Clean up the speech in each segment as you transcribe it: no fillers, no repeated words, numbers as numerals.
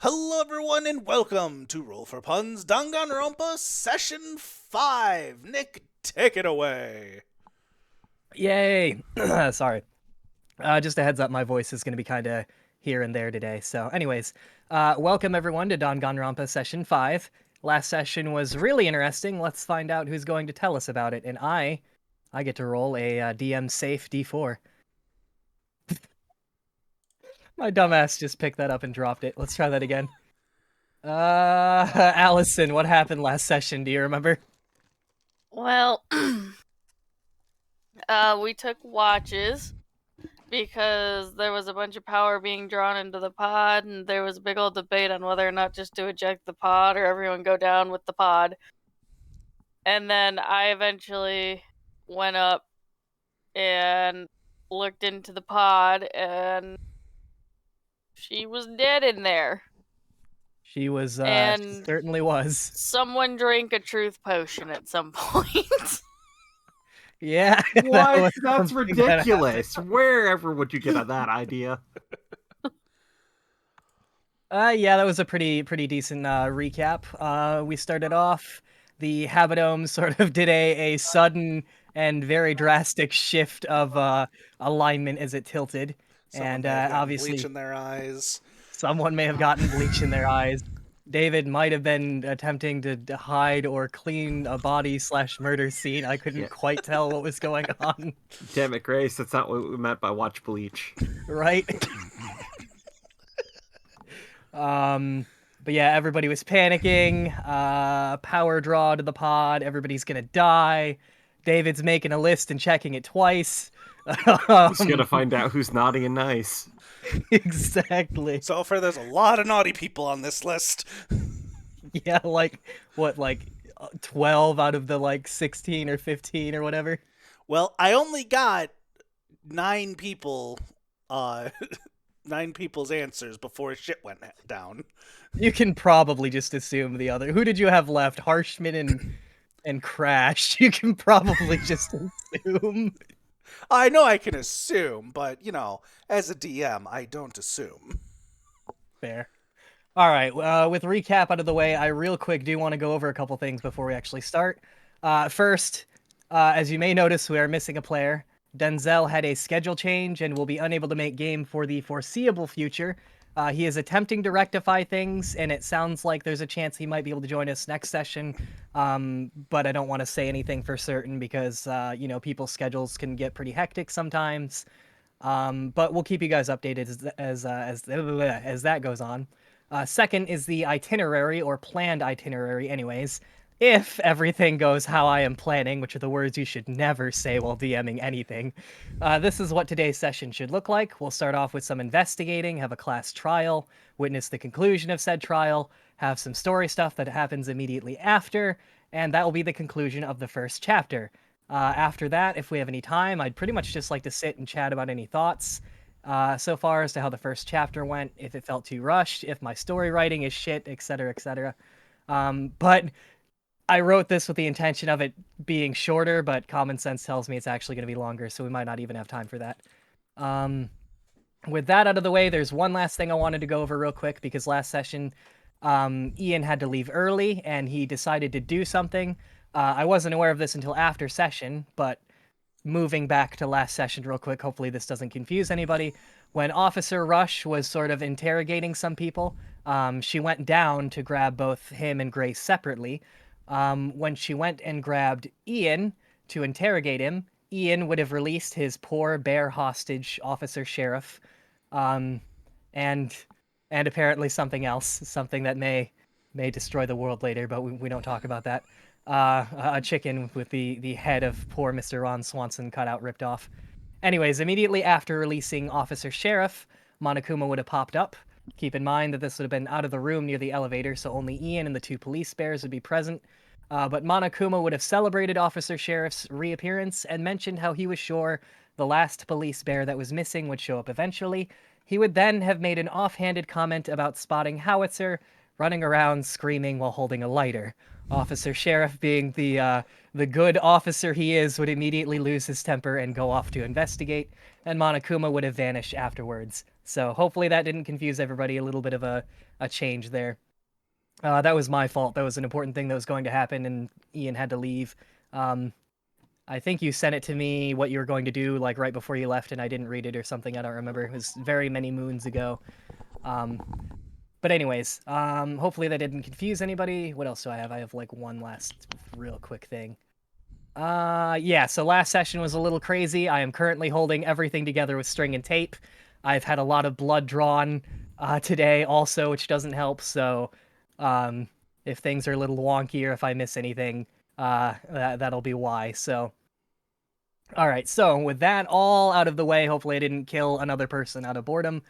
Hello everyone and welcome to Roll for Puns Danganronpa Session 5. Nick, take it away. Yay! Sorry. Just a heads up, my voice is going to be kind of here and there today. So, anyways, welcome everyone to Danganronpa Session 5. Last session was really interesting. Let's find out who's going to tell us about it. And I get to roll a DM safe D4. My dumbass just picked that up and dropped it. Let's try that again. Allison, what happened last session? Do you remember? Well, we took watches because there was a bunch of power being drawn into the pod, and there was a big old debate on whether or not just to eject the pod or everyone go down with the pod. And then I eventually went up and looked into the pod, and she was dead in there. She was, And she certainly was. Someone drank a truth potion at some point. Yeah. What? That's ridiculous. Wherever would you get that idea? Yeah, that was a pretty decent recap. We started off, the Habitome sort of did a sudden and very drastic shift of alignment as it tilted. Someone may have gotten bleach in their eyes. Someone may have gotten bleach in their eyes. David might have been attempting to hide or clean a body/murder scene. I couldn't quite tell what was going on. Damn it, Grace, that's not what we meant by watch bleach. Right? But yeah, everybody was panicking. Power draw to the pod. Everybody's gonna die. David's making a list and checking it twice. He's gonna find out who's naughty and nice. Exactly. So far, there's a lot of naughty people on this list. Yeah, like 12 out of the 16 or 15 or whatever. Well, I only got 9 people, 9 people's answers before shit went down. You can probably just assume the other. Who did you have left? Harshman and Crash. You can probably just assume. I know I can assume, but, as a DM, I don't assume. Fair. All right, with recap out of the way, I real quick do want to go over a couple things before we actually start. First, as you may notice, we are missing a player. Denzel had a schedule change and will be unable to make game for the foreseeable future. He is attempting to rectify things, and it sounds like there's a chance he might be able to join us next session. But I don't want to say anything for certain because, people's schedules can get pretty hectic sometimes. But we'll keep you guys updated as that goes on. Second is the itinerary, or planned itinerary anyways. If everything goes how I am planning, which are the words you should never say while DMing anything, this is what today's session should look like. We'll start off with some investigating, have a class trial, witness the conclusion of said trial, have some story stuff that happens immediately after, and that will be the conclusion of the first chapter. After that, if we have any time, I'd pretty much just like to sit and chat about any thoughts so far as to how the first chapter went, if it felt too rushed, if my story writing is shit, etc., etc. But I wrote this with the intention of it being shorter, but common sense tells me it's actually going to be longer, so we might not even have time for that. With that out of the way, there's one last thing I wanted to go over real quick, because last session, Ian had to leave early, and he decided to do something. I wasn't aware of this until after session, but moving back to last session real quick, hopefully this doesn't confuse anybody. When Officer Rush was sort of interrogating some people, she went down to grab both him and Grace separately. When she went and grabbed Ian to interrogate him, Ian would have released his poor bear hostage, Officer Sheriff, and apparently something else, something that may destroy the world later, but we don't talk about that. A chicken with the head of poor Mr. Ron Swanson cut out, ripped off. Anyways, immediately after releasing Officer Sheriff, Monokuma would have popped up. Keep in mind that this would have been out of the room near the elevator, so only Ian and the 2 police bears would be present. But Monokuma would have celebrated Officer Sheriff's reappearance and mentioned how he was sure the last police bear that was missing would show up eventually. He would then have made an offhanded comment about spotting Howitzer running around screaming while holding a lighter. Officer Sheriff, being the good officer he is, would immediately lose his temper and go off to investigate, and Monokuma would have vanished afterwards. So hopefully that didn't confuse everybody. A little bit of a change there. That was my fault. That was an important thing that was going to happen, and Ian had to leave. I think you sent it to me what you were going to do like right before you left, and I didn't read it or something. I don't remember. It was very many moons ago. But anyways, hopefully that didn't confuse anybody. What else do I have? I have like one last real quick thing. Yeah, so last session was a little crazy. I am currently holding everything together with string and tape. I've had a lot of blood drawn today also, which doesn't help. So if things are a little wonky or if I miss anything, that'll be why. So, all right. So with that all out of the way, hopefully I didn't kill another person out of boredom.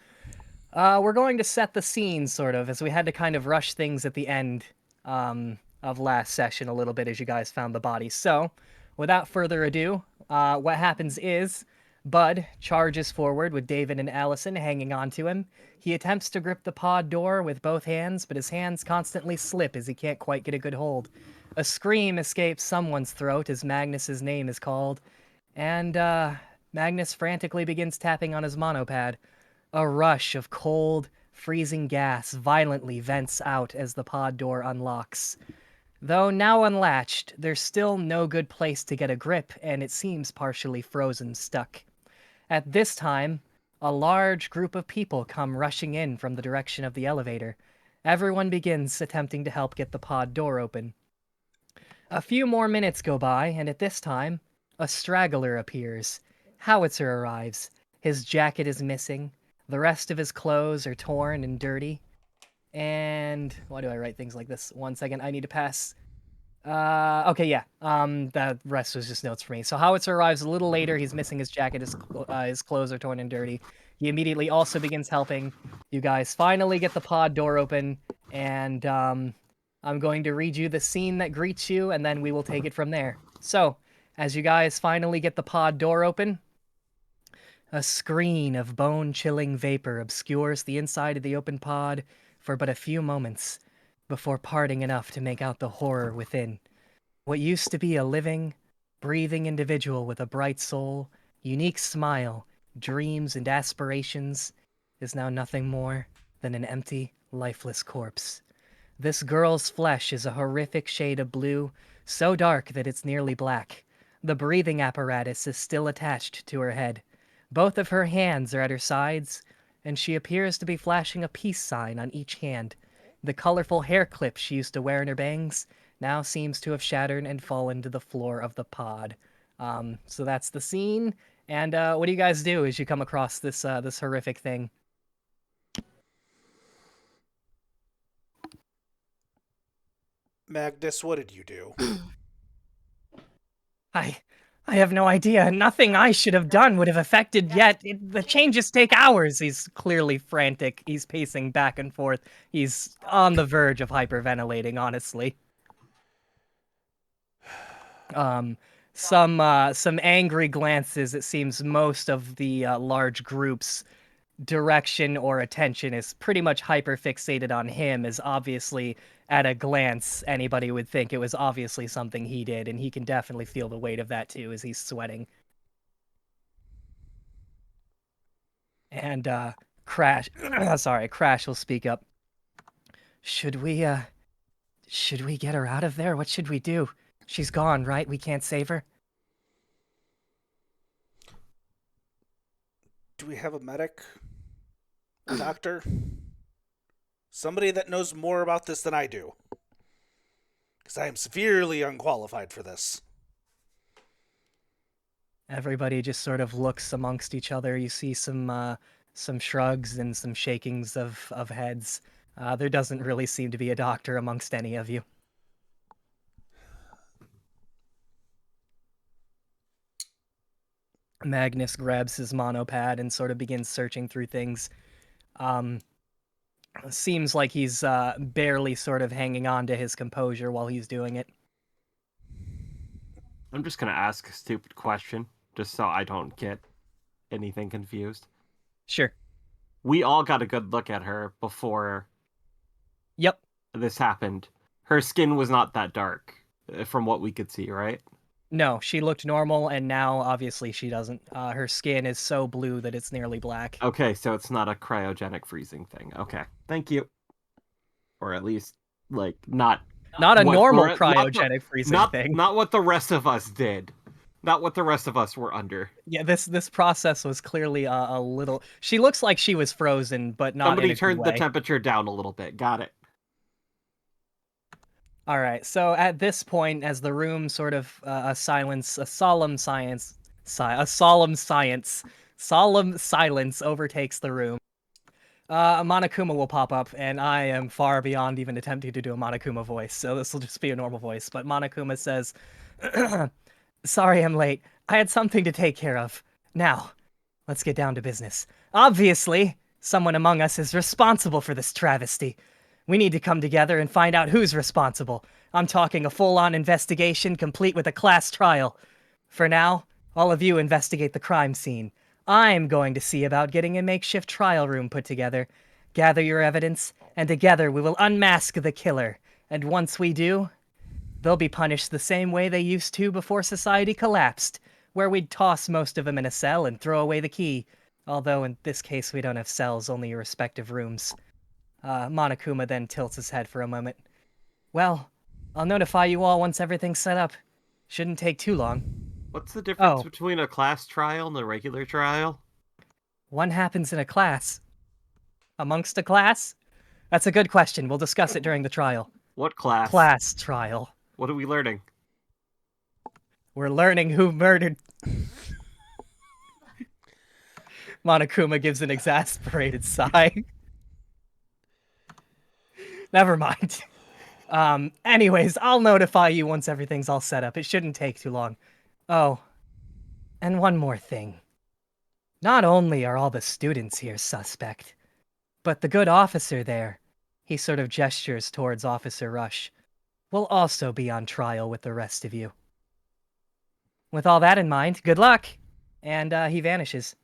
We're going to set the scene, sort of, as we had to kind of rush things at the end of last session a little bit as you guys found the bodies. So, without further ado, what happens is Bud charges forward with David and Allison hanging onto him. He attempts to grip the pod door with both hands, but his hands constantly slip as he can't quite get a good hold. A scream escapes someone's throat as Magnus's name is called, and Magnus frantically begins tapping on his monopad. A rush of cold, freezing gas violently vents out as the pod door unlocks. Though now unlatched, there's still no good place to get a grip, and it seems partially frozen stuck. At this time, a large group of people come rushing in from the direction of the elevator. Everyone begins attempting to help get the pod door open. A few more minutes go by, and at this time, a straggler appears. Howitzer arrives. His jacket is missing. The rest of his clothes are torn and dirty. And why do I write things like this? 1 second, I need to pass. Okay, yeah. The rest was just notes for me. So Howitzer arrives a little later. He's missing his jacket. His clothes are torn and dirty. He immediately also begins helping. You guys finally get the pod door open, and I'm going to read you the scene that greets you, and then we will take it from there. So, as you guys finally get the pod door open, a screen of bone-chilling vapor obscures the inside of the open pod for but a few moments before parting enough to make out the horror within. What used to be a living, breathing individual with a bright soul, unique smile, dreams, and aspirations is now nothing more than an empty, lifeless corpse. This girl's flesh is a horrific shade of blue, so dark that it's nearly black. The breathing apparatus is still attached to her head. Both of her hands are at her sides, and she appears to be flashing a peace sign on each hand. The colorful hair clip she used to wear in her bangs now seems to have shattered and fallen to the floor of the pod. So that's the scene. And what do you guys do as you come across this this horrific thing? Magnus, what did you do? I have no idea. Nothing I should have done would have affected yet. The changes take hours. He's clearly frantic. He's pacing back and forth. He's on the verge of hyperventilating, honestly. Some angry glances. It seems most of the large group's direction or attention is pretty much hyperfixated on him, as obviously at a glance anybody would think it was obviously something he did, and he can definitely feel the weight of that too as he's sweating. And Crash Crash will speak up. Should we get her out of there? What should we do? She's gone, right? We can't save her? Do we have a medic? A doctor? Somebody that knows more about this than I do. Because I am severely unqualified for this. Everybody just sort of looks amongst each other. You see some shrugs and some shakings of heads. There doesn't really seem to be a doctor amongst any of you. Magnus grabs his monopad and sort of begins searching through things. Seems like he's barely sort of hanging on to his composure while he's doing it. I'm just gonna ask a stupid question, just so I don't get anything confused. Sure. We all got a good look at her before Yep. this happened. Her skin was not that dark, from what we could see, right? No, she looked normal, and now obviously she doesn't. Her skin is so blue that it's nearly black. Okay, so it's not a cryogenic freezing thing. Okay, thank you. Or at least, like, not Not a what normal not the cryogenic freezing thing. not what the rest of us did. Not what the rest of us were under. Yeah, this process was clearly a little. She looks like she was frozen, but not in Somebody a good turned the way. temperature down a little bit. Got it. All right. So at this point, as the room sort of a solemn silence overtakes the room. A Monokuma will pop up, and I am far beyond even attempting to do a Monokuma voice, so this will just be a normal voice. But Monokuma says, "Sorry I'm late. I had something to take care of. Now, let's get down to business. Obviously, someone among us is responsible for this travesty. We need to come together and find out who's responsible. I'm talking a full-on investigation complete with a class trial. For now, all of you investigate the crime scene. I'm going to see about getting a makeshift trial room put together. Gather your evidence, and together we will unmask the killer. And once we do, they'll be punished the same way they used to before society collapsed, where we'd toss most of them in a cell and throw away the key. Although in this case we don't have cells, only your respective rooms." Monokuma then tilts his head for a moment. "Well, I'll notify you all once everything's set up. Shouldn't take too long. What's the difference Oh. between a class trial and a regular trial? One happens in a class. Amongst a class? That's a good question. We'll discuss it during the trial. What class? Class trial. What are we learning? We're learning who murdered..." Monokuma gives an exasperated sigh. Never mind. Anyways, I'll notify you once everything's all set up. It shouldn't take too long. Oh, and one more thing. Not only are all the students here suspect, but the good officer there, he sort of gestures towards Officer Rush, will also be on trial with the rest of you. With all that in mind, good luck! And he vanishes.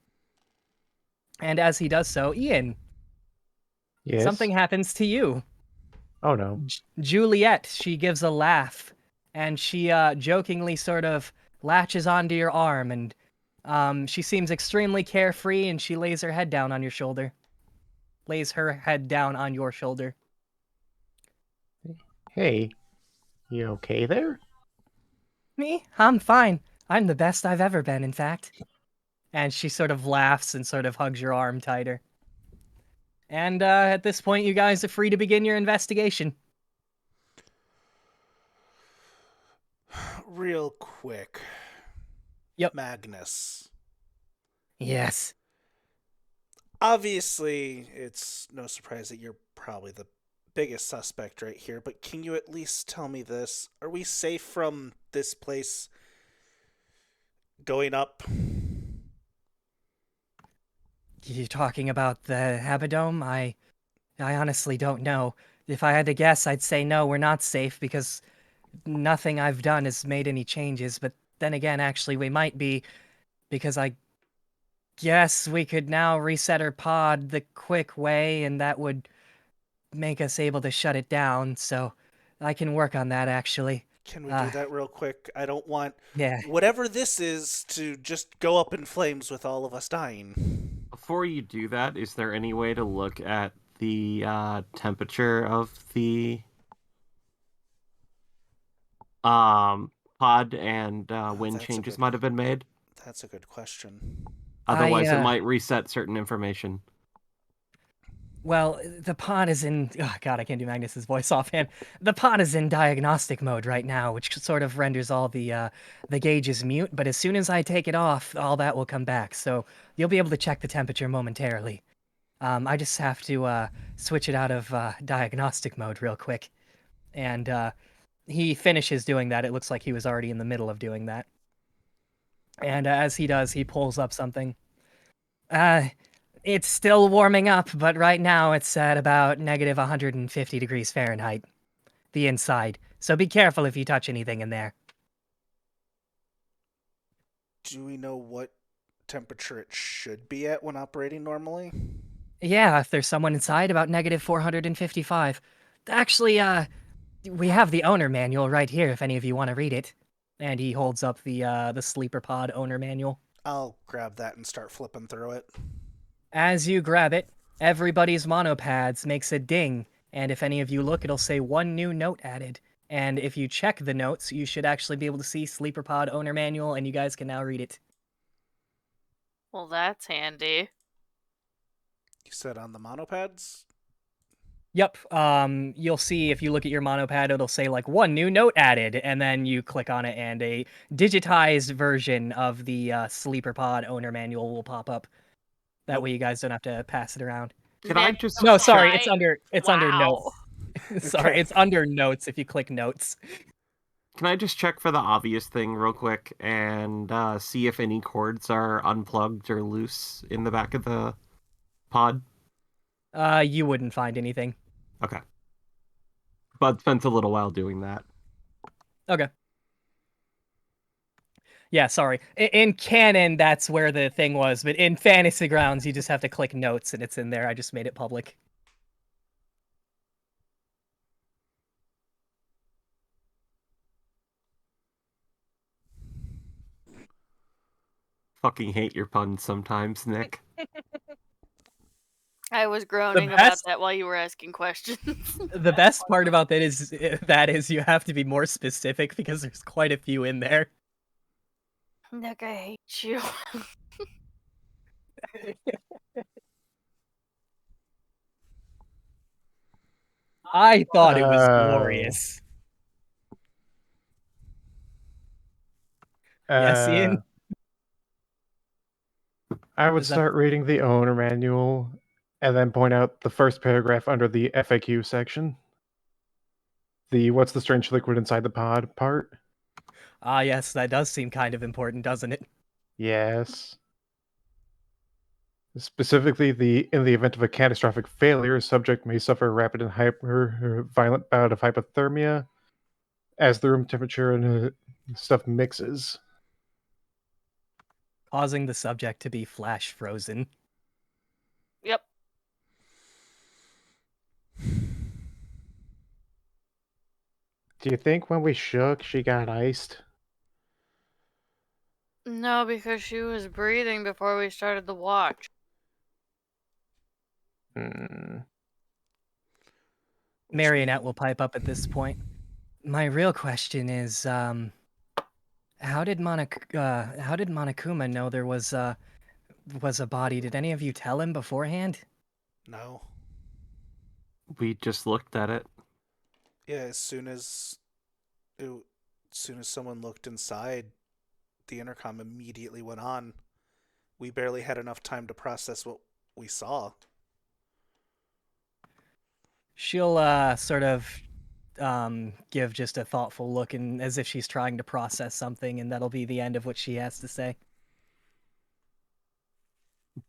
And as he does so, Ian, Yes. something happens to you. Oh no. Juliet, she gives a laugh, and she jokingly sort of latches onto your arm, and she seems extremely carefree, and she lays her head down on your shoulder. Lays her head down on your shoulder. Hey, you okay there? Me? I'm fine. I'm the best I've ever been, in fact. And she sort of laughs and sort of hugs your arm tighter. And at this point, you guys are free to begin your investigation. Real quick. Yep. Magnus. Yes. Obviously, it's no surprise that you're probably the biggest suspect right here, but can you at least tell me this? Are we safe from this place going up? You talking about the Habidome? I honestly don't know. If I had to guess, I'd say no, we're not safe because nothing I've done has made any changes. But then again, actually, we might be, because I guess we could now reset our pod the quick way, and that would make us able to shut it down. So I can work on that, actually. Can we do that real quick? I don't want Yeah. whatever this is to just go up in flames with all of us dying. Before you do that, is there any way to look at the temperature of the pod and when that's a changes good- might have been made? That's a good question. Otherwise, it might reset certain information. Well, the pod is in... Oh, God, I can't do Magnus's voice offhand. The pod is in diagnostic mode right now, which sort of renders all the gauges mute, but as soon as I take it off, all that will come back, so you'll be able to check the temperature momentarily. I just have to switch it out of diagnostic mode real quick. And he finishes doing that. It looks like he was already in the middle of doing that. And as he does, he pulls up something. It's still warming up, but right now it's at about negative 150 degrees Fahrenheit. The inside. So be careful if you touch anything in there. Do we know what temperature it should be at when operating normally? Yeah, if there's someone inside, about negative 455. Actually, we have the owner manual right here if any of you want to read it. And he holds up the sleeper pod owner manual. I'll grab that and start flipping through it. As you grab it, everybody's monopads makes a ding, and if any of you look, it'll say 1 new note added. And if you check the notes, you should actually be able to see sleeper pod owner manual, and you guys can now read it. Well, that's handy. You said on the monopads? Yep. You'll see if you look at your monopad, it'll say like 1 new note added, and then you click on it, and a digitized version of the sleeper pod owner manual will pop up. That way, you guys don't have to pass it around. Can I just No, sorry, I- it's under notes. Wow. Sorry, Okay. it's under notes if you click notes. Can I just check for the obvious thing real quick and see if any cords are unplugged or loose in the back of the pod? You wouldn't find anything. Okay. Bud spent a little while doing that. Okay. Yeah, sorry. In canon, that's where the thing was, but in Fantasy Grounds, you just have to click notes and it's in there. I just made it public. Fucking hate your puns sometimes, Nick. I was groaning about best- that while you were asking questions. The best part about that is you have to be more specific because there's quite a few in there. Nick, I hate you. I thought it was Oh. glorious. Yes, Ian? I would Is that- start reading the owner manual and then point out the first paragraph under the FAQ section. The what's the strange liquid inside the pod part? Ah, yes, that does seem kind of important, doesn't it? Yes. Specifically, in the event of a catastrophic failure, subject may suffer a rapid and violent bout of hypothermia as the room temperature and stuff mixes. Causing the subject to be flash frozen. Yep. Do you think when we shook, she got iced? No, because she was breathing before we started the watch. Hmm. Marionette will pipe up at this point. My real question is, how did Monokuma know there was a body? Did any of you tell him beforehand? No. We just looked at it. Yeah, as soon as someone looked inside, the intercom immediately went on. We barely had enough time to process what we saw. She'll sort of give just a thoughtful look and as if she's trying to process something, and that'll be the end of what she has to say.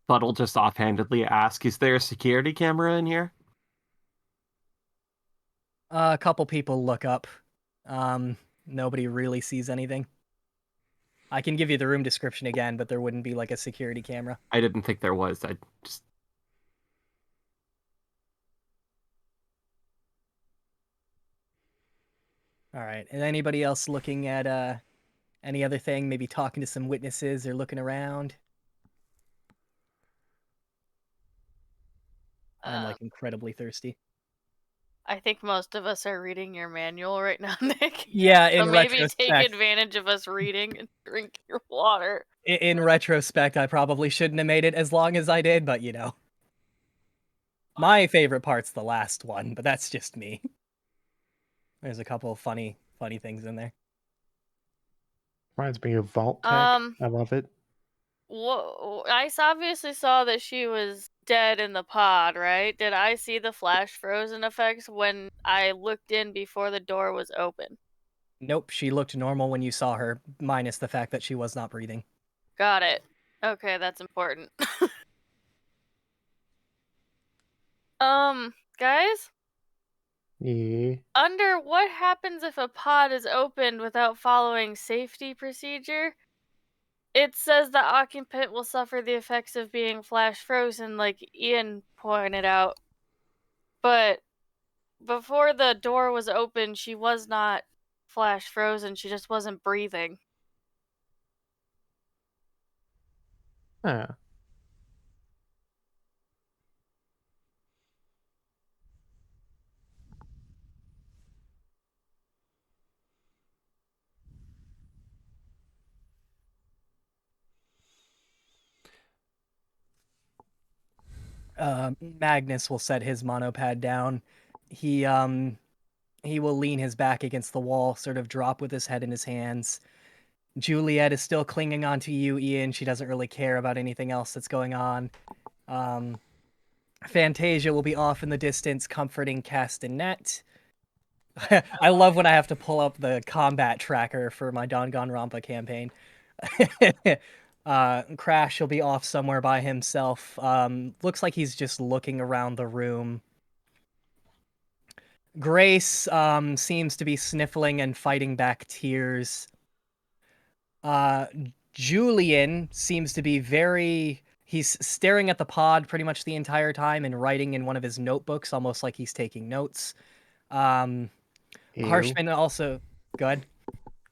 Bud'll just offhandedly ask, is there a security camera in here? A couple people look up. Nobody really sees anything. I can give you the room description again, but there wouldn't be like a security camera. I didn't think there was. I just... All right. And anybody else looking at any other thing? Maybe talking to some witnesses or looking around? I'm like incredibly thirsty. I think most of us are reading your manual right now, Nick. Yeah, So in maybe retrospect. take advantage of us reading and drink your water. In retrospect, I probably shouldn't have made it as long as I did, but you know. My favorite part's the last one, but that's just me. There's a couple of funny things in there. Reminds me of Vault Tech. I love it. Whoa, I obviously saw that she was dead in the pod, right? Did I see the flash frozen effects when I looked in before the door was open? Nope, she looked normal when you saw her, minus the fact that she was not breathing. Got it. Okay, that's important. Guys? Yeah. Under what happens if a pod is opened without following safety procedure? It says the occupant will suffer the effects of being flash frozen, like Ian pointed out. But before the door was open, she was not flash frozen. She just wasn't breathing. Ah. Magnus will set his monopad down. He will lean his back against the wall, sort of drop with his head in his hands. Juliet is still clinging on to you, Ian. She doesn't really care about anything else that's going on. Fantasia will be off in the distance, comforting Castanet. I love when I have to pull up the combat tracker for my Danganronpa campaign. Crash will be off somewhere by himself. Looks like he's just looking around the room. Grace seems to be sniffling and fighting back tears. Julian seems to be he's staring at the pod pretty much the entire time and writing in one of his notebooks, almost like he's taking notes. Ew. Harshman also... Go ahead.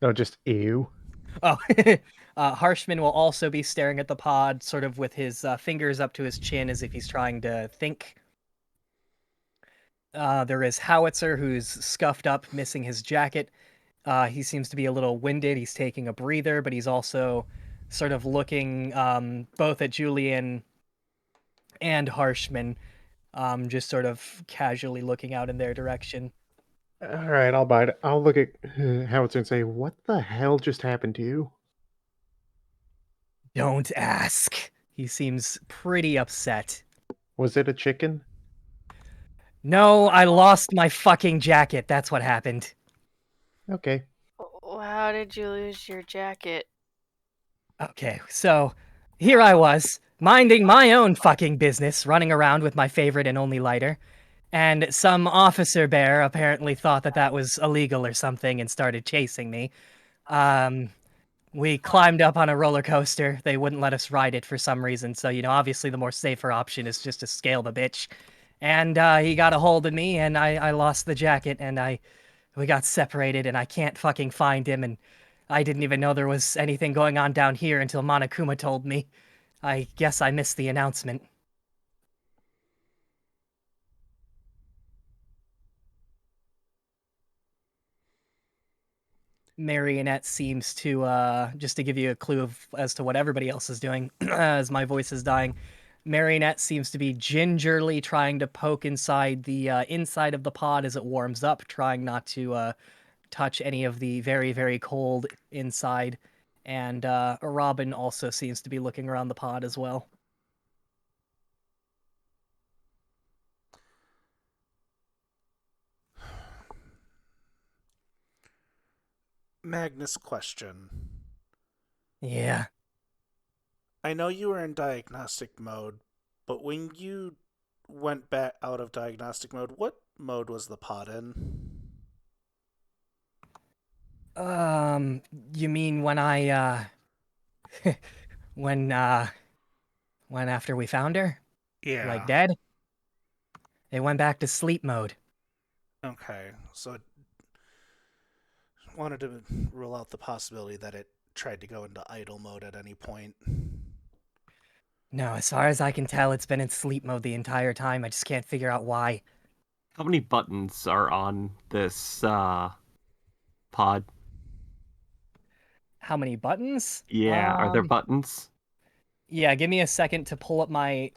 No, just ew. Oh, Harshman will also be staring at the pod, sort of with his fingers up to his chin as if he's trying to think. There is Howitzer, who's scuffed up, missing his jacket. He seems to be a little winded. He's taking a breather, but he's also sort of looking both at Julian and Harshman, just sort of casually looking out in their direction. All right, I'll bite it. I'll look at Howitzer and say, "What the hell just happened to you?" Don't ask. He seems pretty upset. Was it a chicken? No, I lost my fucking jacket. That's what happened. Okay. How did you lose your jacket? Okay, so here I was, minding my own fucking business, running around with my favorite and only lighter, and some officer bear apparently thought that that was illegal or something and started chasing me. We climbed up on a roller coaster. They wouldn't let us ride it for some reason, so, obviously the more safer option is just to scale the bitch. And he got a hold of me, and I lost the jacket, and we got separated, and I can't fucking find him, and I didn't even know there was anything going on down here until Monokuma told me. I guess I missed the announcement. Marionette seems to, just to give you a clue as to what everybody else is doing, as my voice is dying, Marionette seems to be gingerly trying to poke inside the inside of the pod as it warms up, trying not to touch any of the very, very cold inside. And Robin also seems to be looking around the pod as well. Magnus question. Yeah. I know you were in diagnostic mode, but when you went back out of diagnostic mode, what mode was the pod in? You mean when I, when after we found her? Yeah. Like dead? It went back to sleep mode. Okay, so wanted to rule out the possibility that it tried to go into idle mode at any point. No, as far as I can tell, it's been in sleep mode the entire time. I just can't figure out why. How many buttons are on this pod? How many buttons? Yeah, are there buttons? Yeah, give me a second to pull up my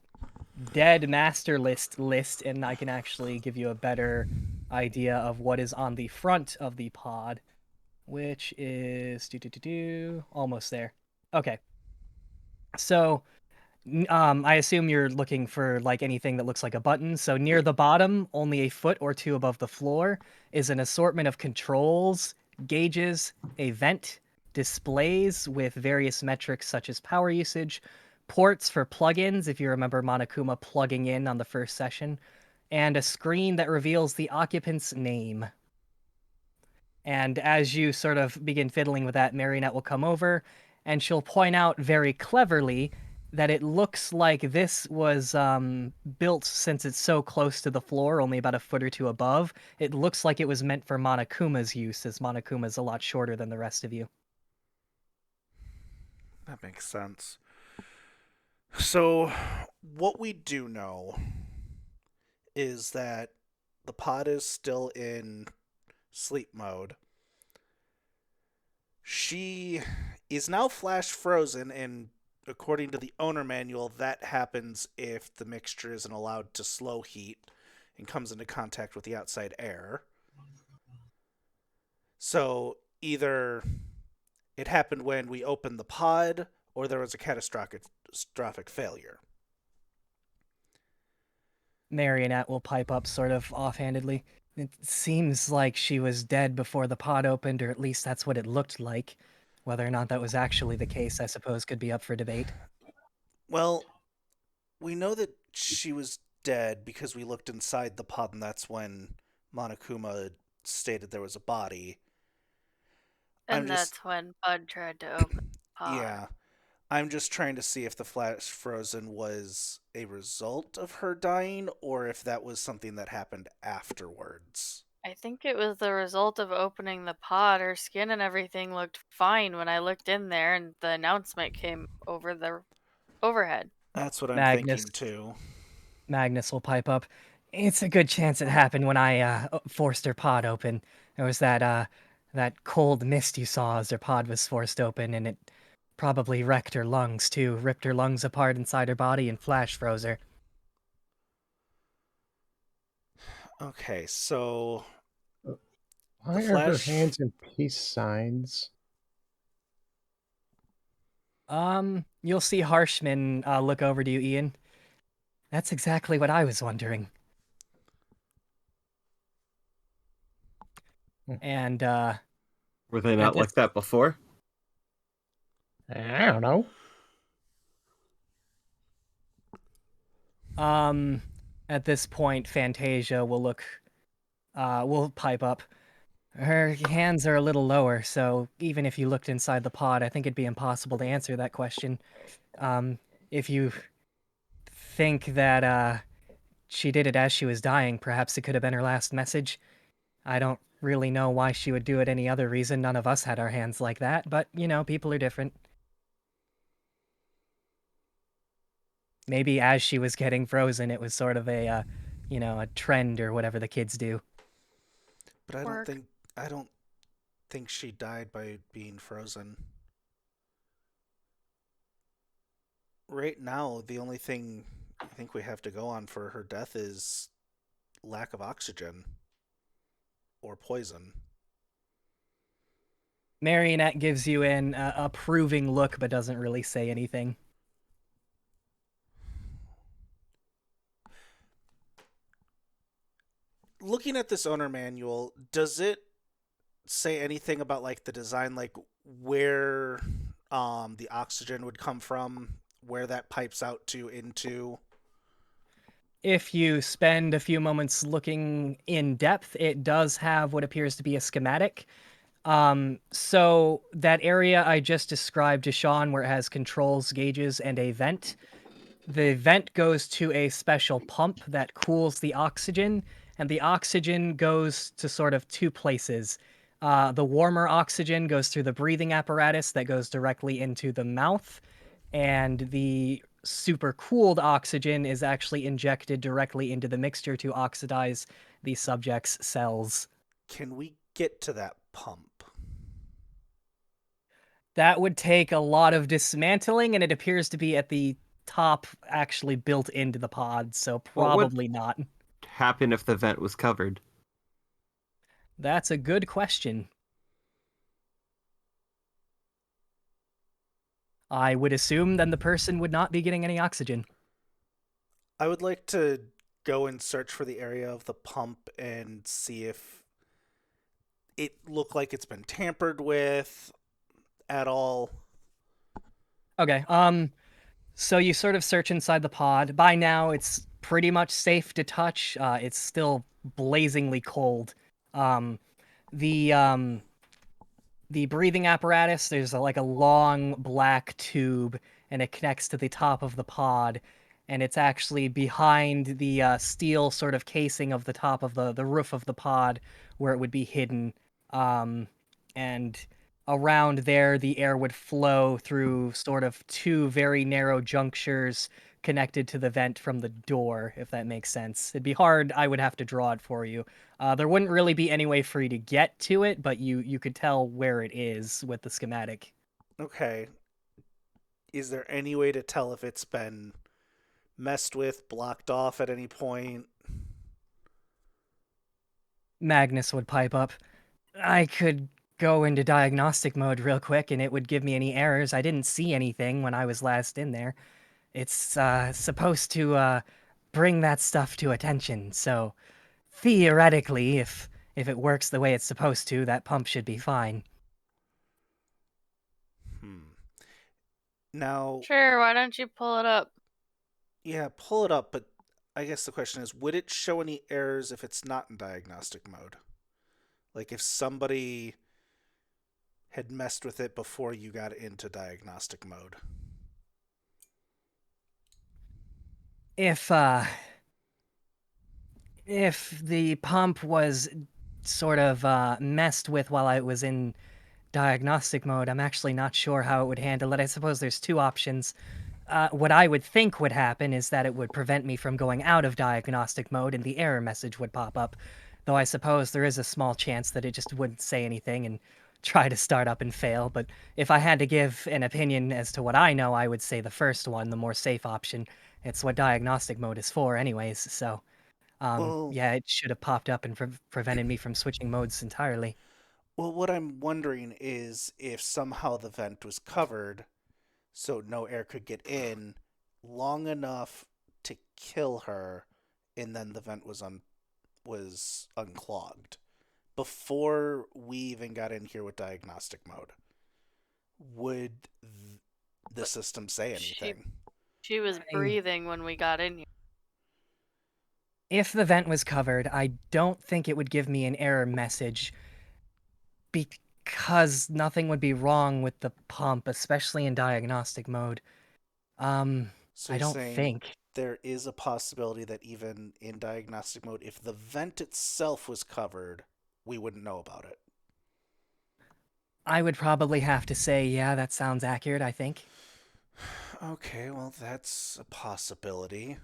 dead master list, and I can actually give you a better idea of what is on the front of the pod, which is almost there. Okay. So, I assume you're looking for like anything that looks like a button. So near the bottom, only a foot or two above the floor, is an assortment of controls, gauges, a vent, displays with various metrics such as power usage, ports for plugins, if you remember Monokuma plugging in on the first session, and a screen that reveals the occupant's name. And as you sort of begin fiddling with that, Marionette will come over, and she'll point out very cleverly that it looks like this was built since it's so close to the floor, only about a foot or two above. It looks like it was meant for Monokuma's use, as Monokuma's a lot shorter than the rest of you. That makes sense. So, what we do know is that the pod is still in sleep mode. She is now flash frozen, and according to the owner manual, that happens if the mixture isn't allowed to slow heat and comes into contact with the outside air. So either it happened when we opened the pod, or there was a catastrophic failure. Marionette will pipe up sort of offhandedly. It seems like she was dead before the pod opened, or at least that's what it looked like. Whether or not that was actually the case, I suppose, could be up for debate. Well, we know that she was dead because we looked inside the pod, and that's when Monokuma stated there was a body. And that's when Bud tried to open the pod. Yeah. I'm just trying to see if the flash frozen was a result of her dying or if that was something that happened afterwards. I think it was the result of opening the pod. Her skin and everything looked fine when I looked in there and the announcement came over the overhead. That's what I'm Magnus. thinking too. Magnus will pipe up. It's a good chance it happened when I forced her pod open. There was that cold mist you saw as her pod was forced open, and it probably wrecked her lungs too, ripped her lungs apart inside her body and flash froze her. Okay, so Why The are her Flash- hands in peace signs? You'll see Harshman look over to you, Ian. That's exactly what I was wondering. And Were they not this- like that before? I don't know. At this point, Fantasia will pipe up. Her hands are a little lower, so even if you looked inside the pod, I think it'd be impossible to answer that question. If you think that she did it as she was dying, perhaps it could have been her last message. I don't really know why she would do it any other reason. None of us had our hands like that, but people are different. Maybe as she was getting frozen, it was sort of a trend or whatever the kids do. but Work. I don't think she died by being frozen. Right now, the only thing I think we have to go on for her death is lack of oxygen or poison. Marionette gives you an approving look, but doesn't really say anything. Looking at this owner manual, does it say anything about like the design, like where the oxygen would come from, where that pipes out to into? If you spend a few moments looking in depth, it does have what appears to be a schematic. So that area I just described to Sean, where it has controls, gauges, and a vent, the vent goes to a special pump that cools the oxygen, and the oxygen goes to sort of two places. The warmer oxygen goes through the breathing apparatus that goes directly into the mouth, and the super cooled oxygen is actually injected directly into the mixture to oxidize the subject's cells. Can we get to that pump? That would take a lot of dismantling, and it appears to be at the top, actually built into the pod, so What would- probably not. Happen if the vent was covered? That's a good question. I would assume then the person would not be getting any oxygen. I would like to go and search for the area of the pump and see if it looked like it's been tampered with at all. Okay, so you sort of search inside the pod. By now, it's pretty much safe to touch. It's still blazingly cold. Um, the breathing apparatus, there's like a long black tube, and it connects to the top of the pod, and it's actually behind the steel sort of casing of the top of the roof of the pod where it would be hidden. And around there, the air would flow through sort of two very narrow junctures connected to the vent from the door, if that makes sense. It'd be hard. I would have to draw it for you. There wouldn't really be any way for you to get to it, but you could tell where it is with the schematic. Okay. Is there any way to tell if it's been messed with, blocked off at any point? Magnus would pipe up. I could go into diagnostic mode real quick and it would give me any errors. I didn't see anything when I was last in there. It's supposed to bring that stuff to attention, so theoretically, if it works the way it's supposed to, that pump should be fine. Now, Sure, why don't you pull it up? yeah, pull it up, but I guess the question is, would it show any errors if it's not in diagnostic mode? Like if somebody had messed with it before you got into diagnostic mode. If the pump was sort of messed with while I was in diagnostic mode, I'm actually not sure how it would handle it. I suppose there's two options. What I would think would happen is that it would prevent me from going out of diagnostic mode and the error message would pop up. Though I suppose there is a small chance that it just wouldn't say anything and try to start up and fail. But if I had to give an opinion as to what I know, I would say the first one, the more safe option. It's what diagnostic mode is for, anyways. So, Well, yeah, it should have popped up and prevented me from switching modes entirely. well, what I'm wondering is if somehow the vent was covered so no air could get in long enough to kill her, and then the vent was unclogged before we even got in here with diagnostic mode. Would the system say She anything? she was breathing when we got in here. If the vent was covered, I don't think it would give me an error message because nothing would be wrong with the pump, especially in diagnostic mode. So I you're don't saying think. there is a possibility that even in diagnostic mode, if the vent itself was covered, we wouldn't know about it. I would probably have to say, yeah, that sounds accurate, I think. Okay, well, that's a possibility.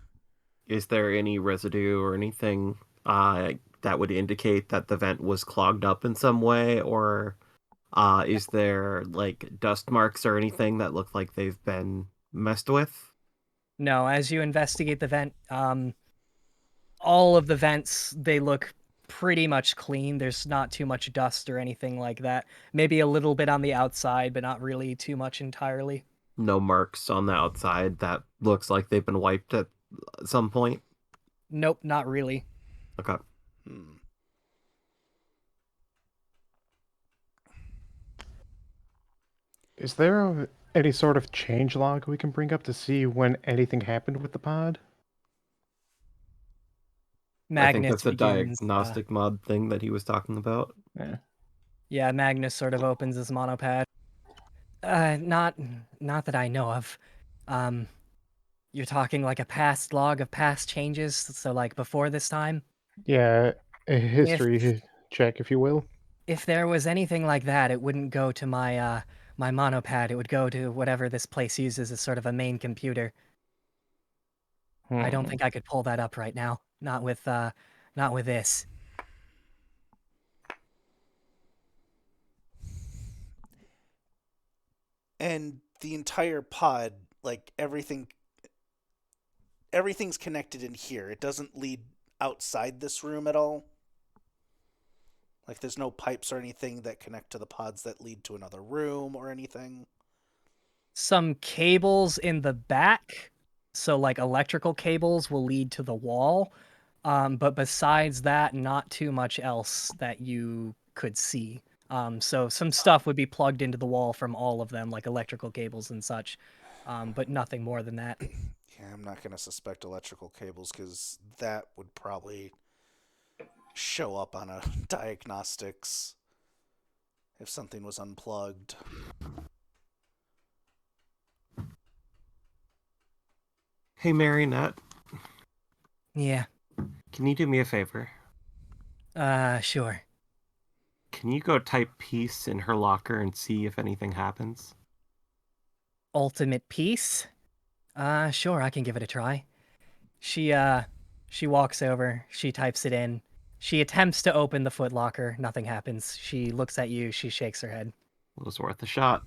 Is there any residue or anything that would indicate that the vent was clogged up in some way, or is there like dust marks or anything that look like they've been messed with? No, as you investigate the vent, all of the vents, they look pretty much clean. There's not too much dust or anything like that. Maybe a little bit on the outside, but not really too much entirely. No marks on the outside that looks like they've been wiped at some point? Nope, not really. Okay. Hmm. Is there any sort of change log we can bring up to see when anything happened with the pod? I think Magnus that's the begins. diagnostic mod thing that he was talking about. Yeah. Yeah, Magnus sort of opens his monopad. Not that I know of. Um, you're talking like a past log of past changes, so like before this time? Yeah, a If history check, if you will. if there was anything like that, it wouldn't go to my monopad. It would go to whatever this place uses as sort of a main computer. I don't think I could pull that up right now. Not with this. And the entire pod, like everything's connected in here. It doesn't lead outside this room at all. Like there's no pipes or anything that connect to the pods that lead to another room or anything. Some cables in the back, so like electrical cables will lead to the wall. But besides that, not too much else that you could see. So some stuff would be plugged into the wall from all of them, like electrical cables and such. But nothing more than that. Yeah, I'm not going to suspect electrical cables because that would probably show up on a diagnostics if something was unplugged. Hey, Marionette, Yeah. can you do me a favor? Sure. Can you go type peace in her locker and see if anything happens? Ultimate Peace? Sure, I can give it a try. She, uh, she walks over, she types it in. She attempts to open the footlocker, nothing happens. She looks at you, she shakes her head. It was worth a shot.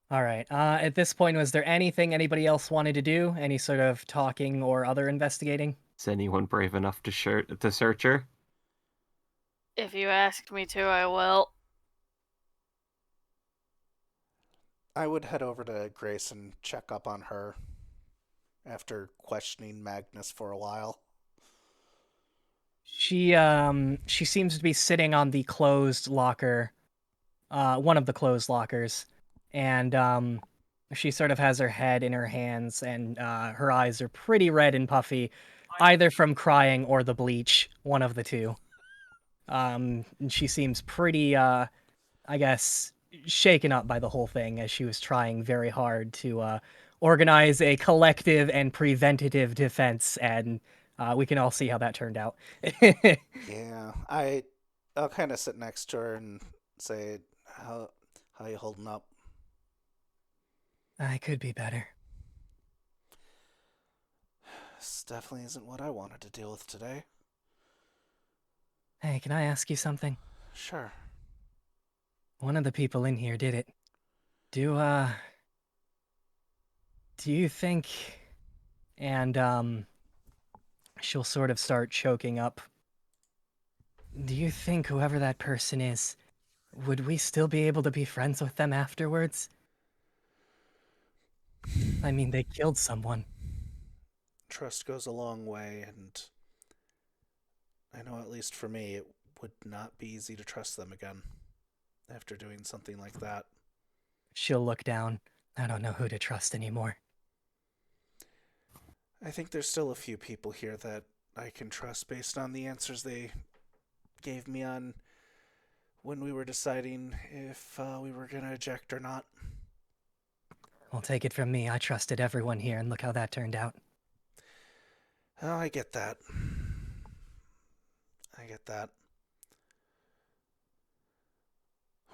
All right. At this point, was there anything anybody else wanted to do? Any sort of talking or other investigating? Is anyone brave enough to search her? If you asked me to, I will. I would head over to Grace and check up on her after questioning Magnus for a while. She seems to be sitting on the closed locker, one of the closed lockers, and she sort of has her head in her hands, and her eyes are pretty red and puffy, either from crying or the bleach, one of the two. And she seems pretty, I guess, shaken up by the whole thing as she was trying very hard to organize a collective and preventative defense, and we can all see how that turned out. Yeah, I'll kind of sit next to her and say, how you holding up?" I could be better. This definitely isn't what I wanted to deal with today. Hey, can I ask you something? Sure. One of the people in here did it. Do you think... And, she'll sort of start choking up. Do you think whoever that person is, would we still be able to be friends with them afterwards? I mean, they killed someone. Trust goes a long way, and I know at least for me, it would not be easy to trust them again after doing something like that. She'll look down. I don't know who to trust anymore. I think there's still a few people here that I can trust based on the answers they gave me on when we were deciding if we were going to eject or not. Well, take it from me, I trusted everyone here, and look how that turned out. Oh, I get that. I get that.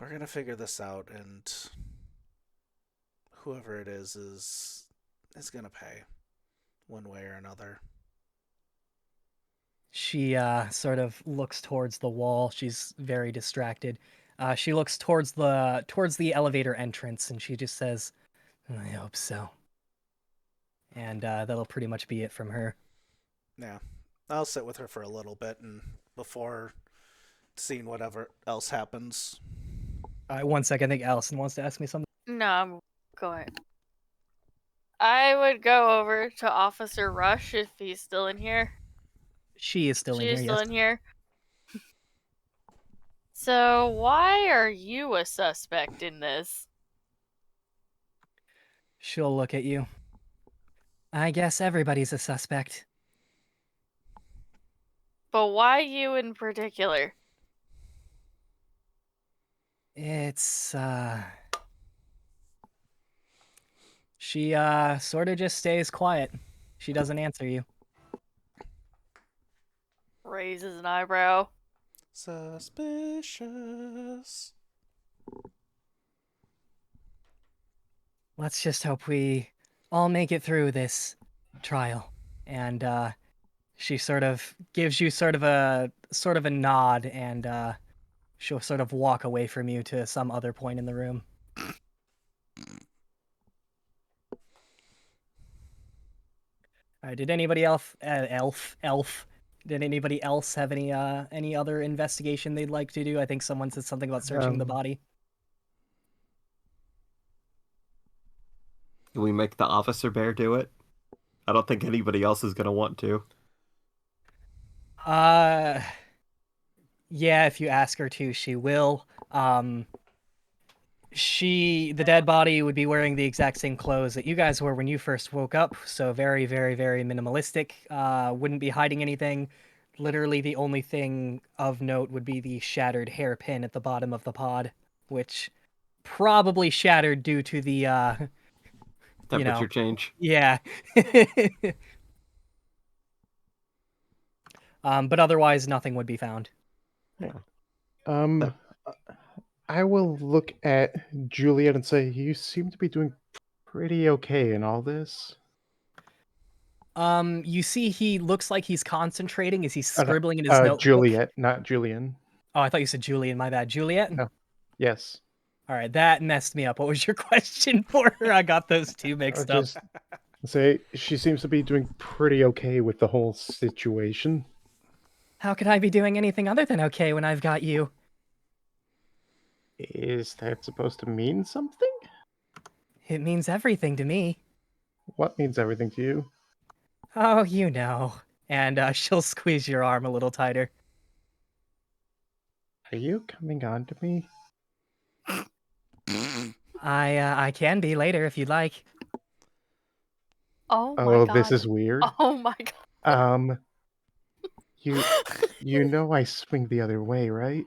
We're going to figure this out, and whoever it is going to pay one way or another. She sort of looks towards the wall. She's very distracted. She looks towards the elevator entrance, and she just says, "I hope so." And that'll pretty much be it from her. Yeah. I'll sit with her for a little bit and before seeing whatever else happens. 1 second, I think Allison wants to ask me something. No, go ahead. I would go over to Officer Rush if he's still in here. She is still in She here, is still yes. in here. So why are you a suspect in this? She'll look at you. I guess everybody's a suspect. But why you in particular? It's, She, sort of just stays quiet. She doesn't answer you. Raises an eyebrow. Suspicious. Let's just hope we all make it through this trial. And, she sort of gives you sort of a nod, and, she'll sort of walk away from you to some other point in the room. All right, did anybody else, did anybody else have any other investigation they'd like to do? I think someone said something about searching the body. Can we make the officer bear do it? I don't think anybody else is going to want to. Yeah, if you ask her to, she will. The dead body would be wearing the exact same clothes that you guys were when you first woke up, so very, very, very minimalistic. Wouldn't be hiding anything. Literally, the only thing of note would be the shattered hairpin at the bottom of the pod, which probably shattered due to the, Temperature change. yeah. But otherwise, nothing would be found. I will look at Juliet and say, you seem to be doing pretty okay in all this. You see, he looks like he's concentrating as he's No, scribbling in his notebook. Juliet, not Julian. Oh, I thought you said Julian. My bad. Juliet? No. Yes. All right, that messed me up. What was your question for her? I got those two mixed up. Just say she seems to be doing pretty okay with the whole situation. How could I be doing anything other than okay when I've got you? Is that supposed to mean something? It means everything to me. What means everything to you? Oh, you know. And she'll squeeze your arm a little tighter. Are you coming on to me? I can be later if you'd like. Oh my Oh, god. this is weird. Oh my god. You know I swing the other way, right?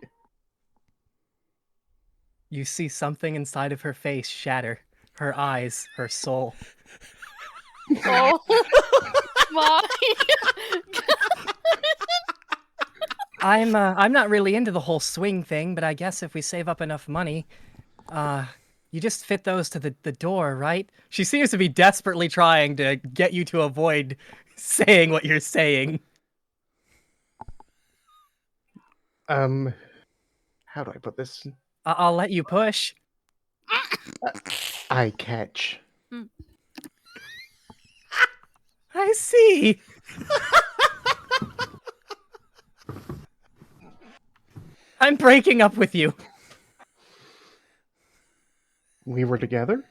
You see something inside of her face shatter. Her eyes, her soul. Oh my. I'm not really into the whole swing thing, but I guess if we save up enough money, you just fit those to the door, right? She seems to be desperately trying to get you to avoid saying what you're saying. How do I put this? I'll let you push. I catch. I see. I'm breaking up with you. We were together?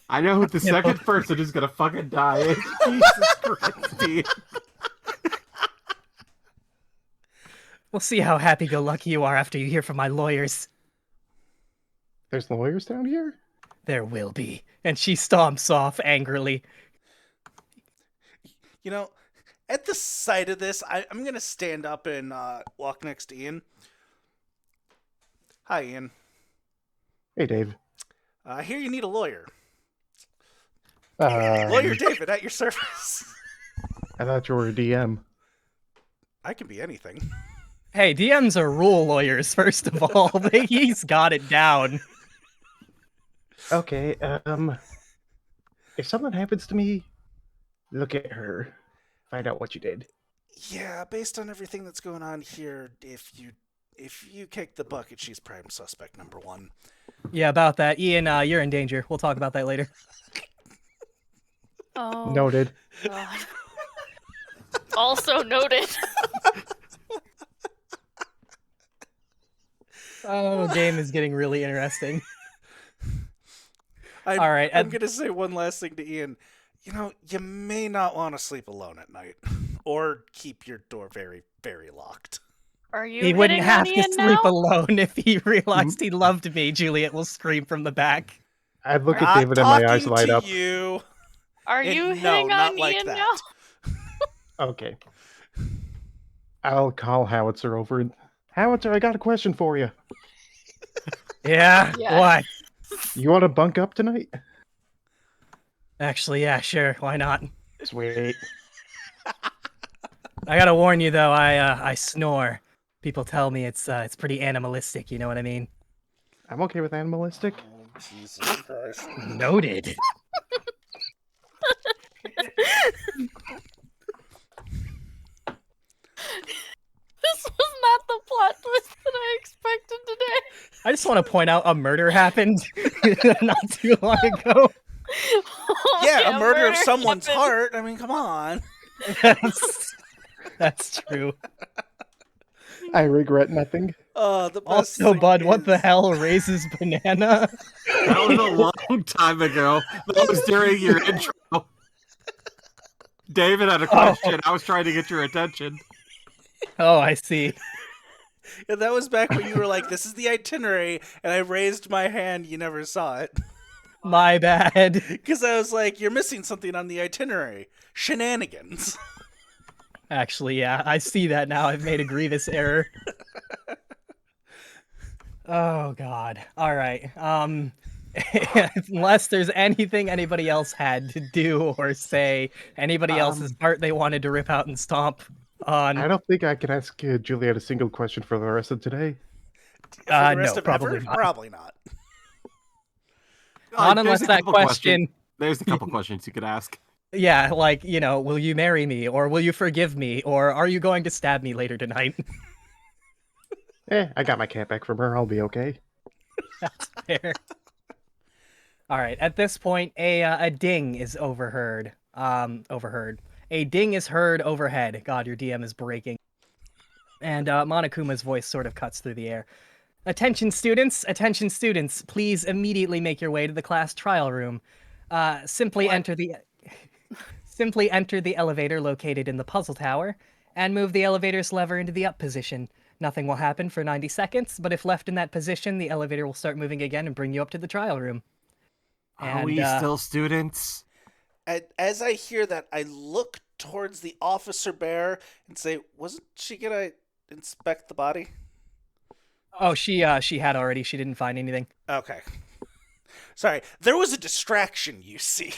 I know who the second person is gonna fucking die is. Jesus Christ, Steve. We'll see how happy-go-lucky you are after you hear from my lawyers. There's lawyers down here? There will be. And she stomps off angrily. You know, at the sight of this, I'm going to stand up and walk next to Ian. Hi, Ian. Hey, Dave. I hear you need a lawyer. Um, Lawyer David, at your service. I thought you were a DM. I can be anything. Hey, DMs are rule lawyers, first of all. He's got it down. Okay, if something happens to me, look at her. Find out what you did. Yeah, based on everything that's going on here, if you kick the bucket, she's prime suspect number one. Yeah, about that. Ian, you're in danger. We'll talk about that later. Oh. Noted. God. Also noted. Oh, game is getting really interesting. All right, I'm going to say one last thing to Ian. You know, you may not want to sleep alone at night, or keep your door very, very locked. Are you He wouldn't hitting on have to Ian sleep now? alone if he realized he loved me. Juliet will scream from the back. I look at Not David and my eyes talking light to up. you. Are And you no, hitting not on like Ian that. now? Okay. I'll call Howitzer over and... Howitzer, I got a question for you. Yeah? Yeah. What? You want to bunk up tonight? Actually, yeah, sure. Why not? Sweet. I gotta warn you, though, I snore. People tell me it's pretty animalistic, you know what I mean? I'm okay with animalistic. Oh, Jesus Christ. Noted. This was not the plot twist that I expected today. I just want to point out a murder happened not too long ago. Yeah, a murder of someone's happened. heart. I mean, come on. That's true. I regret nothing. The best Also, thing Bud, what the is- hell raises banana? That was a long time ago. That was during your intro. David had a question. I was trying to get your attention. Oh, I see. Yeah, that was back when you were like, "This is the itinerary," and I raised my hand. You never saw it My bad. because I was like, "You're missing something on the itinerary. Shenanigans." Actually, yeah, I see that now. I've made a grievous error. Oh God. All right. Unless there's anything anybody else had to do or say, anybody else's part they wanted to rip out and stomp on. I don't think I can ask Juliet a single question for the rest of today. For the rest No, of probably ever, not. probably not. Not unless There's a that couple question. There's a couple questions you could ask. Yeah, like, will you marry me? Or will you forgive me? Or are you going to stab me later tonight? I got my cat back from her. I'll be okay. That's fair. All right. At this point, a ding is overheard. Overheard. A ding is heard overhead. God, your DM is breaking. And Monokuma's voice sort of cuts through the air. Attention, students! Attention, students! Please immediately make your way to the class trial room. Simply What? enter the elevator located in the puzzle tower, and move the elevator's lever into the up position. Nothing will happen for 90 seconds, but if left in that position, the elevator will start moving again and bring you up to the trial room. Are we still students? As I hear that, I look towards the officer bear and say, "Wasn't she gonna inspect the body?" Oh, she had already. She didn't find anything. Okay. Sorry, there was a distraction, you see.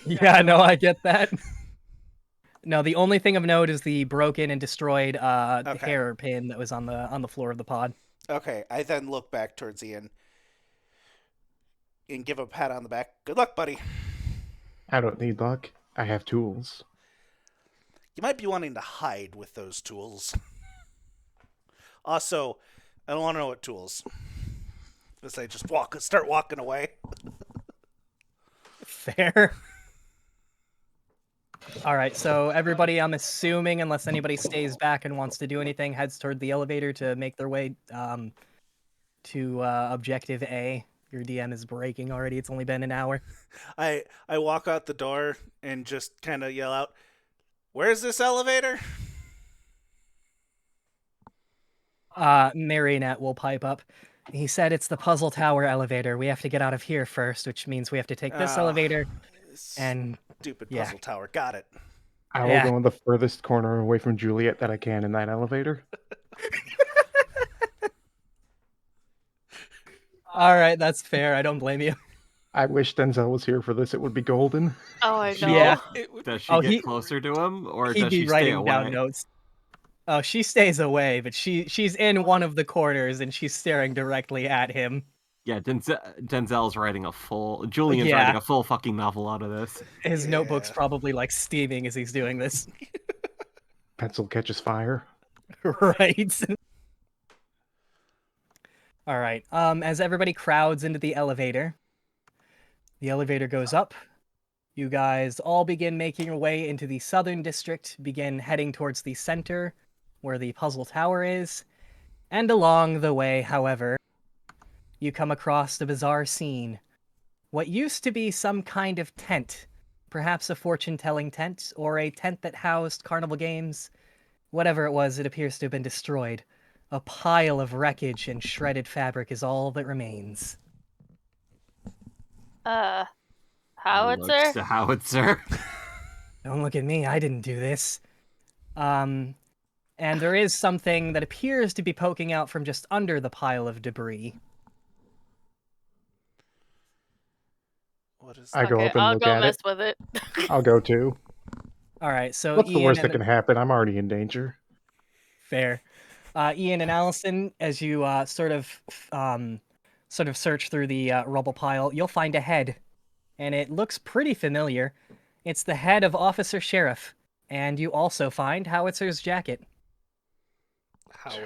Yeah, no, I get that. No, the only thing of note is the broken and destroyed Okay. hairpin that was on the floor of the pod. Okay, I then look back towards Ian and give him a pat on the back. Good luck, buddy. I don't need luck. I have tools. You might be wanting to hide with those tools. Also, I don't want to know what tools. As I just start walking away. Fair. All right, so everybody, I'm assuming, unless anybody stays back and wants to do anything, heads toward the elevator to make their way to Objective A. Your DM is breaking already. It's only been an hour. I walk out the door and just kind of yell out, "Where's this elevator?" Marionette will pipe up. He said it's the puzzle tower elevator. We have to get out of here first, which means we have to take this Oh, elevator and Stupid yeah. puzzle tower. Got it. I will Yeah. go in the furthest corner away from Juliet that I can in that elevator. All right, that's fair. I don't blame you. I wish Denzel was here for this. It would be golden. Oh, I know. Yeah. Does she Oh, get he- closer to him, or He'd does be she stay writing away? down notes. Oh, she stays away, but she's in one of the corners and she's staring directly at him. Yeah, Denzel's writing a full. Julian's Yeah. writing a full fucking novel out of this. His Yeah. notebook's probably like steaming as he's doing this. Pencil catches fire. Right. All right. As everybody crowds into the elevator goes up. You guys all begin making your way into the southern district, begin heading towards the center where the puzzle tower is. And along the way, however, you come across a bizarre scene. What used to be some kind of tent, perhaps a fortune-telling tent, or a tent that housed carnival games, whatever it was, it appears to have been destroyed. A pile of wreckage and shredded fabric is all that remains. Howitzer? Looks to howitzer. Don't look at me, I didn't do this. And there is something that appears to be poking out from just under the pile of debris. What is I go Okay, up and I'll look go at mess it. with it. I'll go too. All right, so What's the Ian worst that and can happen? I'm already in danger. Fair. Ian and Allison, as you sort of search through the rubble pile, you'll find a head, and it looks pretty familiar. It's the head of Officer Sheriff, and you also find Howitzer's jacket.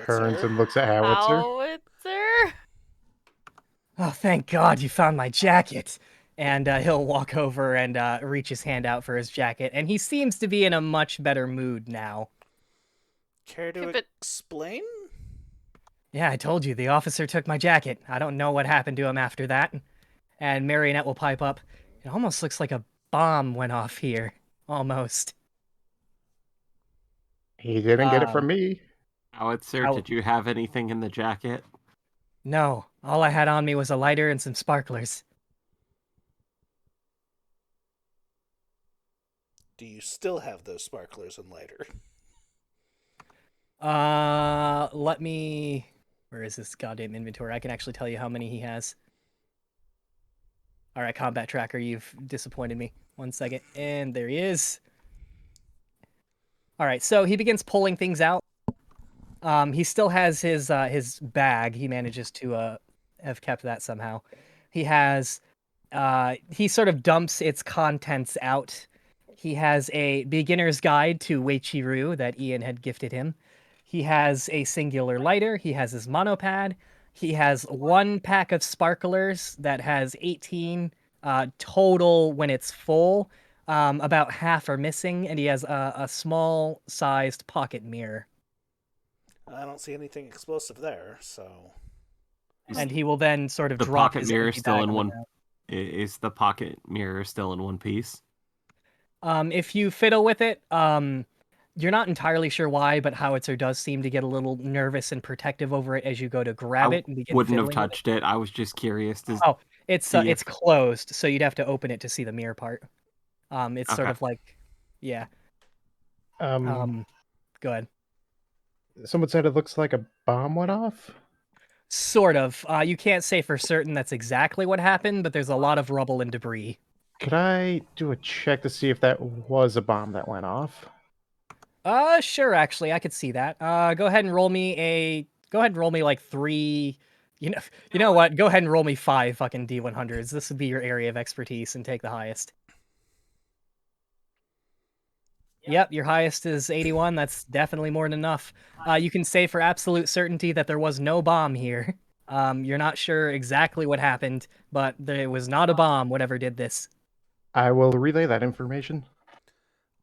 Turns and looks at Howitzer. Howitzer? Oh, thank God you found my jacket! And he'll walk over and reach his hand out for his jacket, and he seems to be in a much better mood now. Care to Yeah, but- explain? Yeah, I told you, the officer took my jacket. I don't know what happened to him after that. And Marionette will pipe up. It almost looks like a bomb went off here. Almost. He didn't get it from me. Howitzer, How- did you have anything in the jacket? No, all I had on me was a lighter and some sparklers. Do you still have those sparklers and lighter? Let me. Where is this goddamn inventory? I can actually tell you how many he has. All right, combat tracker, you've disappointed me. 1 second, and there he is. All right, so he begins pulling things out. He still has his bag. He manages to have kept that somehow. He has he sort of dumps its contents out. He has a beginner's guide to Weichiru that Ian had gifted him. He has a singular lighter. He has his monopad. He has 1 pack of sparklers that has 18 total when it's full. About half are missing, and he has a small-sized pocket mirror. I don't see anything explosive there, so. And he will then sort of The drop pocket his mirror empty still bag in on the one. ground. Is the pocket mirror still in one piece? If you fiddle with it, you're not entirely sure why, but Howitzer does seem to get a little nervous and protective over it as you go to grab I it and begin wouldn't have fiddling with it. touched it. I was just curious to Oh, it's see it's if. closed, so you'd have to open it to see the mirror part. It's sort Okay. of like, yeah. Um, Go ahead. someone said it looks like a bomb went off. Sort of. You can't say for certain that's exactly what happened, but there's a lot of rubble and debris. Could I do a check to see if that was a bomb that went off? Sure, actually, I could see that. Go ahead and roll me like 3. You know what? Go ahead and roll me 5 fucking D100s. This would be your area of expertise and take the highest. Yep, your highest is 81. That's definitely more than enough. You can say for absolute certainty that there was no bomb here. You're not sure exactly what happened, but there was not a bomb, whatever did this. I will relay that information.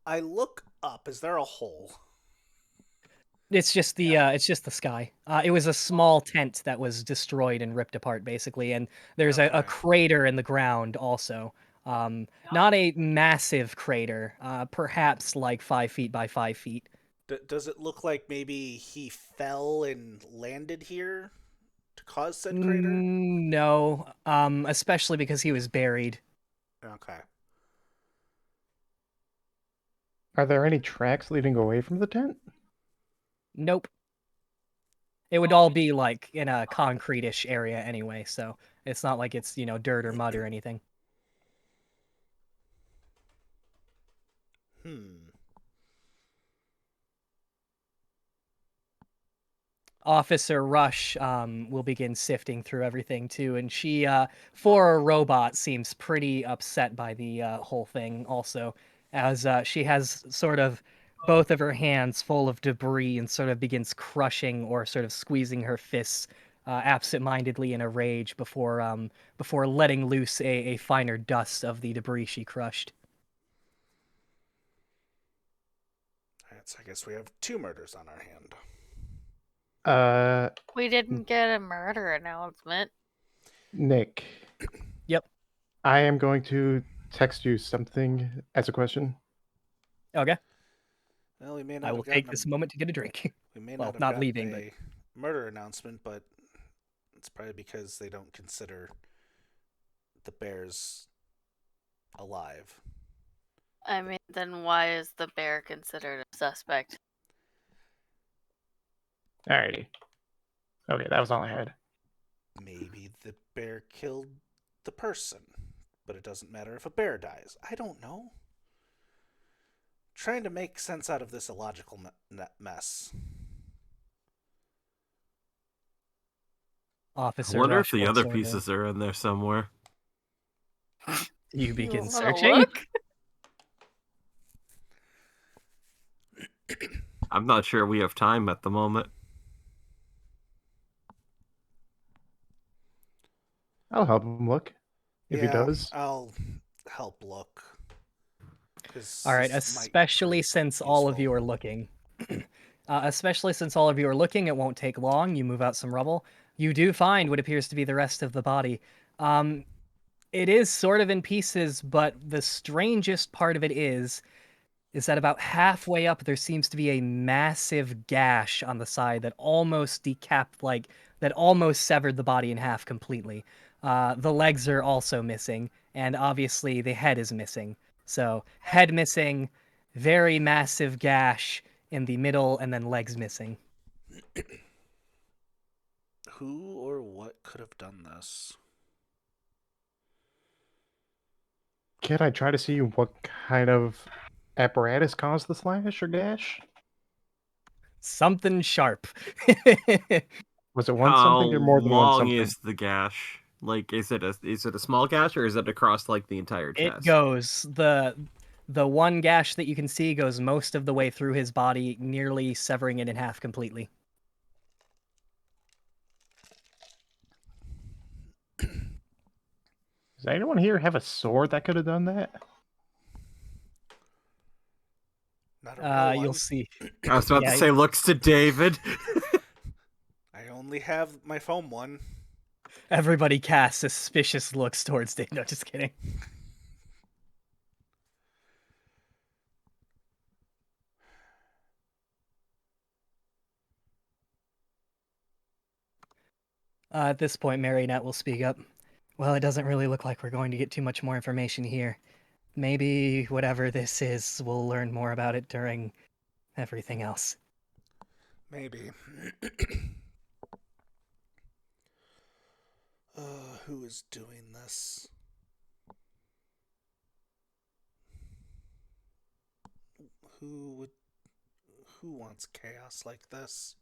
I look up. Is there a hole? It's just the sky. It was a small tent that was destroyed and ripped apart, basically, and there's a Okay. crater in the ground also. Not a massive crater, perhaps like 5 feet by 5 feet. Does it look like maybe he fell and landed here to cause said crater? No, especially because he was buried. Okay. Are there any tracks leading away from the tent? Nope. It would all be like in a concrete-ish area anyway, so it's not like it's, dirt or mud or anything. Officer Rush will begin sifting through everything too, and she, for a robot, seems pretty upset by the whole thing. Also, as she has sort of both of her hands full of debris and sort of begins crushing or sort of squeezing her fists absent-mindedly in a rage before letting loose a finer dust of the debris she crushed. Alright, so I guess we have 2 murders on our hand. We didn't get a murder announcement. Nick. Yep. I am going to text you something as a question. Okay. Well, we may not I have will gotten take this moment to get a drink. We may Well, not have not gotten leaving, a murder announcement, but it's probably because they don't consider the bears alive. I mean, then why is the bear considered a suspect? Alrighty. Okay, that was all I had. Maybe the bear killed the person, but it doesn't matter if a bear dies. I don't know. Trying to make sense out of this illogical mess. Officer I wonder Rush if the will other sort of- pieces are in there somewhere. You begin wanna searching. look? I'm not sure we have time at the moment. I'll help him look. If he does. I'll help look. All right, especially since all of you are looking. Especially since all of you are looking, it won't take long. You move out some rubble. You do find what appears to be the rest of the body. It is sort of in pieces, but the strangest part of it is is that about halfway up there seems to be a massive gash on the side that almost that almost severed the body in half completely. The legs are also missing, and obviously the head is missing. So head missing, very massive gash in the middle, and then legs missing. Who or what could have done this? Can I try to see what kind of apparatus caused the slash or gash? Something sharp. Was it one How something or more than one long something? is the gash? Like, is it a small gash or is it across like the entire It chest? goes the one gash that you can see goes most of the way through his body, nearly severing it in half completely. Does anyone here have a sword that could have done that? Not a real You'll one. see. I was about Yeah, to say, looks to David. I only have my foam one. everybody casts suspicious looks towards Dave. No, just kidding. At this point, Marionette will speak up. Well, it doesn't really look like we're going to get too much more information here. Maybe whatever this is, we'll learn more about it during everything else. Maybe. Who is doing this? Who would? Who wants chaos like this?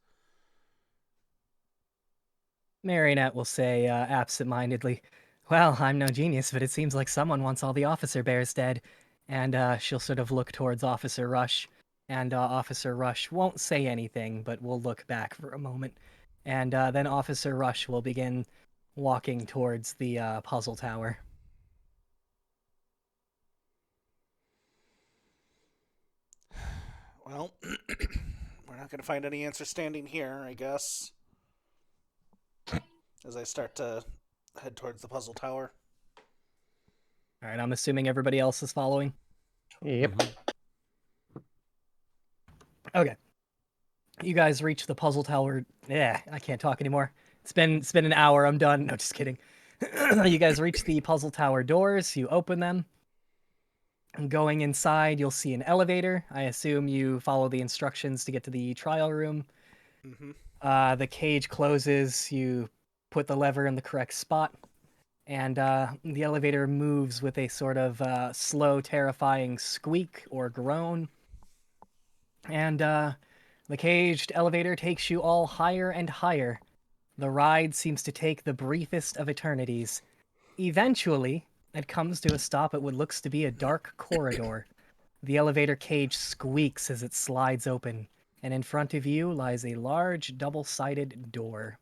Marionette will say absent-mindedly, well, I'm no genius, but it seems like someone wants all the officer bears dead. And she'll sort of look towards Officer Rush, and Officer Rush won't say anything, but will look back for a moment. And then Officer Rush will begin walking towards the puzzle tower. Well, we're not going to find any answer standing here, I guess. As I start to head towards the puzzle tower. All right, I'm assuming everybody else is following. Yep. Okay. You guys reach the puzzle tower. Yeah, I can't talk anymore. It's been an hour. I'm done. No, just kidding. You guys reach the puzzle tower doors. You open them. Going inside, you'll see an elevator. I assume you follow the instructions to get to the trial room. Mm-hmm. The cage closes. You put the lever in the correct spot, and the elevator moves with a sort of slow, terrifying squeak or groan. And the caged elevator takes you all higher and higher. The ride seems to take the briefest of eternities. Eventually, it comes to a stop at what looks to be a dark corridor. The elevator cage squeaks as it slides open, and in front of you lies a large double-sided door.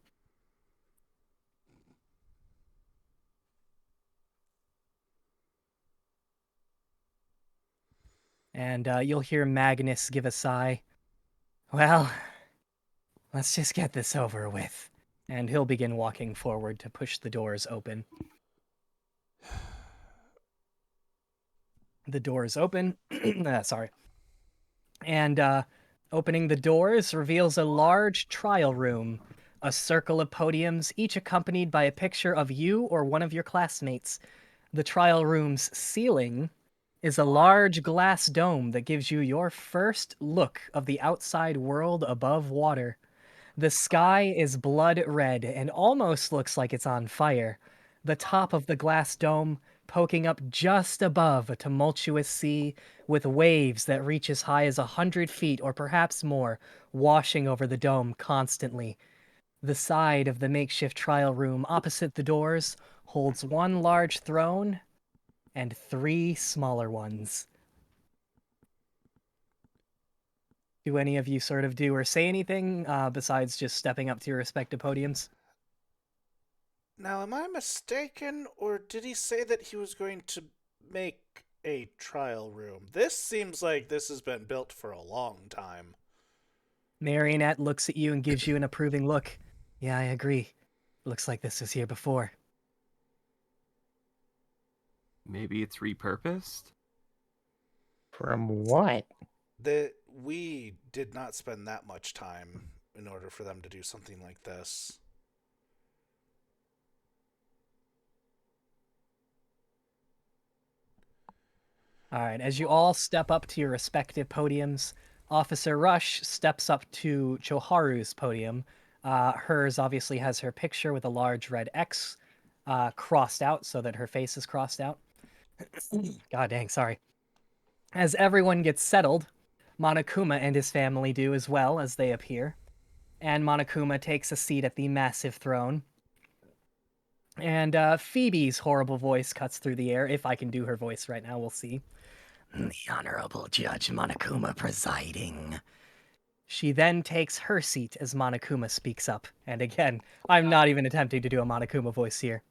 And you'll hear Magnus give a sigh. Well, let's just get this over with. And he'll begin walking forward to push the doors open. The doors open. Sorry. And opening the doors reveals a large trial room, a circle of podiums, each accompanied by a picture of you or one of your classmates. The trial room's ceiling is a large glass dome that gives you your first look of the outside world above water. The sky is blood red and almost looks like it's on fire. The top of the glass dome poking up just above a tumultuous sea with waves that reach as high as 100 feet or perhaps more, washing over the dome constantly. The side of the makeshift trial room opposite the doors holds one large throne and 3 smaller ones. Do any of you sort of do or say anything besides just stepping up to your respective podiums? Now, am I mistaken, or did he say that he was going to make a trial room? This seems like this has been built for a long time. Marionette looks at you and gives you an approving look. Yeah, I agree. Looks like this was here before. Maybe it's repurposed? From what? That we did not spend that much time in order for them to do something like this. All right, as you all step up to your respective podiums, Officer Rush steps up to Choharu's podium. Hers obviously has her picture with a large red X crossed out so that her face is crossed out. God dang, sorry. As everyone gets settled, Monokuma and his family do as well as they appear. And Monokuma takes a seat at the massive throne. And Phoebe's horrible voice cuts through the air. If I can do her voice right now, we'll see. The Honorable Judge Monokuma presiding. She then takes her seat as Monokuma speaks up. And again, I'm not even attempting to do a Monokuma voice here.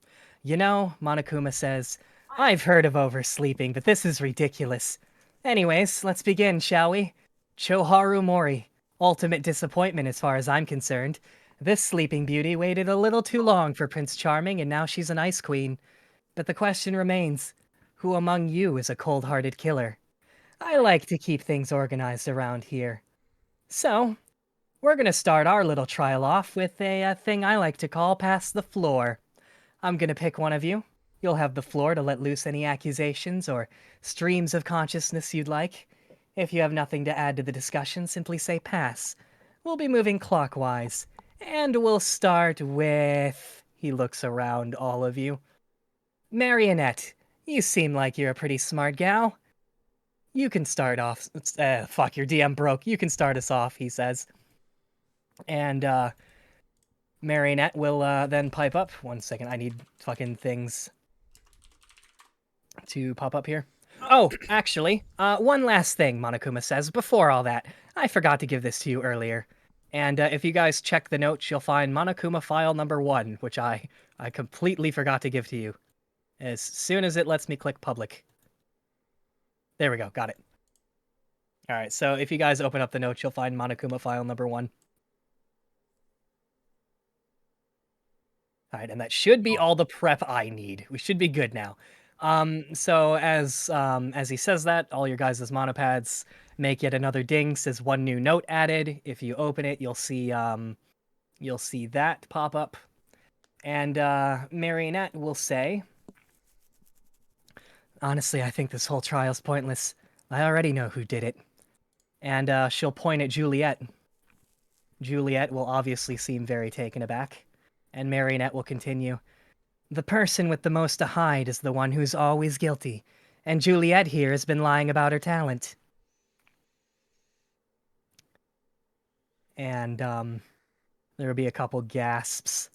You know, Monokuma says, I've heard of oversleeping, but this is ridiculous. Anyways, let's begin, shall we? Choharu Mori. Ultimate disappointment as far as I'm concerned. This sleeping beauty waited a little too long for Prince Charming, and now she's an ice queen. But the question remains, who among you is a cold-hearted killer? I like to keep things organized around here. So, we're gonna start our little trial off with a thing I like to call pass the floor. I'm gonna pick one of you. You'll have the floor to let loose any accusations or streams of consciousness you'd like. If you have nothing to add to the discussion, simply say pass. We'll be moving clockwise. And we'll start with... He looks around all of you. Marionette, you seem like you're a pretty smart gal. You can start off. Fuck, your DM broke. You can start us off, he says. And Marionette will then pipe up. 1 second, I need fucking things to pop up here. Oh, actually, one last thing, Monokuma says, before all that. I forgot to give this to you earlier. And if you guys check the notes, you'll find Monokuma file number 1, which I completely forgot to give to you. As soon as it lets me click public. There we go, got it. Alright, so if you guys open up the notes, you'll find Monokuma file number 1. Alright, and that should be all the prep I need. We should be good now. So as he says that, all your guys' monopads make yet another ding, says 1 new note added. If you open it, you'll see that pop up. And Marionette will say, honestly, I think this whole trial's pointless. I already know who did it. And she'll point at Juliet. Juliet will obviously seem very taken aback. And Marionette will continue. The person with the most to hide is the one who's always guilty. And Juliet here has been lying about her talent. And there will be a couple gasps.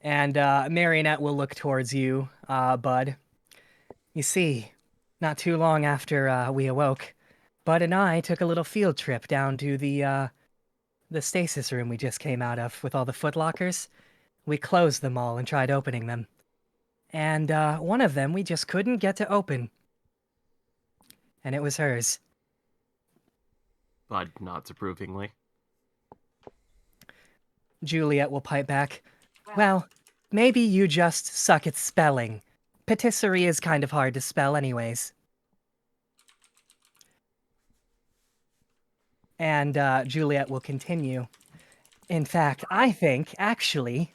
And Marionette will look towards you, Bud. You see, not too long after we awoke, Bud and I took a little field trip down to the stasis room we just came out of with all the footlockers. We closed them all and tried opening them. And one of them we just couldn't get to open. And it was hers. Bud nods approvingly. Juliet will pipe back. Well, maybe you just suck at spelling. Patisserie is kind of hard to spell anyways. And Juliet will continue. In fact, I think, actually,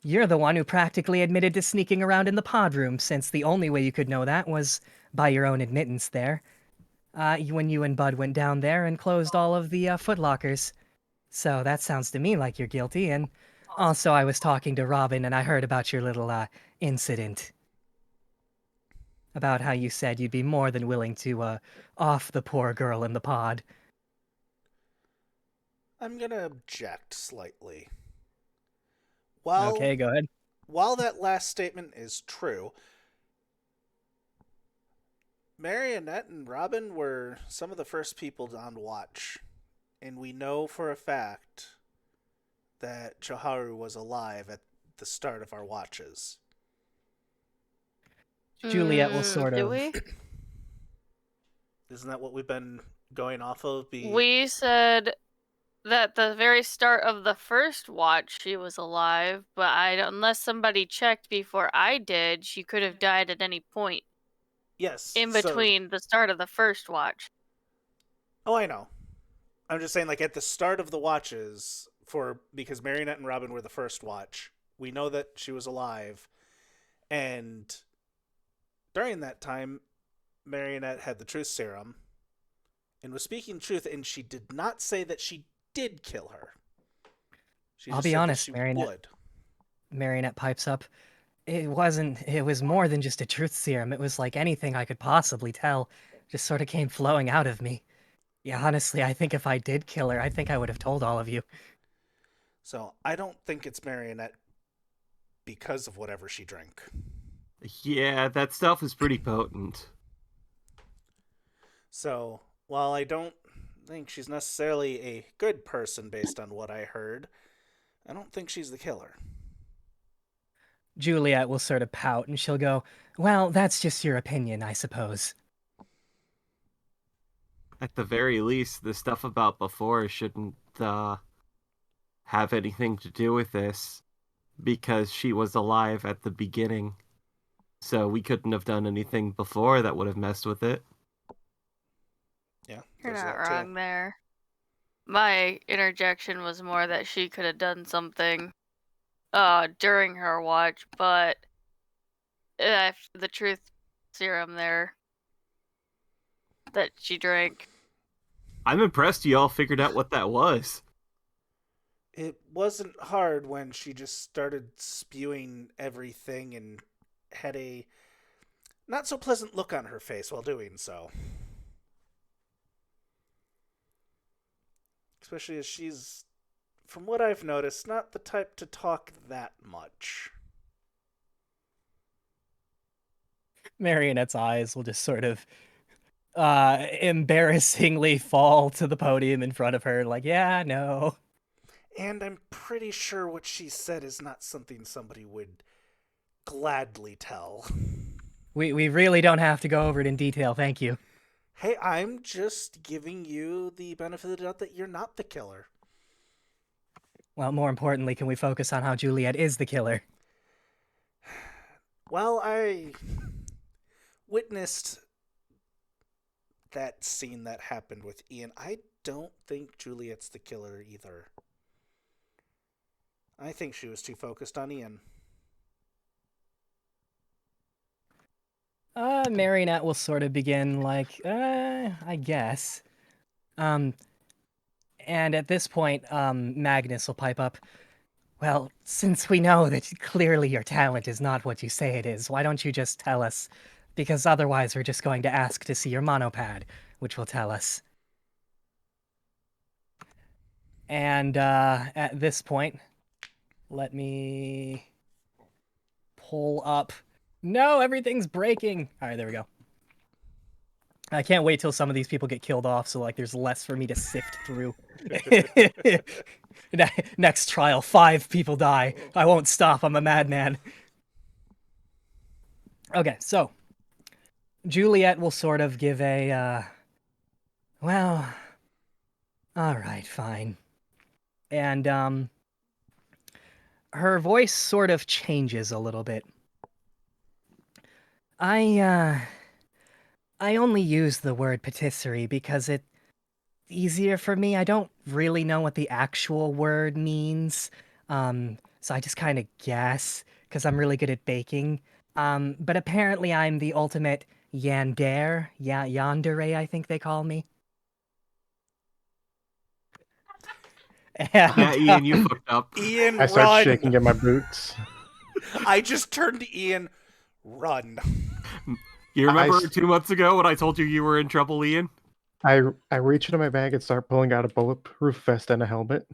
you're the one who practically admitted to sneaking around in the pod room, since the only way you could know that was by your own admittance there. When you and Bud went down there and closed all of the footlockers. So that sounds to me like you're guilty, and also I was talking to Robin and I heard about your little incident. About how you said you'd be more than willing to off the poor girl in the pod. I'm gonna object slightly. While, Okay, go ahead. While that last statement is true, Marionette and Robin were some of the first people on watch, and we know for a fact that Choharu was alive at the start of our watches. Juliet will sort Do of... we? Isn't that what we've been going off of? We said that the very start of the first watch she was alive, but unless somebody checked before I did, she could have died at any point. Yes. in So, between the start of the first watch. oh, I know. I'm just saying, like, at the start of the watches, because Marionette and Robin were the first watch, we know that she was alive, and during that time, Marionette had the truth serum and was speaking truth, and she did not say that she did kill her. She I'll just be said that honest, she Marionette. would. Marionette pipes up. It was more than just a truth serum. It was like anything I could possibly tell. Just sort of came flowing out of me. Yeah, honestly, I think if I did kill her, I think I would have told all of you. So I don't think it's Marionette because of whatever she drank. Yeah, that stuff is pretty potent. So while I don't think she's necessarily a good person based on what I heard, I don't think she's the killer. Juliet will sort of pout and she'll go, "Well, that's just your opinion, I suppose." At the very least, the stuff about before shouldn't have anything to do with this, because she was alive at the beginning. So we couldn't have done anything before that would have messed with it. Yeah, You're there's not that too. wrong there. My interjection was more that she could have done something during her watch, but if the truth serum there that she drank. I'm impressed you all figured out what that was. It wasn't hard when she just started spewing everything and had a not so pleasant look on her face while doing so. Especially as she's, from what I've noticed, not the type to talk that much. Marionette's eyes will just sort of embarrassingly fall to the podium in front of her, like, yeah, no. And I'm pretty sure what she said is not something somebody would gladly tell. We really don't have to go over it in detail, thank you. Hey, I'm just giving you the benefit of the doubt that you're not the killer. Well, more importantly, can we focus on how Juliet is the killer? Well, I witnessed that scene that happened with Ian. I don't think Juliet's the killer either. I think she was too focused on Ian. Marionette will sort of begin like, I guess. And at this point, Magnus will pipe up. Well, since we know that clearly your talent is not what you say it is, why don't you just tell us? Because otherwise we're just going to ask to see your monopad, which will tell us. And at this point, let me pull up. No, everything's breaking. All right, there we go. I can't wait till some of these people get killed off, so like there's less for me to sift through. Next trial, 5 people die. I won't stop. I'm a madman. Okay, so Juliet will sort of give a, well, all right, fine. And her voice sort of changes a little bit. I only use the word patisserie because it's easier for me. I don't really know what the actual word means. So I just kind of guess because I'm really good at baking. But apparently I'm the ultimate yandere. Yeah, yandere, I think they call me. And, Yeah, Ian, you fucked up. Ian, I start run! shaking in my boots. I just turned to Ian, run. You remember I- 2 months ago when I told you were in trouble, Ian? I reach into my bag and start pulling out a bulletproof vest and a helmet.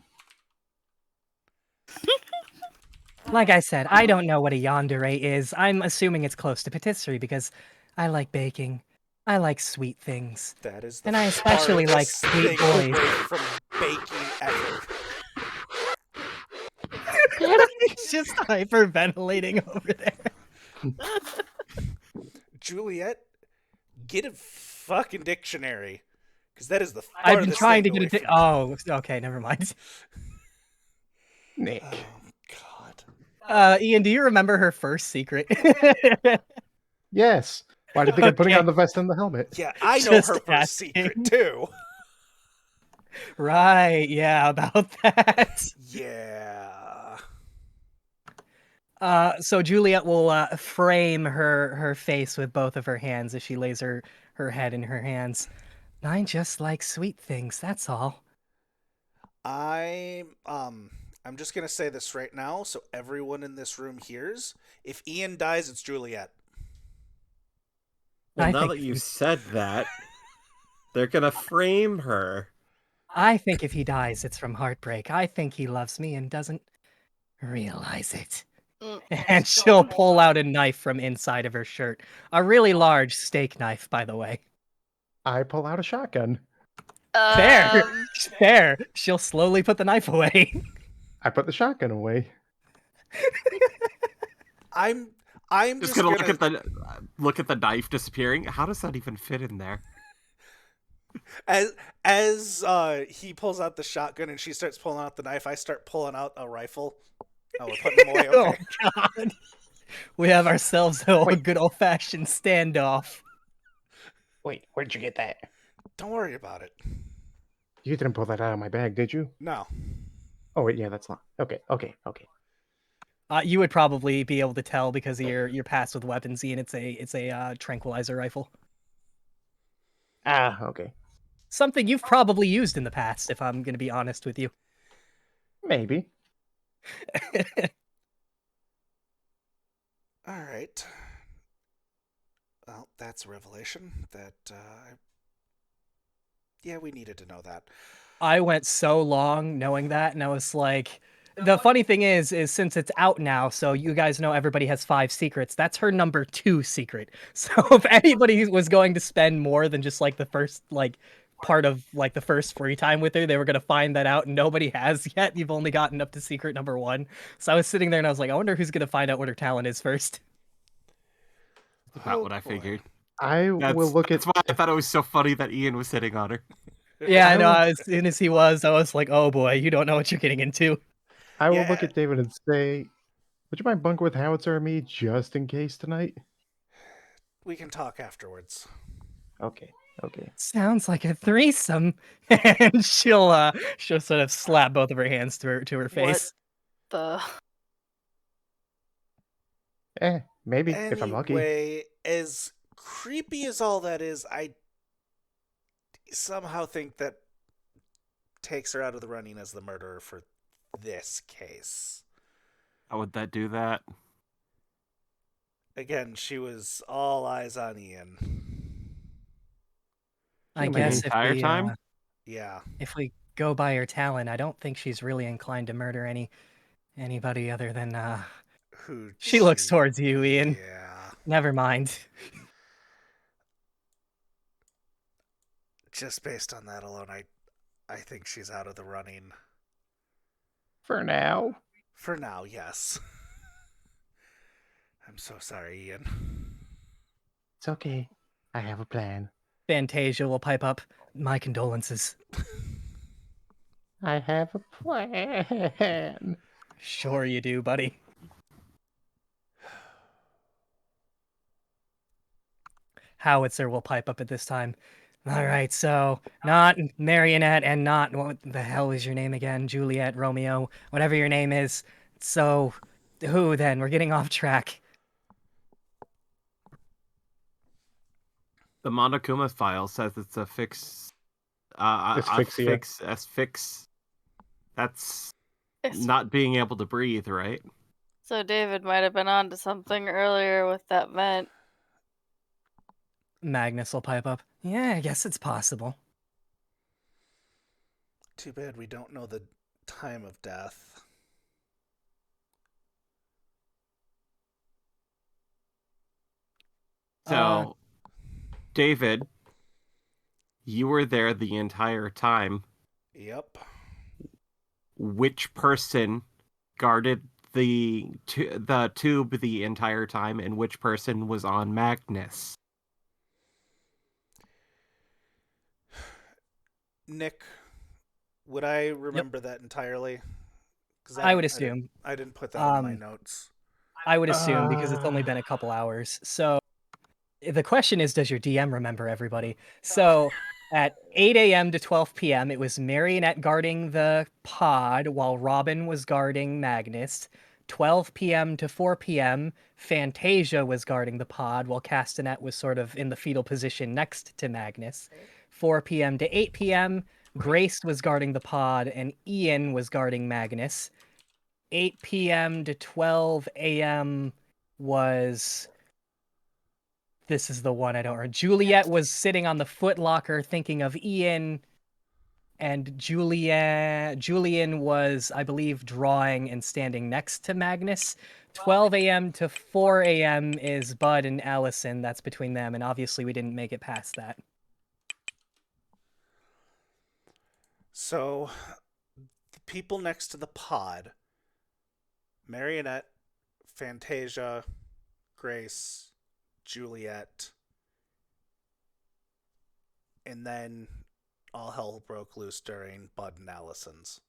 like I said, I don't know what a yandere is. I'm assuming it's close to patisserie because I like baking. I like sweet things. That is the And I especially like farthest sweet thing boys. away from baking ever. He's just hyperventilating over there. Juliet, get a fucking dictionary. Because that is the I've farthest been trying to thing get away a from okay, never mind. Nick. Oh, God. Ian, do you remember her first secret? Yes. Why do you think I'm putting Okay. on the vest and the helmet? Yeah, I know Just her first secret asking. too. Right, yeah, about that. Yeah. So Juliet will frame her face with both of her hands as she lays her head in her hands. I just like sweet things, that's all. I'm just gonna say this right now, so everyone in this room hears. If Ian dies, it's Juliet. Well, I now think that if you he, said that, they're gonna frame her. I think if he dies, it's from heartbreak. I think he loves me and doesn't realize it. Mm. And she'll pull out a knife from inside of her shirt. A really large steak knife, by the way. I pull out a shotgun. Fair. Um, Fair. She'll slowly put the knife away. I put the shotgun away. I'm I'm Just just gonna gonna look at the knife disappearing. How does that even fit in there? as he pulls out the shotgun and she starts pulling out the knife, I start pulling out a rifle. Oh, we're putting them away. Oh Okay. god. We have ourselves a Wait. good old fashioned standoff. Wait, where'd you get that? Don't worry about it. You didn't pull that out of my bag, did you? No. Oh wait, yeah, that's not. Okay. You would probably be able to tell because of your past with weapons, Ian. It's a tranquilizer rifle. Ah, okay. Something you've probably used in the past, if I'm gonna be honest with you. Maybe. All right. Well, that's a revelation. Yeah, we needed to know that. I went so long knowing that, and I was like, the funny thing is since it's out now, so you guys know everybody has 5 secrets. That's her number 2 secret. So if anybody was going to spend more than just like the first part of like the first free time with her, they were gonna find that out, and nobody has yet. You've only gotten up to secret number 1. So I was sitting there and I was like, I wonder who's gonna find out what her talent is first. That's about Oh, what I boy. figured. I will look at. That's why I thought it was so funny that Ian was sitting on her. Yeah, I know. will- As soon as he was, I was like, oh boy, you don't know what you're getting into. I will look Yeah, at David and say, "Would you mind bunking with Howitzer and me just in case tonight?" we can talk afterwards. Okay. Okay. Sounds like a threesome. And she'll sort of slap both of her hands to her face. the Maybe if I'm lucky. Anyway, as creepy as all that is, I somehow think that takes her out of the running as the murderer for this case. How would that do that? Again, she was all eyes on Ian. I The guess entire time? Yeah. if we go by her talent, I don't think she's really inclined to murder anybody other than Who she looks towards you, Ian. Yeah. Never mind. Just based on that alone, I think she's out of the running. For now. For now, yes. I'm so sorry, Ian. It's okay. I have a plan. Fantasia will pipe up. My condolences. I have a plan. Sure you do, buddy. Howitzer will pipe up at this time. All right, so not Marionette and not what the hell is your name again? Juliet, Romeo, whatever your name is. So who then? We're getting off track. The Monokuma file says it's a fix. Asphyxia. Fix. That's it's- not being able to breathe, right? so David might have been onto something earlier with that vent. Magnus will pipe up. Yeah, I guess it's possible. Too bad we don't know the time of death. So, David, you were there the entire time. Yep. Which person guarded the tube the entire time, and which person was on Magnus? Nick, would I remember that entirely? 'Cause I would didn't- assume. I didn't put that in my notes. I would assume because it's only been a couple hours. So The question is, does your DM remember everybody? So at 8 a.m. to 12 p.m., it was Marionette guarding the pod while Robin was guarding Magnus. 12 p.m. to 4 p.m., Fantasia was guarding the pod while Castanet was sort of in the fetal position next to Magnus. 4 p.m. to 8 p.m., Grace was guarding the pod and Ian was guarding Magnus. 8 p.m. to 12 a.m. was this is the one I don't remember. Juliet was sitting on the footlocker thinking of Ian, and Julian was, I believe, drawing and standing next to Magnus. 12 a.m. to 4 a.m. is Bud and Allison. That's between them, and obviously we didn't make it past that. So, the people next to the pod: Marionette, Fantasia, Grace, Juliet, and then all hell broke loose during Bud and Allison's.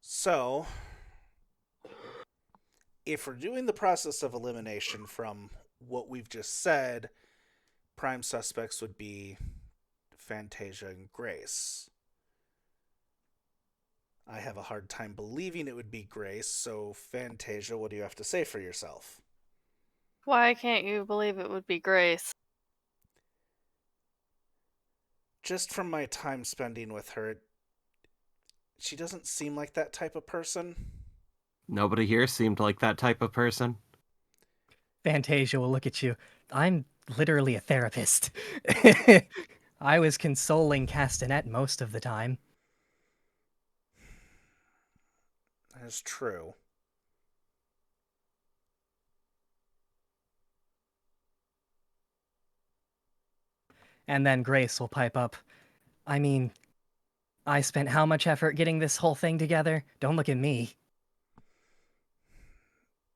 So, if we're doing the process of elimination from what we've just said, prime suspects would be Fantasia and Grace. I have a hard time believing it would be Grace, so Fantasia, what do you have to say for yourself? Why can't you believe it would be Grace? Just from my time spending with her, she doesn't seem like that type of person. Nobody here seemed like that type of person. Fantasia will look at you. I'm literally a therapist. I was consoling Castanet most of the time. That is true. And then Grace will pipe up. I mean, I spent how much effort getting this whole thing together? Don't look at me.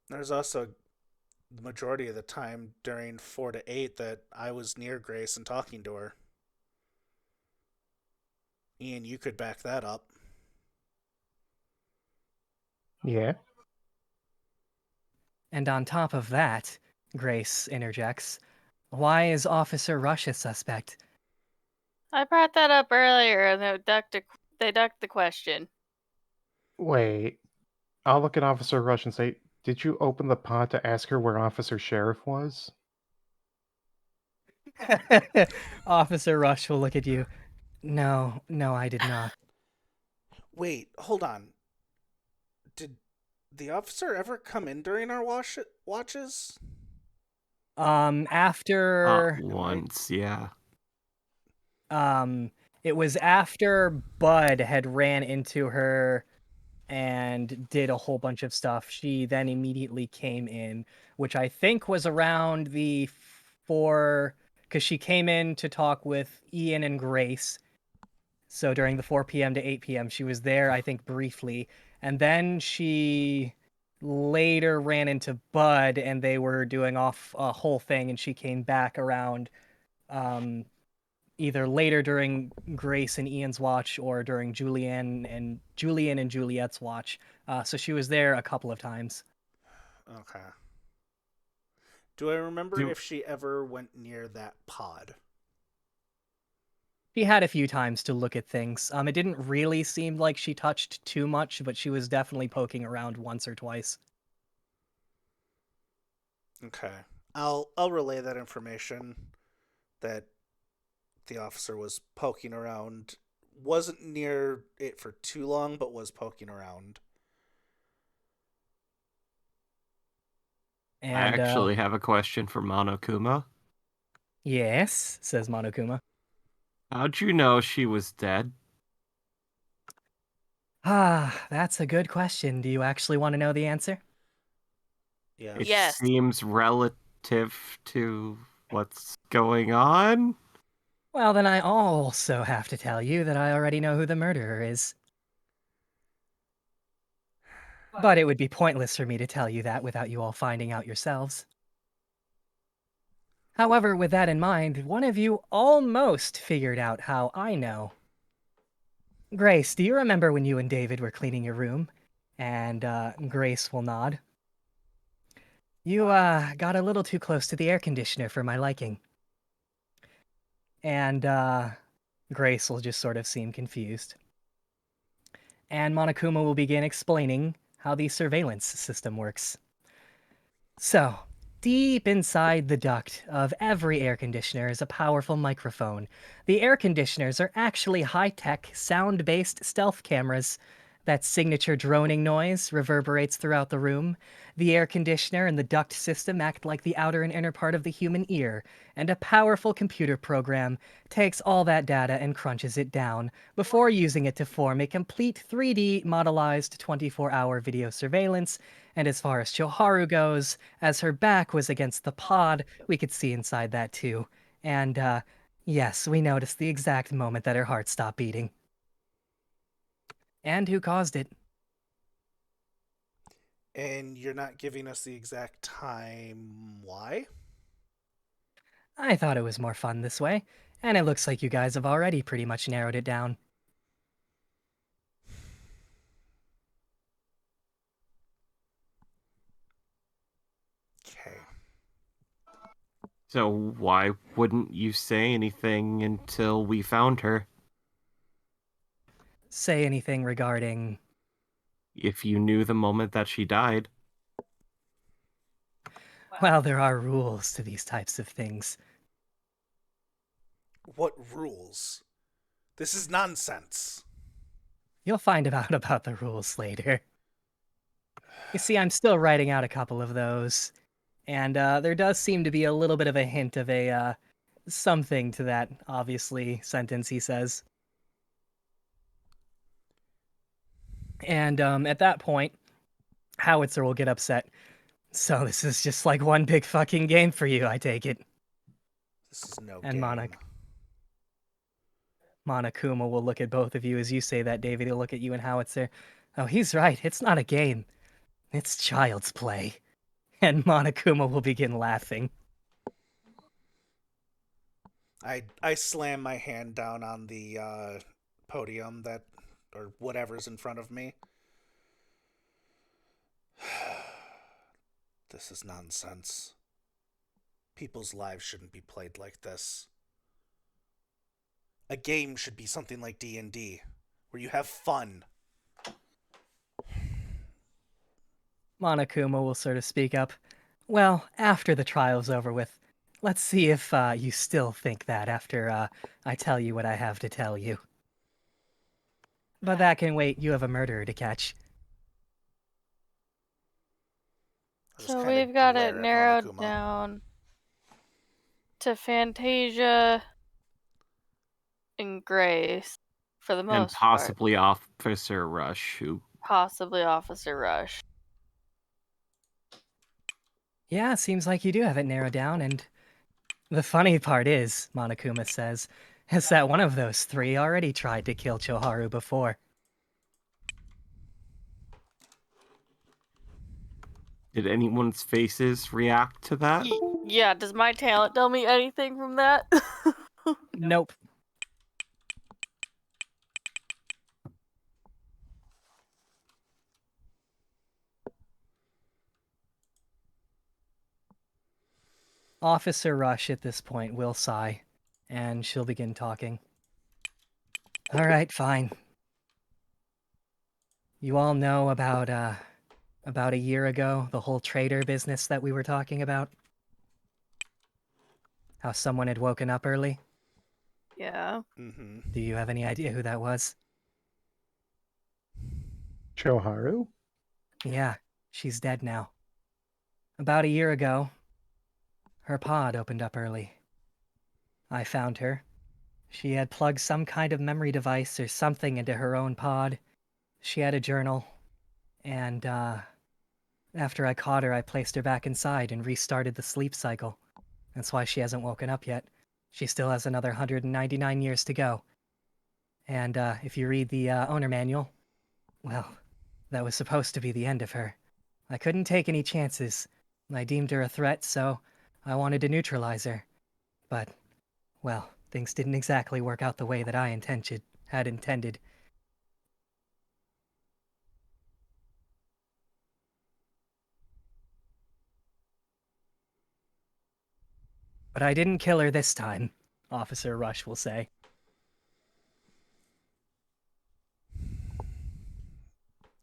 There's also the majority of the time during 4 to 8 that I was near Grace and talking to her. Ian, you could back that up. Yeah. And on top of that, Grace interjects, why is Officer Rush a suspect? I brought that up earlier, and they ducked the question. Wait. I'll look at Officer Rush and say, did you open the pod to ask her where Officer Sheriff was? Officer Rush will look at you. No, I did not. Wait, hold on. Did the officer ever come in during our watches? After Once, yeah. it was after Bud had ran into her and did a whole bunch of stuff. She then immediately came in, which I think was around the 4, because she came in to talk with Ian and Grace. So during the 4 p.m. to 8 p.m., she was there, I think, briefly. And then she later ran into Bud and they were doing off a whole thing, and she came back around either later during Grace and Ian's watch or during Julian and Juliet's watch. So she was there a couple of times. Okay. Do I remember if she ever went near that pod? She had a few times to look at things. It didn't really seem like she touched too much, but she was definitely poking around once or twice. Okay. I'll relay that information that the officer was poking around. Wasn't near it for too long, but was poking around. I And actually have a question for Monokuma. yes, says Monokuma. How'd you know she was dead? Ah, that's a good question. Do you actually want to know the answer? Yeah. It Yes. seems relative to what's going on. Well, then I also have to tell you that I already know who the murderer is. But it would be pointless for me to tell you that without you all finding out yourselves. However, with that in mind, one of you almost figured out how I know. Grace, do you remember when you and David were cleaning your room? And Grace will nod. You got a little too close to the air conditioner for my liking. And Grace will just sort of seem confused. And Monokuma will begin explaining how the surveillance system works. So, deep inside the duct of every air conditioner is a powerful microphone. The air conditioners are actually high-tech, sound-based stealth cameras. That signature droning noise reverberates throughout the room. The air conditioner and the duct system act like the outer and inner part of the human ear, and a powerful computer program takes all that data and crunches it down before using it to form a complete 3D modelized 24-hour video surveillance. And as far as Choharu goes, as her back was against the pod, we could see inside that too. And, yes, we noticed the exact moment that her heart stopped beating. And who caused it? And you're not giving us the exact time. Why? I thought it was more fun this way, and it looks like you guys have already pretty much narrowed it down. Okay. So why wouldn't you say anything until we found her? Say anything regarding... If you knew the moment that she died. Well, there are rules to these types of things. What rules? This is nonsense. You'll find out about the rules later. You see, I'm still writing out a couple of those, and there does seem to be a little bit of a hint of a something to that, obviously, sentence he says. And at that point, Howitzer will get upset. So this is just like one big fucking game for you, I take it. This is no And game. Monokuma will look at both of you as you say that, David. He'll look at you and Howitzer. Oh, he's right. It's not a game. It's child's play. And Monokuma will begin laughing. I slam my hand down on the podium that, or whatever's in front of me. This is nonsense. People's lives shouldn't be played like this. A game should be something like D&D, where you have fun. Monokuma will sort of speak up. Well, after the trial's over with, let's see if you still think that after I tell you what I have to tell you. But that can wait. You have a murderer to catch. I just So kinda we've got glare it at narrowed Monokuma. down to Fantasia and Grace for the And most part. possibly Officer Rush, who Possibly Officer Rush. Yeah, seems like you do have it narrowed down, and the funny part is, Monokuma says, is that one of those three already tried to kill Choharu before. did anyone's faces react to that? Yeah, does my talent tell me anything from that? Nope. Officer Rush at this point will sigh, and she'll begin talking. All right, fine. You all know about a year ago, the whole trader business that we were talking about? How someone had woken up early? Yeah. Mm-hmm. Do you have any idea who that was? Choharu? Yeah, she's dead now. About a year ago, her pod opened up early. I found her. She had plugged some kind of memory device or something into her own pod. She had a journal, and after I caught her, I placed her back inside and restarted the sleep cycle. That's why she hasn't woken up yet. She still has another 199 years to go. And if you read the owner manual, well, that was supposed to be the end of her. I couldn't take any chances. I deemed her a threat, so I wanted to neutralize her. But, well, things didn't exactly work out the way that I had intended. But I didn't kill her this time, Officer Rush will say.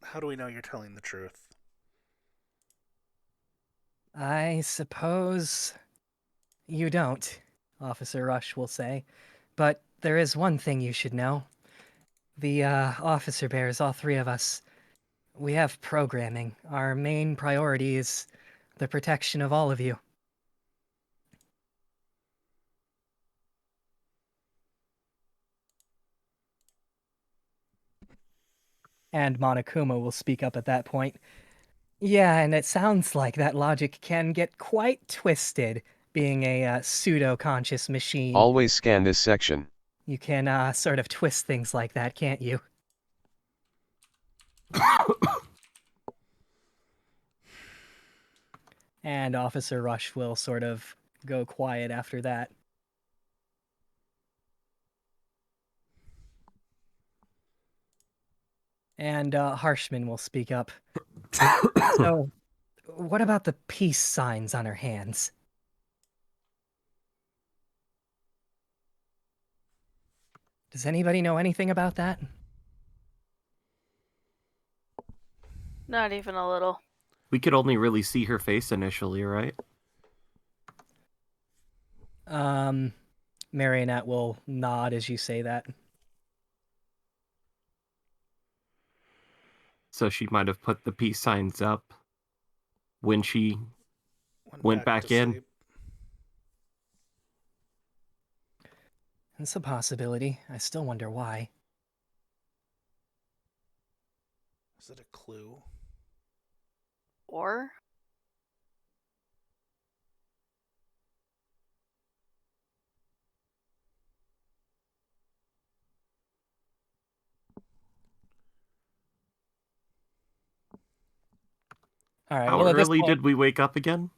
How do we know you're telling the truth? I suppose you don't, Officer Rush will say. But there is one thing you should know. The officer bears, all three of us, we have programming. Our main priority is the protection of all of you. And Monokuma will speak up at that point. Yeah, and it sounds like that logic can get quite twisted, being a pseudo-conscious machine. Always scan this section. You can sort of twist things like that, can't you? And Officer Rush will sort of go quiet after that. And Harshman will speak up. So, what about the peace signs on her hands? Does anybody know anything about that? Not even a little. We could only really see her face initially, right? Marionette will nod as you say that. So she might have put the peace signs up when she went back to in. sleep. It's a possibility. I still wonder why. Is it a clue? Or All right. How Well, at this early point, did we wake up again?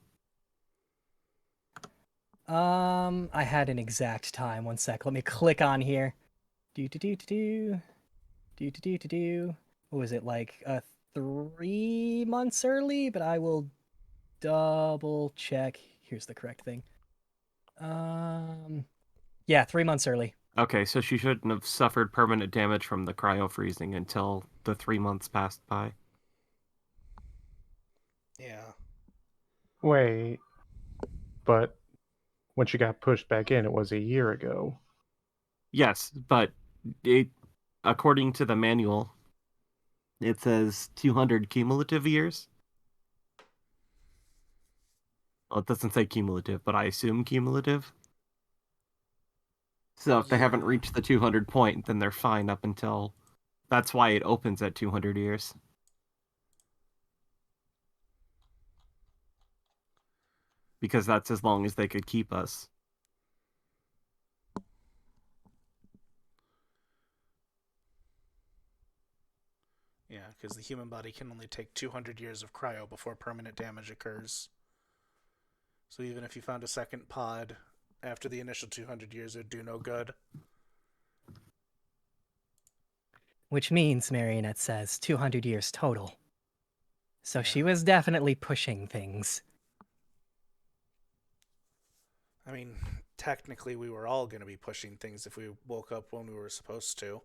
I had an exact time. One sec. Let me click on here. Do do do do do do do do do. What was it like? 3 months early, but I will double check. Here's the correct thing. Yeah, 3 months early. Okay, so she shouldn't have suffered permanent damage from the cryo freezing until the 3 months passed by. Yeah. Wait, but when she got pushed back in, it was a year ago. Yes, but according to the manual, it says 200 cumulative years. Well, it doesn't say cumulative, but I assume cumulative. So if they haven't Yeah. reached the 200 point, then they're fine up until... That's why it opens at 200 years. Because that's as long as they could keep us. Yeah, because the human body can only take 200 years of cryo before permanent damage occurs. So even if you found a second pod after the initial 200 years, it would do no good. Which means, Marionette says, 200 years total. So Yeah. she was definitely pushing things. I mean, technically, we were all going to be pushing things if we woke up when we were supposed to.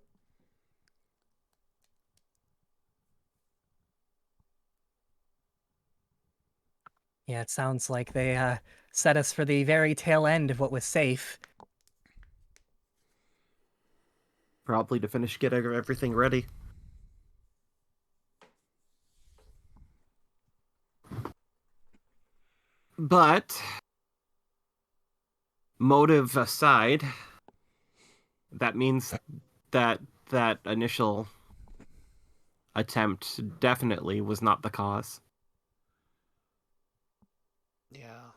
Yeah, it sounds like they set us for the very tail end of what was safe. Probably to finish getting everything ready. But motive aside, that means that that initial attempt definitely was not the cause. Yeah.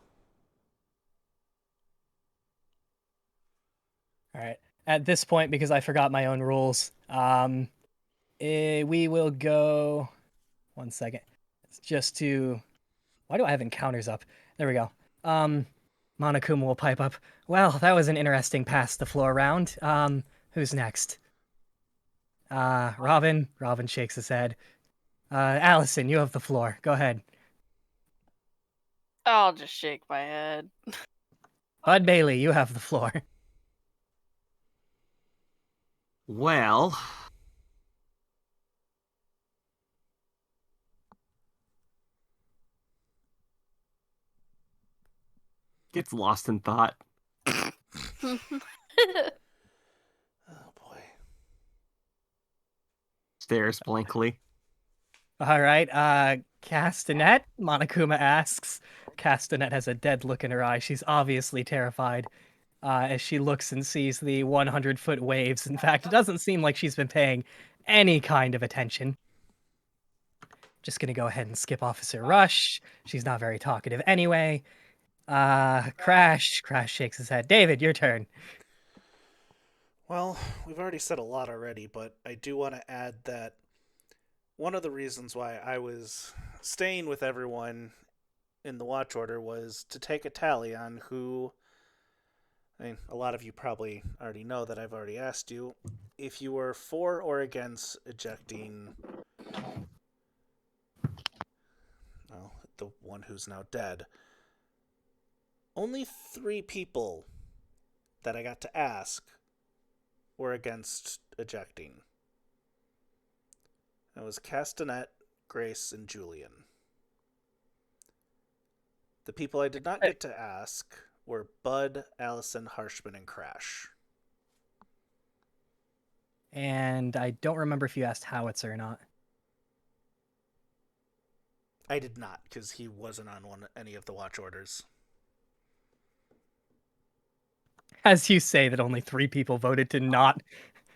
All right. At this point, because I forgot my own rules, we will go. 1 second. It's just to. Why do I have encounters up? There we go. Monokuma will pipe up. Well, that was an interesting pass the floor round. Who's next? Robin. Robin shakes his head. Allison, you have the floor. Go ahead. I'll just shake my head. Bud Bailey, you have the floor. Well, gets lost in thought. Oh boy. Stares blankly. All right, Castanet, Monokuma asks. Castanet has a dead look in her eye. She's obviously terrified as she looks and sees the 100-foot waves. In fact, it doesn't seem like she's been paying any kind of attention. Just gonna go ahead and skip Officer Rush. She's not very talkative anyway. Crash shakes his head. David, your turn. Well, we've already said a lot already, but I do want to add that one of the reasons why I was staying with everyone in the watch order was to take a tally on who. I mean, a lot of you probably already know that I've already asked you if you were for or against ejecting, well, the one who's now dead. Only 3 people that I got to ask were against ejecting. That was Castanet, Grace, and Julian. The people I did not get to ask were Bud, Allison, Harshman, and Crash. And I don't remember if you asked Howitzer or not. I did not, because he wasn't on any of the watch orders. As you say that only 3 people voted to not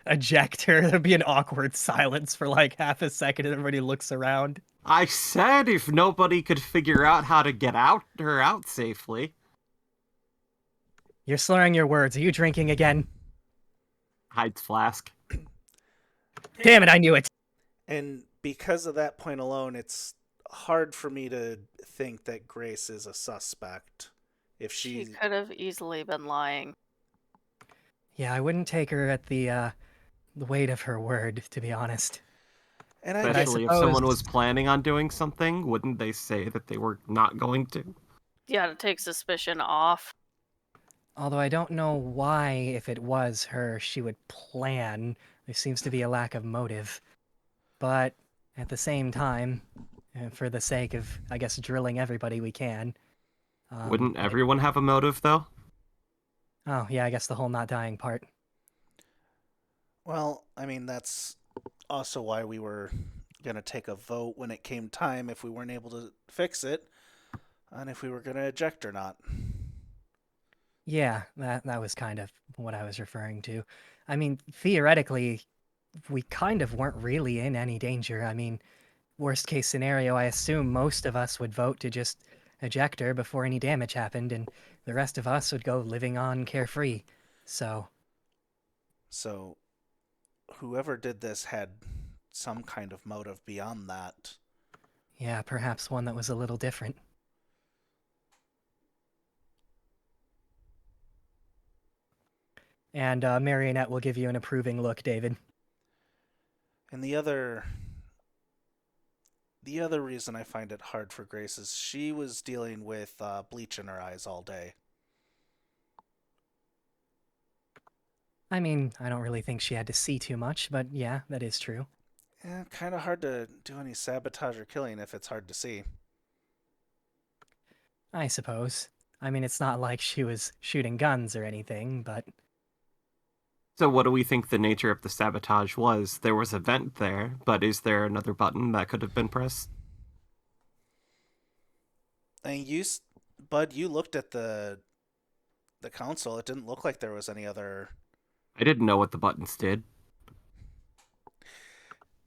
eject her, there'd be an awkward silence for like half a second and everybody looks around. I said if nobody could figure out how to get her out safely. You're slurring your words. Are you drinking again? Hides flask. Damn it, I knew it. And because of that point alone, it's hard for me to think that Grace is a suspect. If She could have easily been lying. Yeah, I wouldn't take her at the weight of her word, to be honest. And I Especially if someone was planning on doing something, wouldn't they say that they were not going to? Yeah, to take suspicion off. Although I don't know why, if it was her, she would plan. There seems to be a lack of motive. But at the same time, for the sake of, I guess, drilling everybody we can. Wouldn't everyone have a motive, though? Oh, yeah, I guess the whole not dying part. Well, I mean, that's also why we were going to take a vote when it came time if we weren't able to fix it, and if we were going to eject or not. Yeah, that was kind of what I was referring to. I mean, theoretically, we kind of weren't really in any danger. I mean, worst case scenario, I assume most of us would vote to just eject her before any damage happened, and the rest of us would go living on carefree. So, whoever did this had some kind of motive beyond that. yeah, perhaps one that was a little different. And Marionette will give you an approving look, David. And the other reason I find it hard for Grace is she was dealing with bleach in her eyes all day. I mean, I don't really think she had to see too much, but yeah, that is true. Yeah, kind of hard to do any sabotage or killing if it's hard to see. I suppose. I mean, it's not like she was shooting guns or anything, but... So what do we think the nature of the sabotage was? There was a vent there, but is there another button that could have been pressed? And Bud, you looked at the console. It didn't look like there was any other... I didn't know what the buttons did.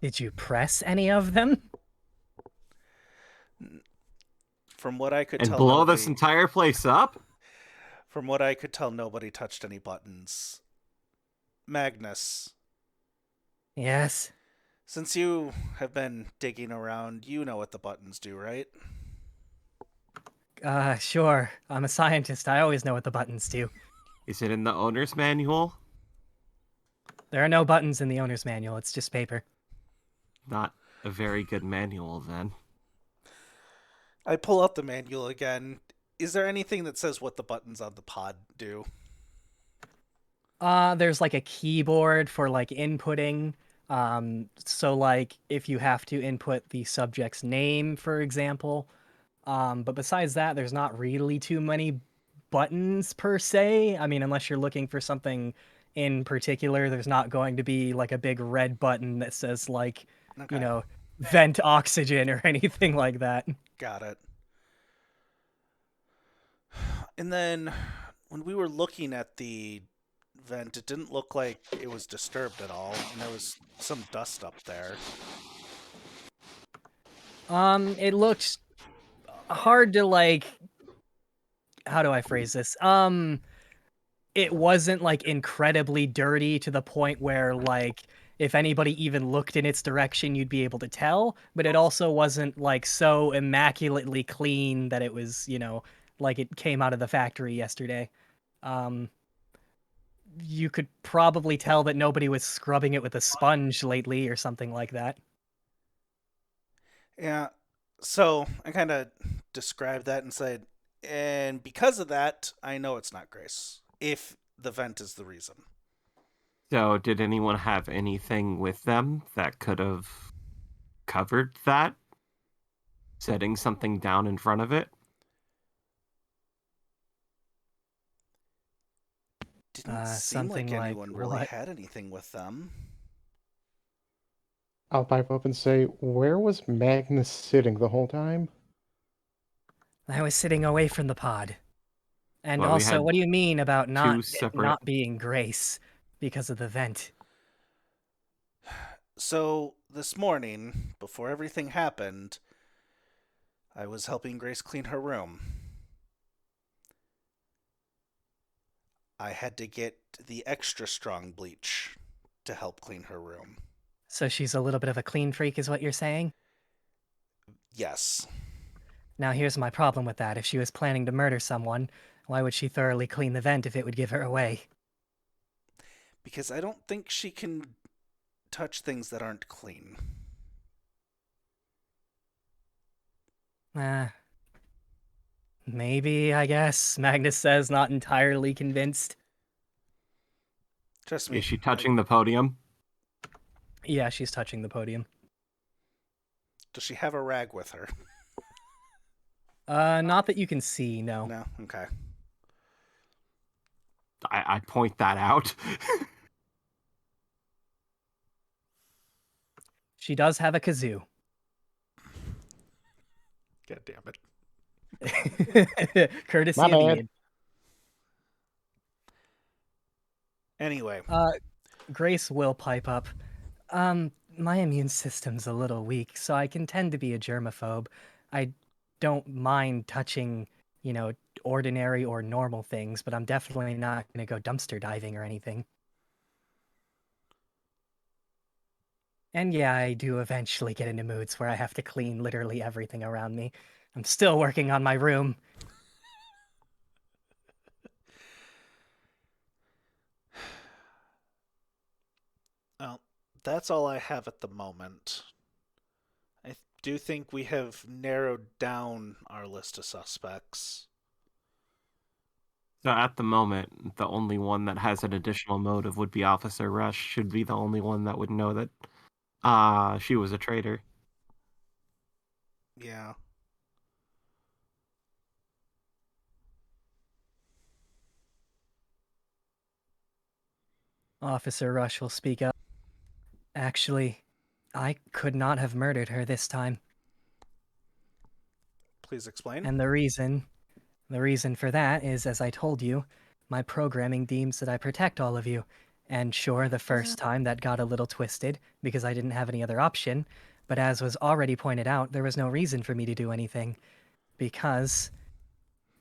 Did you press any of them? From what I could And tell, blow this entire place up? From what I could tell, nobody touched any buttons. Magnus. Yes. Since you have been digging around, you know what the buttons do, right? Sure. I'm a scientist. I always know what the buttons do. Is it in the owner's manual? There are no buttons in the owner's manual. It's just paper. Not a very good manual, then. I pull out the manual again. Is there anything that says what the buttons on the pod do? There's like a keyboard for like inputting. So like if you have to input the subject's name, for example. But besides that, there's not really too many buttons per se. I mean, unless you're looking for something in particular, there's not going to be like a big red button that says like, you Okay, know, vent oxygen or anything like that. got it. And then when we were looking at the vent, it didn't look like it was disturbed at all, and there was some dust up there. It looks hard to like, how do I phrase this? It wasn't like incredibly dirty to the point where like if anybody even looked in its direction you'd be able to tell, but it also wasn't like so immaculately clean that it was, like it came out of the factory yesterday. Um you could probably tell that nobody was scrubbing it with a sponge lately or something like that. Yeah, so I kind of described that and said, and because of that, I know it's not Grace, if the vent is the reason. So, did anyone have anything with them that could have covered that? Setting something down in front of it? Didn't seem Something like like anyone really what? had anything with them. I'll pipe up and say, where was Magnus sitting the whole time? I was sitting away from the pod. And Well, we also, had what do you mean about not two it separate. not being Grace because of the vent? So this morning, before everything happened, I was helping Grace clean her room. I had to get the extra strong bleach to help clean her room. So she's a little bit of a clean freak, is what you're saying? Yes, Now, here's my problem with that. If she was planning to murder someone, why would she thoroughly clean the vent if it would give her away? because I don't think she can touch things that aren't clean. Uh, maybe, I guess. Magnus says, not entirely convinced. Trust Is me. she touching the podium? Yeah, she's touching the podium. Does she have a rag with her? Not that you can see, no. No? Okay. I point that out. She does have a kazoo. God damn it. My Courtesy of bad. Ian. Anyway, Grace will pipe up. My immune system's a little weak, so I can tend to be a germaphobe. I don't mind touching, you know, ordinary or normal things, but I'm definitely not going to go dumpster diving or anything. And yeah, I do eventually get into moods where I have to clean literally everything around me. I'm still working on my room. well, that's all I have at the moment. I do think we have narrowed down our list of suspects. So at the moment, the only one that has an additional motive would be Officer Rush. Should be the only one that would know that she was a traitor. Yeah. Officer Rush will speak up. Actually, I could not have murdered her this time. Please explain. And the reason for that is, as I told you, my programming deems that I protect all of you. And sure, the first time that got a little twisted because I didn't have any other option, but as was already pointed out, there was no reason for me to do anything. Because,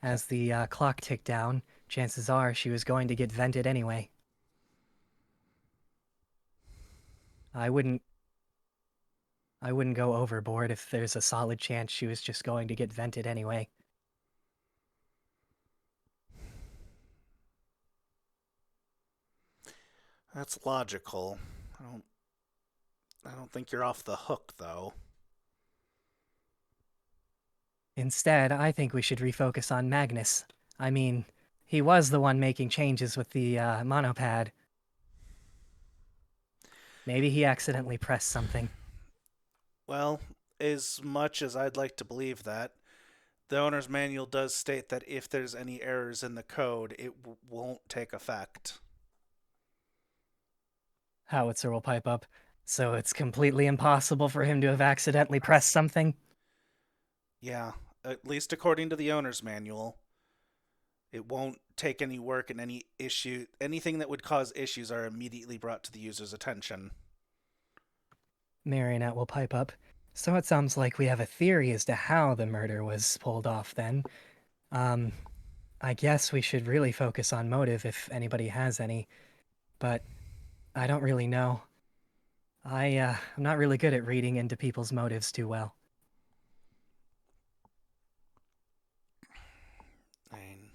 as the clock ticked down, chances are she was going to get vented anyway. I wouldn't I wouldn't go overboard if there's a solid chance she was just going to get vented anyway. That's logical. I don't think you're off the hook though. Instead, I think we should refocus on Magnus. I mean, he was the one making changes with the monopad. Maybe he accidentally pressed something. Well, as much as I'd like to believe that, the owner's manual does state that if there's any errors in the code, it won't take effect. Howitzer will pipe up. So it's completely impossible for him to have accidentally pressed something? Yeah, at least according to the owner's manual. It won't take any work, and anything that would cause issues are immediately brought to the user's attention. Marionette will pipe up. So it sounds like we have a theory as to how the murder was pulled off then. I guess we should really focus on motive if anybody has any. But I don't really know. I'm not really good at reading into people's motives too well. I mean,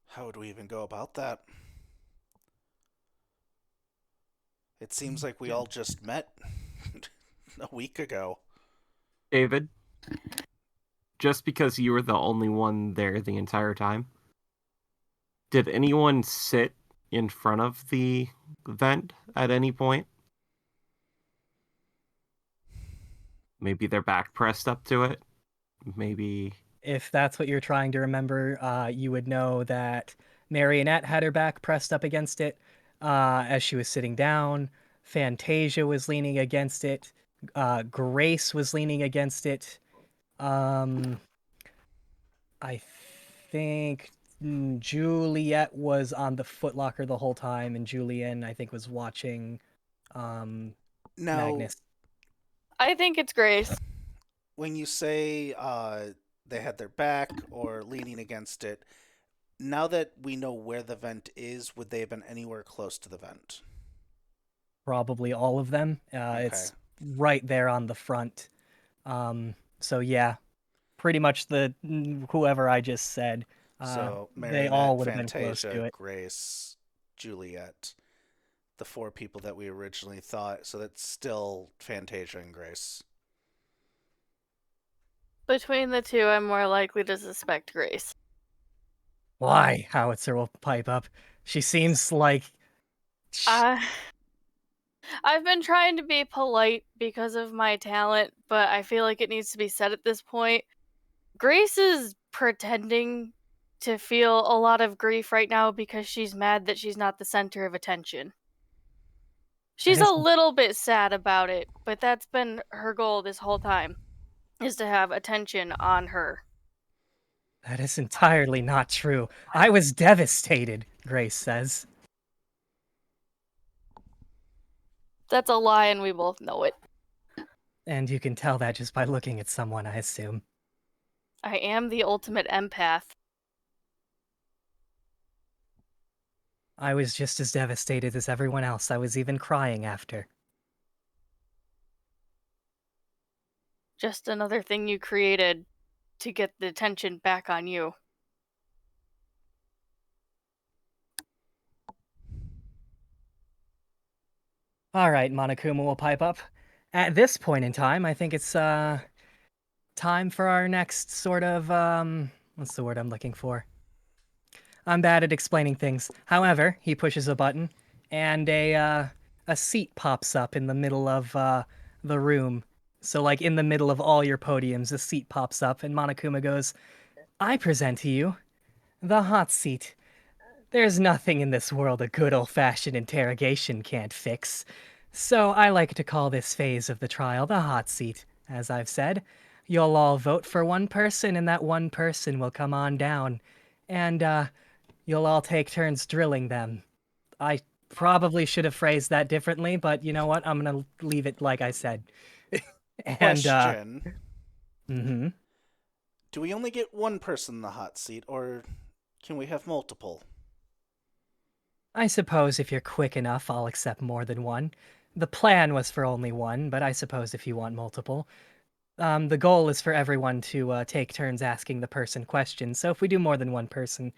how would we even go about that? It seems like we all just met a week ago. David, just because you were the only one there the entire time, did anyone sit in front of the vent at any point? Maybe their back pressed up to it? Maybe. If that's what you're trying to remember, you would know that Marionette had her back pressed up against it as she was sitting down. Fantasia was leaning against it. Grace was leaning against it. I think Juliet was on the footlocker the whole time, and Julian, I think, was watching Now, Magnus. I think it's Grace. when you say they had their back or leaning against it, now that we know where the vent is, would they have been anywhere close to the vent? Probably all of them. It's right there on the front. So yeah, pretty much whoever I just said. So They all Marionette, would have been close to Fantasia, it. Grace, Juliet, the four people that we originally thought. So that's still Fantasia and Grace. Between the two, I'm more likely to suspect Grace. Why? Howitzer will pipe up. She seems like. I've been trying to be polite because of my talent, but I feel like it needs to be said at this point. Grace is pretending to feel a lot of grief right now because she's mad that she's not the center of attention. She's a little bit sad about it, but that's been her goal this whole time, is to have attention on her. That is entirely not true. I was devastated, Grace says. That's a lie, and we both know it. And you can tell that just by looking at someone, I assume. I am the ultimate empath. I was just as devastated as everyone else. I was even crying after. Just another thing you created to get the attention back on you. All right, Monokuma will pipe up. At this point in time, I think it's time for our next sort of what's the word I'm looking for? I'm bad at explaining things. However, he pushes a button, and a seat pops up in the middle of the room. So, like in the middle of all your podiums, a seat pops up, and Monokuma goes, "I present to you the hot seat. There's nothing in this world a good old-fashioned interrogation can't fix. So I like to call this phase of the trial the hot seat. As I've said, you'll all vote for one person, and that one person will come on down. And you'll all take turns drilling them." I probably should have phrased that differently, but you know what? I'm gonna leave it like I said. And Question: mhm. do we only get one person in the hot seat, or can we have multiple? I suppose if you're quick enough, I'll accept more than one. The plan was for only one, but I suppose if you want multiple. The goal is for everyone to take turns asking the person questions, so if we do more than one person,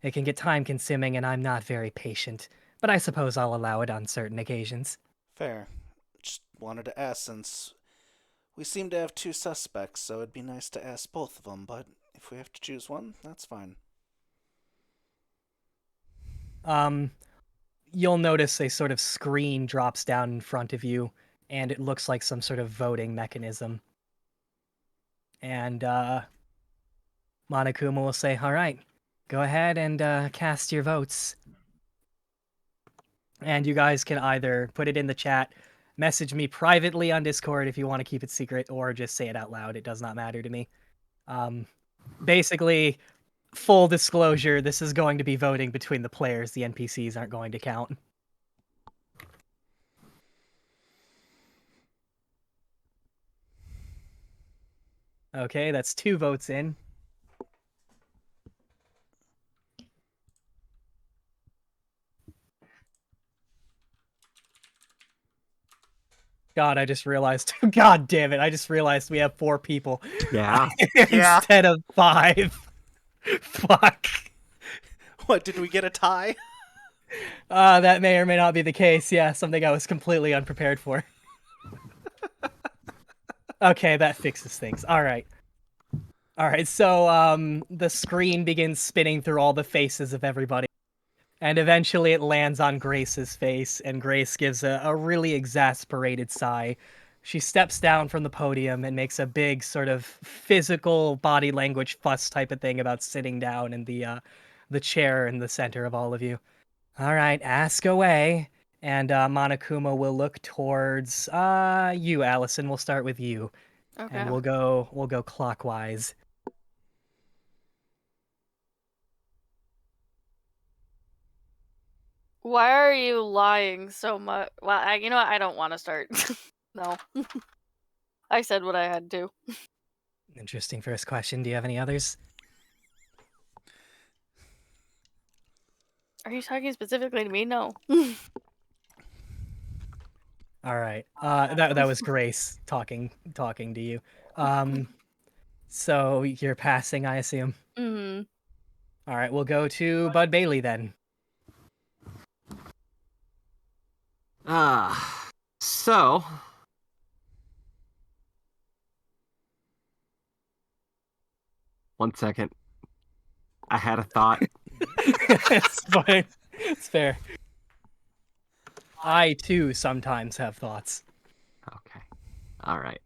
it can get time-consuming, and I'm not very patient. But I suppose I'll allow it on certain occasions. Fair. Just wanted to ask, since We seem to have two suspects, so it'd be nice to ask both of them, but if we have to choose one, that's fine. Um, you'll notice a sort of screen drops down in front of you, and it looks like some sort of voting mechanism. And Monokuma will say, "All right, go ahead and cast your votes." And you guys can either put it in the chat, message me privately on Discord if you want to keep it secret, or just say it out loud. It does not matter to me. Basically, full disclosure, this is going to be voting between the players. The NPCs aren't going to count. Okay, that's 2 votes in. God, I just realized. God damn it! I just realized we have 4 people Yeah. Yeah. instead of 5. Fuck. What, did we get a tie? That may or may not be the case. Yeah, something I was completely unprepared for. Okay, that fixes things. All right. All right, so the screen begins spinning through all the faces of everybody. And eventually it lands on Grace's face, and Grace gives a really exasperated sigh. She steps down from the podium and makes a big sort of physical body language fuss type of thing about sitting down in the chair in the center of all of you. All right, ask away. And Monokuma will look towards you, Allison. We'll start with you, Okay. and we'll go clockwise. Why are you lying so much? Well, you know what? I don't want to start. No. I said what I had to. Interesting first question. Do you have any others? Are you talking specifically to me? No. All right. That was Grace talking to you. So you're passing, I assume. Hmm. All right, we'll go to Bud Bailey then. So one second. I had a thought. It's fine. It's fair. I too sometimes have thoughts. Okay. All right.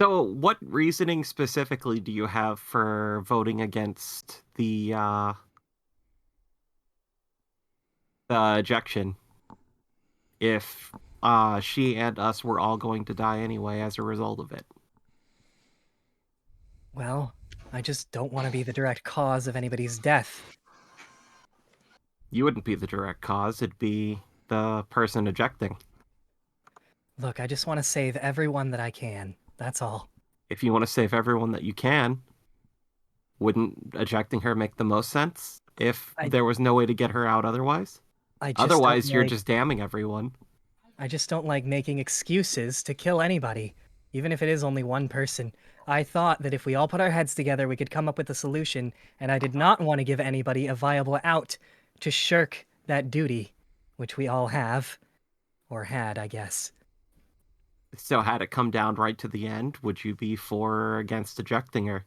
So, what reasoning specifically do you have for voting against the ejection? If she and us were all going to die anyway as a result of it. Well, I just don't want to be the direct cause of anybody's death. You wouldn't be the direct cause, it'd be the person ejecting. Look, I just want to save everyone that I can. That's all. If you want to save everyone that you can, wouldn't ejecting her make the most sense if there was no way to get her out otherwise? Otherwise, you're just damning everyone. I just don't like making excuses to kill anybody, even if it is only one person. I thought that if we all put our heads together, we could come up with a solution, and I did not want to give anybody a viable out to shirk that duty, which we all have. Or had, I guess. So had it come down right to the end, would you be for or against ejecting her?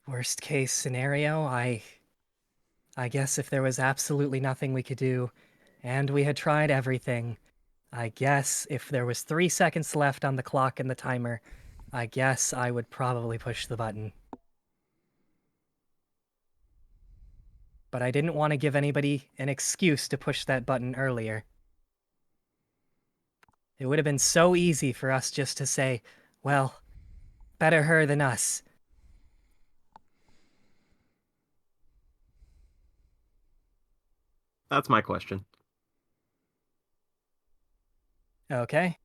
Worst case scenario, I guess if there was absolutely nothing we could do, and we had tried everything, I guess if there was 3 seconds left on the clock and the timer, I guess I would probably push the button. But I didn't want to give anybody an excuse to push that button earlier. It would have been so easy for us just to say, well, better her than us. That's my question. Okay.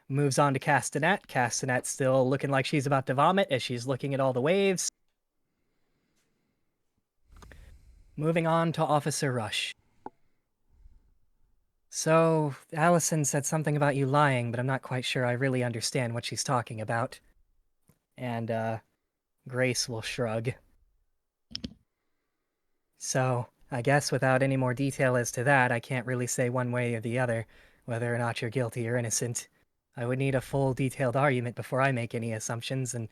Moves on to Castanet. Castanet still looking like she's about to vomit as she's looking at all the waves. Moving on to Officer Rush. So, Allison said something about you lying, but I'm not quite sure I really understand what she's talking about. And, Grace will shrug. So, I guess without any more detail as to that, I can't really say one way or the other whether or not you're guilty or innocent. I would need a full detailed argument before I make any assumptions, and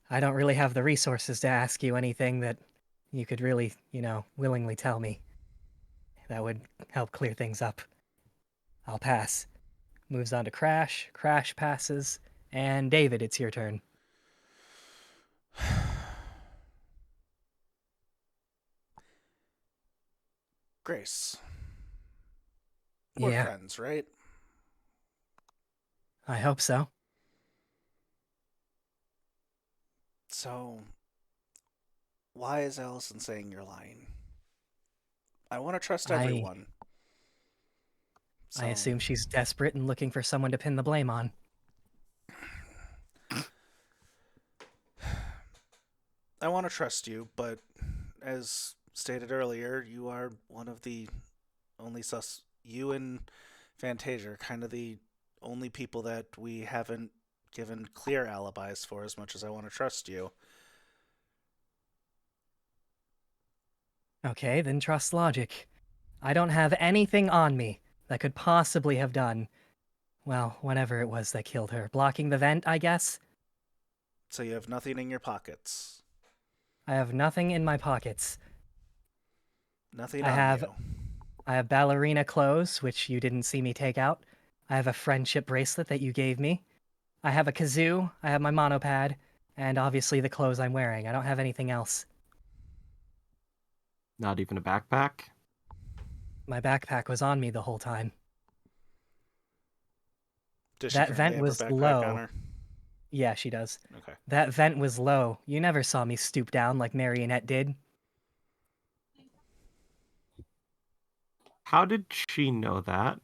I don't really have the resources to ask you anything that you could really, willingly tell me. That would help clear things up. I'll pass. Moves on to Crash. Crash passes. And David, it's your turn. Grace. We're Yeah, friends, right? I hope so. So, why is Allison saying you're lying? I want to trust I everyone. I So, assume she's desperate and looking for someone to pin the blame on. I want to trust you, but as stated earlier, you are one of the only you and Fantasia are kind of the only people that we haven't given clear alibis for, as much as I want to trust you. Okay, then trust logic. I don't have anything on me that could possibly have done, well, whatever it was that killed her. Blocking the vent, I guess? So you have nothing in your pockets. I have nothing in my pockets. Nothing I on have you. I have ballerina clothes, which you didn't see me take out. I have a friendship bracelet that you gave me. I have a kazoo, I have my monopad, and obviously the clothes I'm wearing. I don't have anything else. Not even a backpack? My backpack was on me the whole time. Does she That currently vent have her was backpack on low. her? Yeah, she does. Okay. That vent was low. You never saw me stoop down like Marionette did. How did she know that?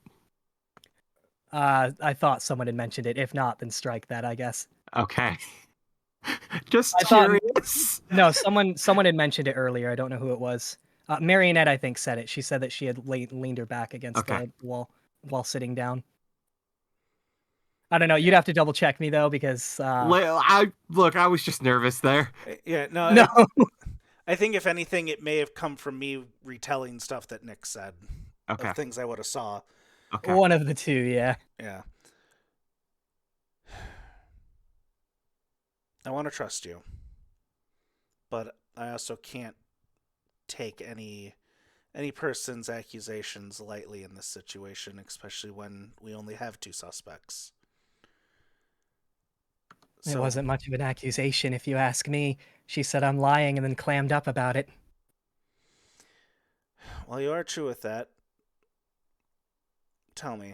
I thought someone had mentioned it. If not, then strike that, I guess. Okay. Just I thought curious. no, someone had mentioned it earlier. I don't know who it was. Marionette, I think, said it. She said that she had leaned her back against Okay. the wall while sitting down. I don't know. You'd have to double check me though, because I was just nervous there. Yeah, no, no. I think if anything, it may have come from me retelling stuff that Nick said Okay. of things I would have saw. Okay. One of the two, yeah. Yeah. I want to trust you, but I also can't take any person's accusations lightly in this situation, especially when we only have two suspects. It wasn't much of an accusation, if you ask me. She said I'm lying and then clammed up about it. Well, you are true with that. Tell me,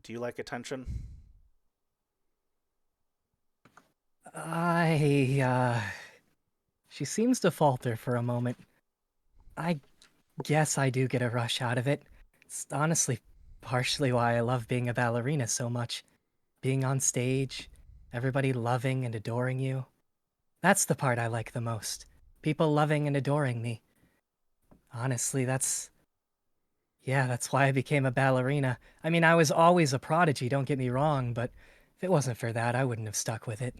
do you like attention? She seems to falter for a moment. I guess I do get a rush out of it. It's honestly partially why I love being a ballerina so much. Being on stage, everybody loving and adoring you. That's the part I like the most. People loving and adoring me. Honestly, that's why I became a ballerina. I mean, I was always a prodigy, don't get me wrong, but if it wasn't for that, I wouldn't have stuck with it.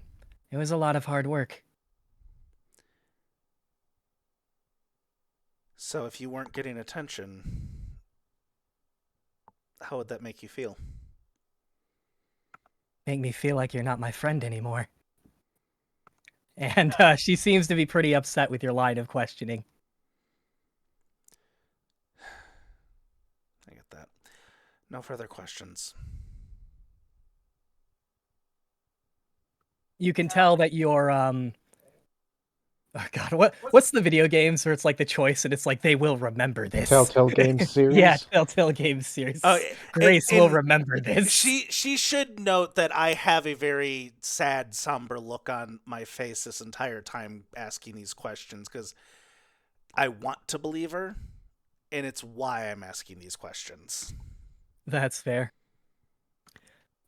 It was a lot of hard work. So if you weren't getting attention, how would that make you feel? Make me feel like you're not my friend anymore. And she seems to be pretty upset with your line of questioning. I get that. No further questions. You can tell that you're oh god, what's the video games where it's like the choice and it's like they will remember this. Telltale Games series. Yeah, Telltale Games series. Oh, Grace will remember this. She should note that I have a very sad, somber look on my face this entire time asking these questions because I want to believe her, and it's why I'm asking these questions. That's fair.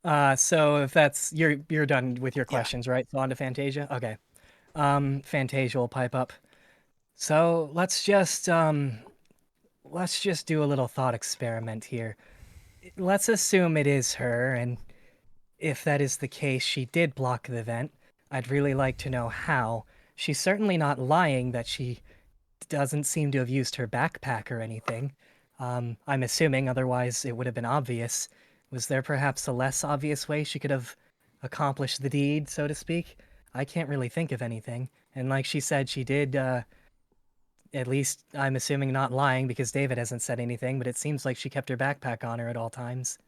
So if that's you're done with your questions, right? So on to Fantasia. Okay. Fantasia will pipe up. So let's just do a little thought experiment here. Let's assume it is her, and if that is the case, she did block the vent. I'd really like to know how. She's certainly not lying that she doesn't seem to have used her backpack or anything. I'm assuming, otherwise it would have been obvious. Was there perhaps a less obvious way she could have accomplished the deed, so to speak? I can't really think of anything. And like she said, she did, at least I'm assuming not lying because David hasn't said anything, but it seems like she kept her backpack on her at all times.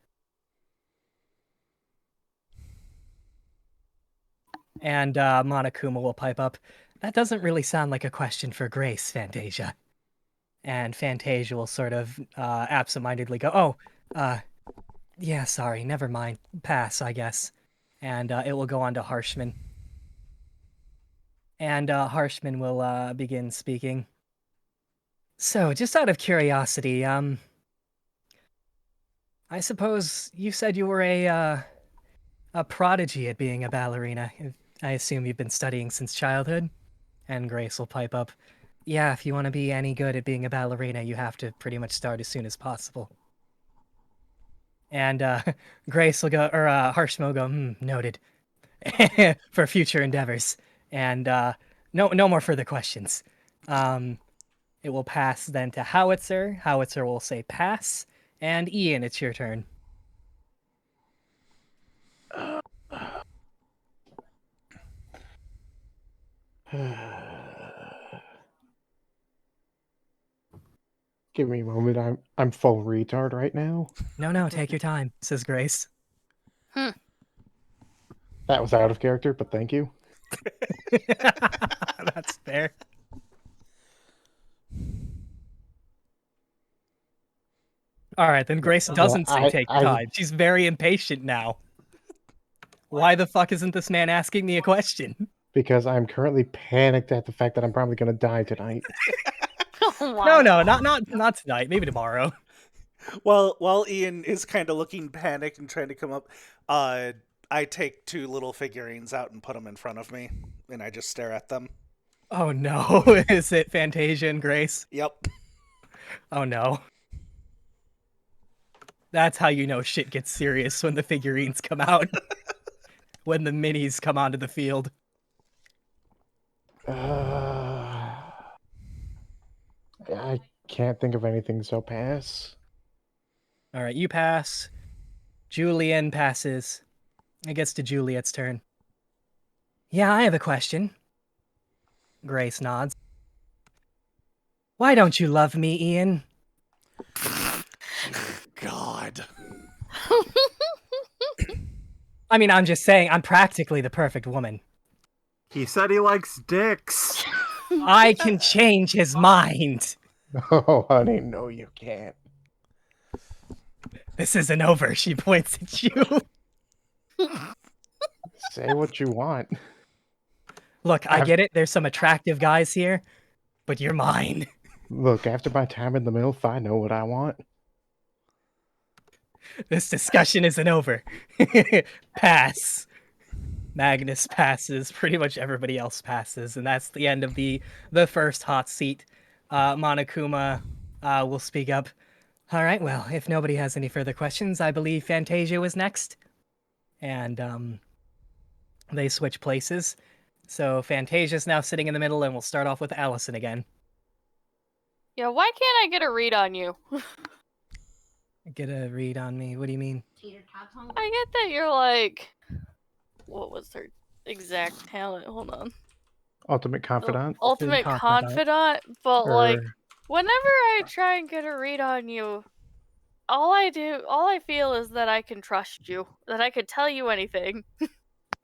And Monokuma will pipe up, "That doesn't really sound like a question for Grace, Fantasia." And Fantasia will sort of absentmindedly go, "Oh, yeah, sorry, never mind. Pass, I guess." And it will go on to Harshman. And Harshman will begin speaking. "So, just out of curiosity, I suppose you said you were a prodigy at being a ballerina. I assume you've been studying since childhood?" And Grace will pipe up, "Yeah, if you want to be any good at being a ballerina, you have to pretty much start as soon as possible." And Grace will go, or Harshman will go, noted, for future endeavors. And no more further questions. It will pass then to Howitzer. Howitzer will say pass. And Ian, it's your turn. Give me a moment. I'm full retard right now. No, take your time, says Grace. That was out of character, but thank you. That's fair. All right, then Grace doesn't say take your time. She's very impatient now. Why the fuck isn't this man asking me a question? Because I'm currently panicked at the fact that I'm probably going to die tonight. No, not tonight. Maybe tomorrow. Well, while Ian is kind of looking panicked and trying to come up, I take 2 little figurines out and put them in front of me, and I just stare at them. Oh no, is it Fantasia and Grace? Yep. Oh no. That's how you know shit gets serious, when the figurines come out. When the minis come onto the field. I can't think of anything, so pass. All right, you pass. Julian passes. It gets to Juliet's turn. "Yeah, I have a question." Grace nods. "Why don't you love me, Ian?" God. I mean, I'm just saying, I'm practically the perfect woman. He said he likes dicks. I can change his mind. Oh, honey, no, you can't. This isn't over, she points at you. Say what you want. Look, I get it, there's some attractive guys here, but you're mine. Look, after my time in the MILF, I know what I want. This discussion isn't over. Pass. Magnus passes. Pretty much everybody else passes, and that's the end of the first hot seat. Monokuma will speak up. "All right, well, if nobody has any further questions, I believe Fantasia was next." And they switch places. So Fantasia's now sitting in the middle, and we'll start off with Allison again. Yeah, why can't I get a read on you? Get a read on me? What do you mean? I get that you're like... What was her exact talent? Hold on. Ultimate Confidant. Ultimate confidant, but like, whenever I try and get a read on you, all I feel is that I can trust you, that I could tell you anything.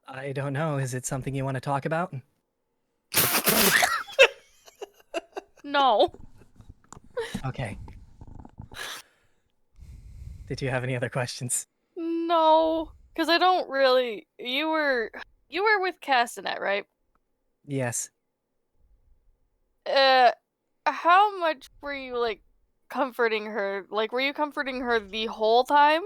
I don't know. Is it something you want to talk about? No. Okay. Did you have any other questions? No, because I don't really. You were with Castanet, right? Yes. How much were you like comforting her? Like, were you comforting her the whole time?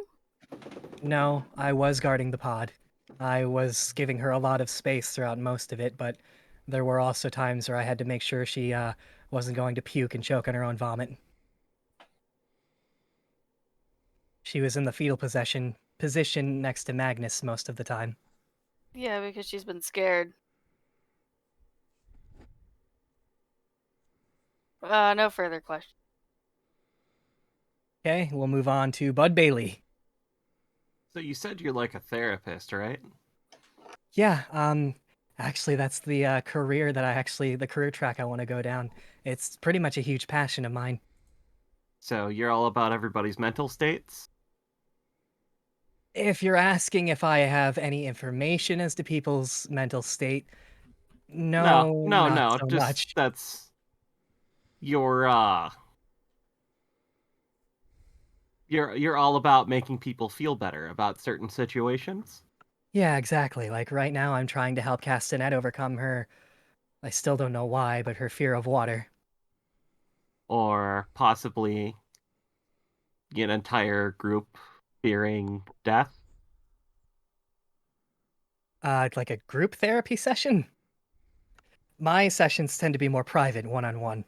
No, I was guarding the pod. I was giving her a lot of space throughout most of it, but there were also times where I had to make sure she wasn't going to puke and choke on her own vomit. She was in the fetal position next to Magnus most of the time. Yeah, because she's been scared. No further questions. Okay, we'll move on to Bud Bailey. So you said you're like a therapist, right? Yeah, actually, that's the the career track I want to go down. It's pretty much a huge passion of mine. So you're all about everybody's mental states? If you're asking if I have any information as to people's mental state, No, no, no, not no. so Just much. that's your you're all about making people feel better about certain situations? Yeah, exactly. Like right now, I'm trying to help Castanet overcome her. I still don't know why, but her fear of water. Or possibly an entire group fearing death? Like a group therapy session? My sessions tend to be more private, one-on-one.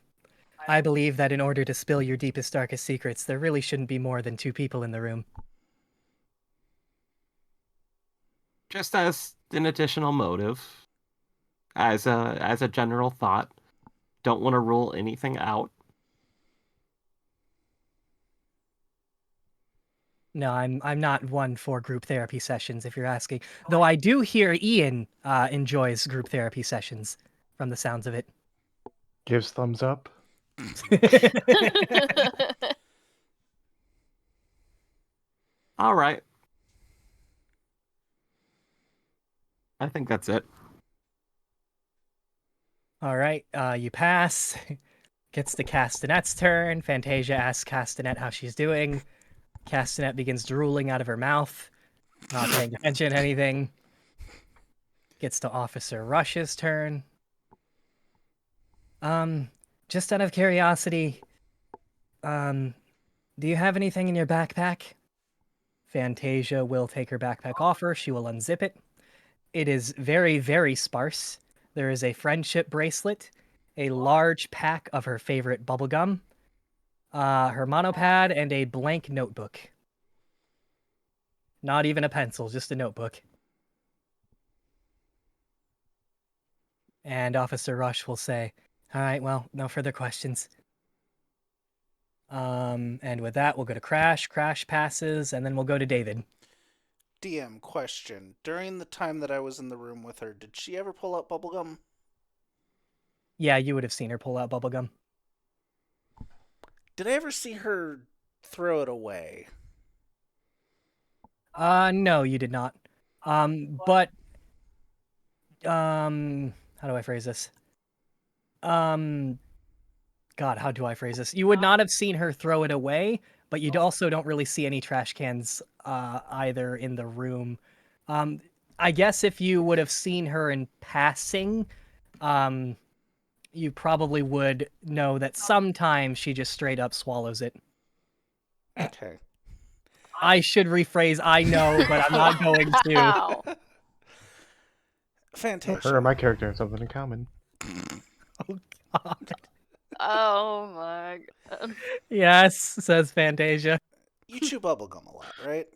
I believe that in order to spill your deepest, darkest secrets, there really shouldn't be more than 2 people in the room. Just as an additional motive, as a general thought. Don't want to rule anything out. No, I'm not one for group therapy sessions, if you're asking. Though I do hear Ian enjoys group therapy sessions, from the sounds of it. Gives thumbs up. All right. I think that's it. All right, you pass. Gets to Castanet's turn. Fantasia asks Castanet how she's doing. Castanet begins drooling out of her mouth, not paying attention to anything. Gets to Officer Rush's turn. Just out of curiosity, do you have anything in your backpack? Fantasia will take her backpack off her. She will unzip it. It is very, very sparse. There is a friendship bracelet, a large pack of her favorite bubblegum, her monopad, and a blank notebook. Not even a pencil, just a notebook. And Officer Rush will say, all right, well, no further questions. And with that, we'll go to Crash. Crash passes, and then we'll go to David. DM question. During the time that I was in the room with her, did she ever pull out bubblegum? Yeah, you would have seen her pull out bubblegum. Did I ever see her throw it away? No, you did not. But how do I phrase this? God, how do I phrase this? You would not have seen her throw it away, but you also don't really see any trash cans either in the room. I guess if you would have seen her in passing, you probably would know that sometimes she just straight up swallows it. Okay. I should rephrase, I know, but I'm not going to. Wow. Fantasia. Her and my character have something in common. Oh, God. Oh my god. Yes, says Fantasia. You chew bubblegum a lot, right?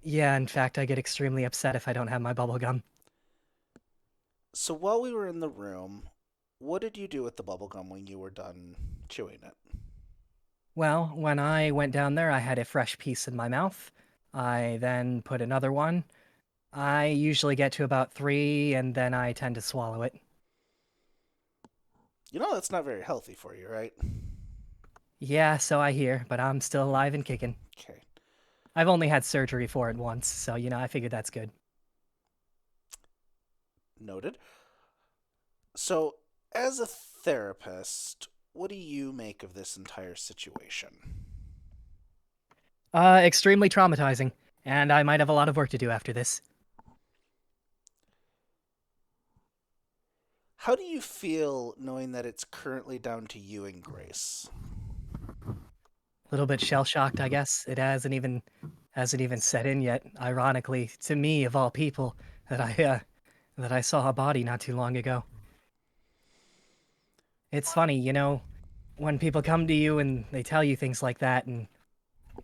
Yeah, in fact, I get extremely upset if I don't have my bubblegum. So while we were in the room, what did you do with the bubblegum when you were done chewing it? Well, when I went down there, I had a fresh piece in my mouth. I then put another one. I usually get to about 3, and then I tend to swallow it. You know that's not very healthy for you, right? Yeah, so I hear, but I'm still alive and kicking. Okay. I've only had surgery for it once, so, I figured that's good. Noted. So, as a therapist, what do you make of this entire situation? Extremely traumatizing, and I might have a lot of work to do after this. How do you feel knowing that it's currently down to you and Grace? A little bit shell-shocked, I guess. It hasn't even set in yet. Ironically, to me, of all people, that I saw a body not too long ago. It's funny, when people come to you and they tell you things like that, and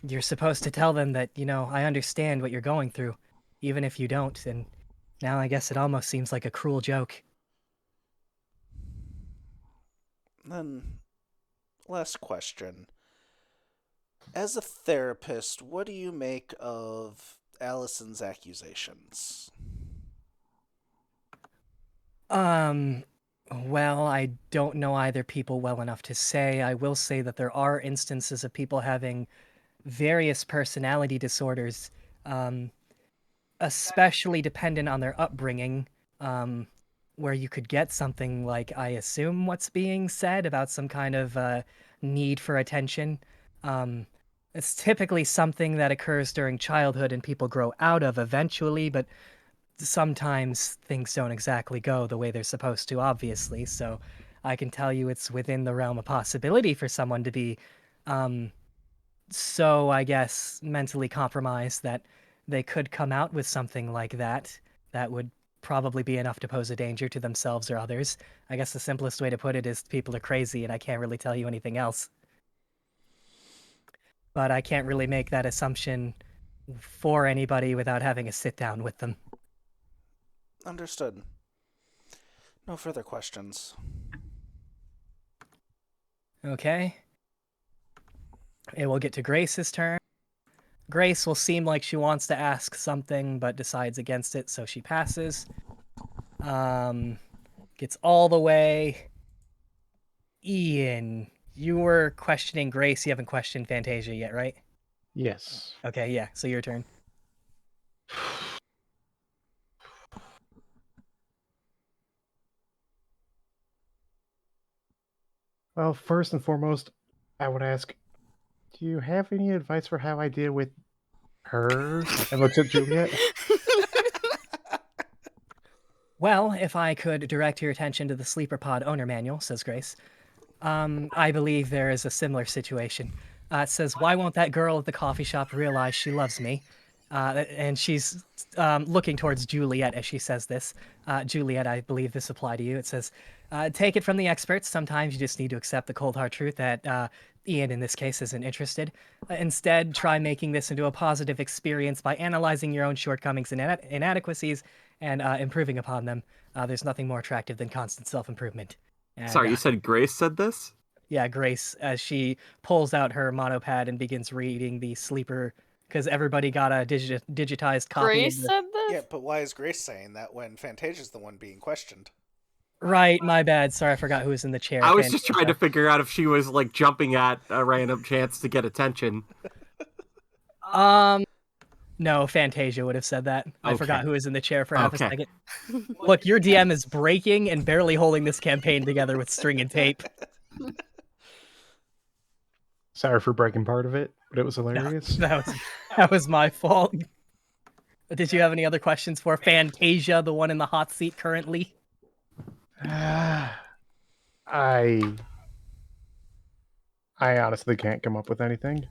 you're supposed to tell them that, I understand what you're going through, even if you don't, and now I guess it almost seems like a cruel joke. Then, last question. As a therapist, what do you make of Allison's accusations? Um, well, I don't know either people well enough to say. I will say that there are instances of people having various personality disorders, um, especially dependent on their upbringing, um, where you could get something like, I assume, what's being said about some kind of need for attention. Um, it's typically something that occurs during childhood and people grow out of eventually, but sometimes things don't exactly go the way they're supposed to, obviously. So I can tell you it's within the realm of possibility for someone to be um, so, I guess, mentally compromised that they could come out with something like that that would probably be enough to pose a danger to themselves or others. I guess the simplest way to put it is people are crazy, and I can't really tell you anything else. But I can't really make that assumption for anybody without having a sit down with them. Understood. No further questions. Okay. It will get to Grace's turn. Grace will seem like she wants to ask something, but decides against it, so she passes. Gets all the way. Ian, you were questioning Grace. You haven't questioned Fantasia yet, right? Yes. Okay, yeah. So your turn. Well, first and foremost, I would ask, do you have any advice for how I deal with her? And looks at Juliet. Well, if I could direct your attention to the Sleeper Pod owner manual, says Grace. I believe there is a similar situation. It says, "Why won't that girl at the coffee shop realize she loves me?" And she's looking towards Juliet as she says this. Juliet, I believe this applied to you. It says, "Take it from the experts. Sometimes you just need to accept the cold hard truth that Ian, in this case, isn't interested. Instead, try making this into a positive experience by analyzing your own shortcomings and inadequacies and improving upon them. There's nothing more attractive than constant self-improvement." And Sorry, you said Grace said this? yeah, Grace, as she pulls out her monopad and begins reading the sleeper, because everybody got a digitized copy of Grace the. said Yeah, this? but why is Grace saying that when Fantasia's the one being questioned? Right, my bad. Sorry, I forgot who was in the chair. I was just trying to Fantasia. figure out if she was like jumping at a random chance to get attention. Um, no, Fantasia would have said that. I forgot Okay. who was in the chair for half a Okay. second. Look, your DM is breaking and barely holding this campaign together with string and tape. Sorry for breaking part of it, but it was No, hilarious. that was my fault. Did you have any other questions for Fantasia, the one in the hot seat currently? I honestly can't come up with anything.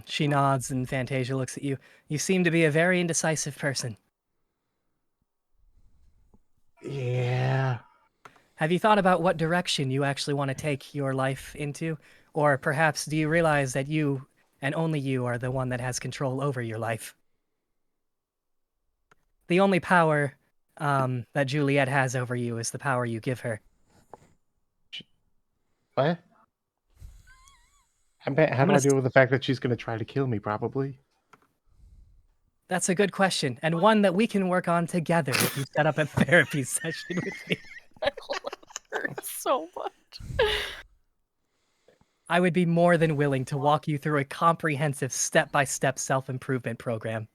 She nods and Fantasia looks at you. You seem to be a very indecisive person. Yeah. Have you thought about what direction you actually want to take your life into? Or perhaps do you realize that you, and only you, are the one that has control over your life? The only power that Juliet has over you is the power you give her. What? How I'm do gonna. I deal with the fact that she's going to try to kill me, probably? That's a good question, and one that we can work on together if you set up a therapy session with me. I love her so much. I would be more than willing to walk you through a comprehensive step-by-step self-improvement program.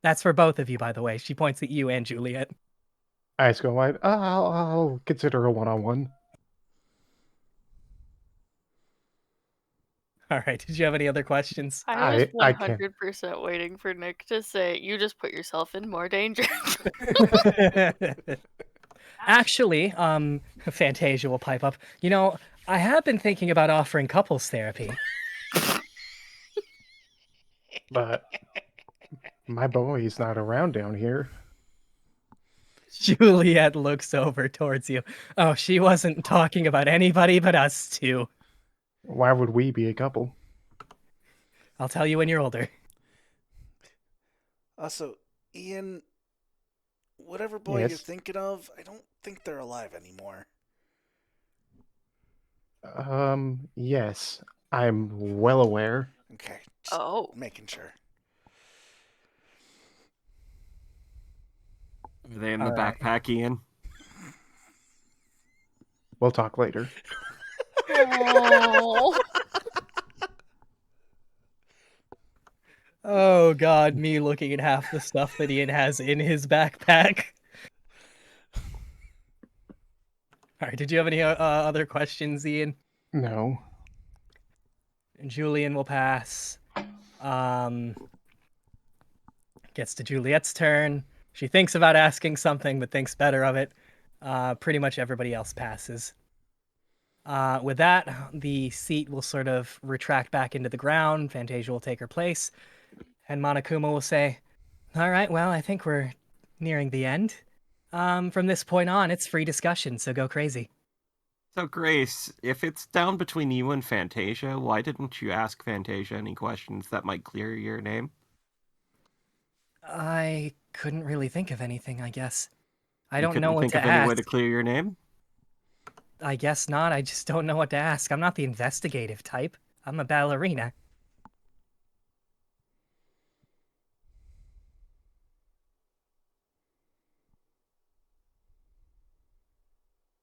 That's for both of you, by the way. She points at you and Juliet. Eyes go wide. I'll consider a one-on-one. All right. Did you have any other questions? I was I can't. 100% waiting for Nick to say, "You just put yourself in more danger." Actually, Fantasia will pipe up. You know, I have been thinking about offering couples therapy. But my boy's not around down here. Juliet looks over towards you. Oh, she wasn't talking about anybody but us two. Why would we be a couple? I'll tell you when you're older. Also, Ian, whatever boy you're Yes. thinking of, I don't think they're alive anymore. Yes, I'm well aware. Okay, just Oh. making sure. Are they in the All right. backpack, Ian? We'll talk later. Oh. Oh God, me looking at half the stuff that Ian has in his backpack. All right, did you have any other questions, Ian? No. Julian will pass. Gets to Juliet's turn. She thinks about asking something, but thinks better of it. Pretty much everybody else passes. With that, the seat will sort of retract back into the ground. Fantasia will take her place. And Monokuma will say, all right, well, I think we're nearing the end. From this point on, it's free discussion, so go crazy. So, Grace, if it's down between you and Fantasia, why didn't you ask Fantasia any questions that might clear your name? I couldn't really think of anything, I guess. I You don't know couldn't what think to of any way ask. to clear your name? I guess not. I just don't know what to ask. I'm not the investigative type. I'm a ballerina.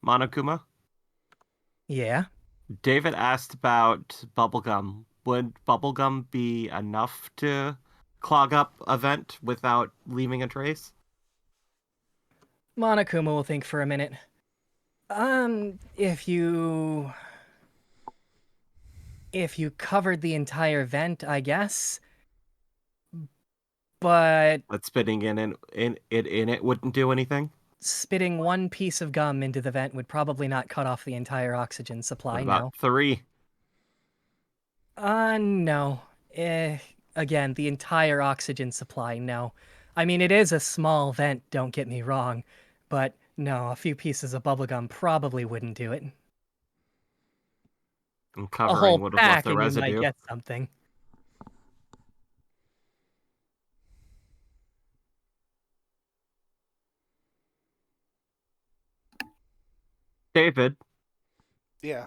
Monokuma? Yeah. David asked about bubblegum. Would bubblegum be enough to clog up a vent without leaving a trace? Monokuma will think for a minute. If you covered the entire vent, I guess. But But spitting in it wouldn't do anything? spitting one piece of gum into the vent would probably not cut off the entire oxygen What supply, about no. 3? No. Again, the entire oxygen supply, no. I mean, it is a small vent, don't get me wrong, but no, a few pieces of bubblegum probably wouldn't do it. And A covering whole would have left pack the and you might residue. get something. David, Yeah.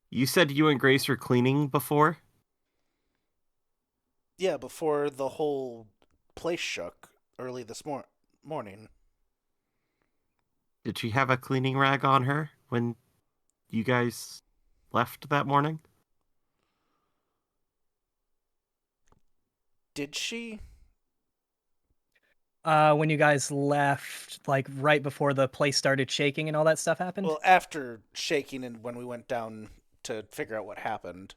you said you and Grace were cleaning before? Yeah, before the whole place shook early this morning. Did she have a cleaning rag on her when you guys left that morning? Did she? When you guys left, like right before the place started shaking and all that stuff happened? Well, after shaking and when we went down to figure out what happened.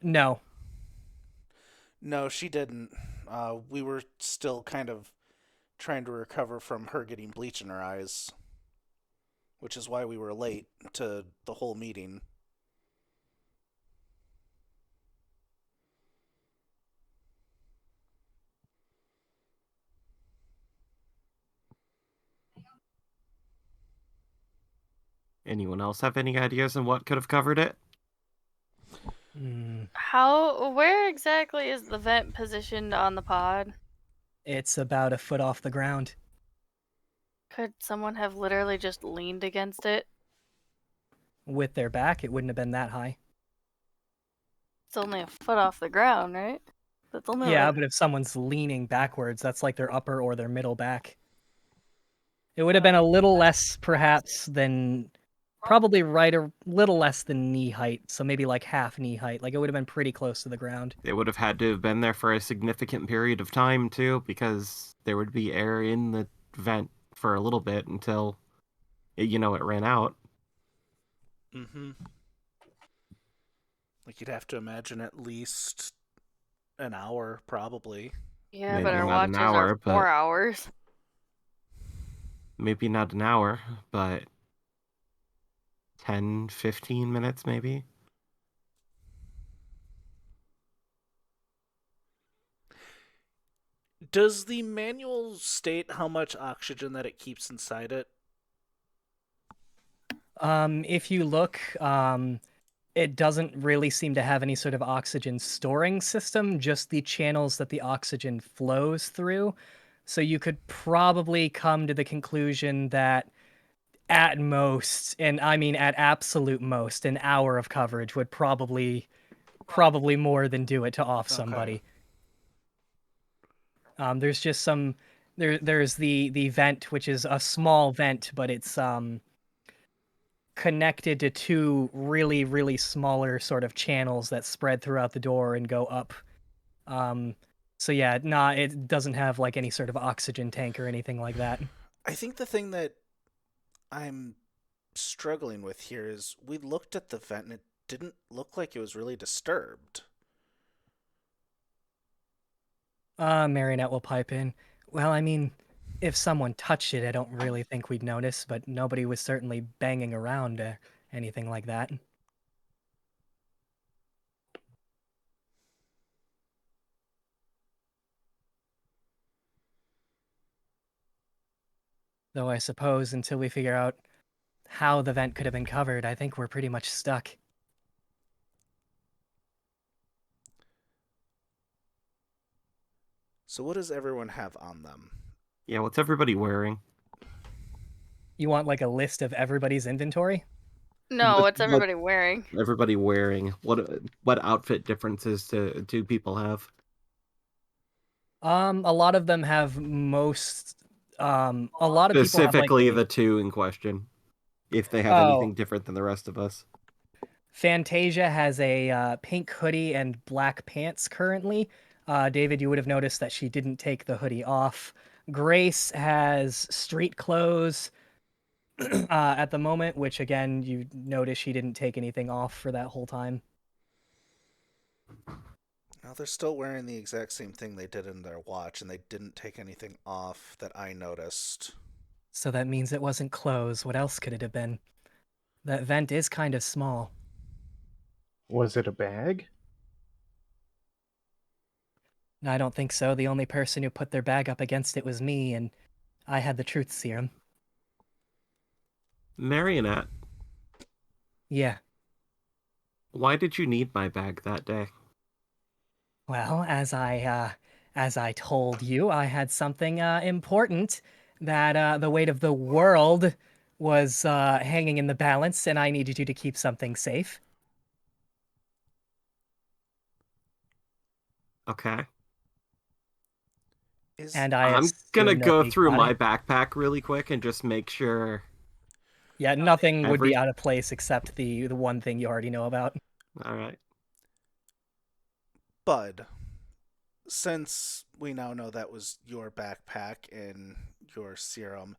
No. No, she didn't. We were still kind of trying to recover from her getting bleach in her eyes, which is why we were late to the whole meeting. Anyone else have any ideas on what could have covered it? Where exactly is the vent positioned on the pod? It's about a foot off the ground. Could someone have literally just leaned against it? With their back, it wouldn't have been that high. It's only a foot off the ground, right? That's only Yeah, like... but if someone's leaning backwards, that's like their upper or their middle back. It would have been a little less, perhaps, than probably right a little less than knee height, so maybe like half knee height. Like it would have been pretty close to the ground. It would have had to have been there for a significant period of time, too, because there would be air in the vent for a little bit until, it ran out. Mm-hmm. Like you'd have to imagine at least an hour, probably. Yeah, Maybe but our not an watches hour, are but 4 hours. maybe not an hour, but 10, 15 minutes, maybe. Does the manual state how much oxygen that it keeps inside it? If you look, it doesn't really seem to have any sort of oxygen storing system, just the channels that the oxygen flows through. So you could probably come to the conclusion that at most, and I mean at absolute most, an hour of coverage would probably more than do it to off somebody. There's just there's the vent, which is a small vent, but it's connected to two really smaller sort of channels that spread throughout the door and go up. So yeah, it doesn't have like any sort of oxygen tank or anything like that. I think the thing that I'm struggling with here is we looked at the vent and it didn't look like it was really disturbed. Marionette will pipe in. Well, I mean, if someone touched it, I don't really think we'd notice, but nobody was certainly banging around or anything like that. Though I suppose until we figure out how the vent could have been covered, I think we're pretty much stuck. So what does everyone have on them? Yeah, what's everybody wearing? You want like a list of everybody's inventory? No, what's everybody wearing? Everybody wearing? What outfit differences do people have? A lot of them have a lot of people have like Specifically the two in question. If they have anything different than the rest of us. Fantasia has a pink hoodie and black pants currently. David, you would have noticed that she didn't take the hoodie off. Grace has street clothes at the moment, which again, you notice she didn't take anything off for that whole time. Now they're still wearing the exact same thing they did in their watch, and they didn't take anything off that I noticed. So that means it wasn't clothes. What else could it have been? That vent is kind of small. Was it a bag? I don't think so. The only person who put their bag up against it was me, and I had the truth serum. Marionette, Yeah. why did you need my bag that day? Well, as I told you, I had something important that the weight of the world was hanging in the balance, and I needed you to keep something safe. Okay. And I I'm gonna assume go nobody through got my it. backpack really quick and just make sure. Yeah, nothing would be Every- out of place except the one thing you already know about. All right. Bud, since we now know that was your backpack and your serum,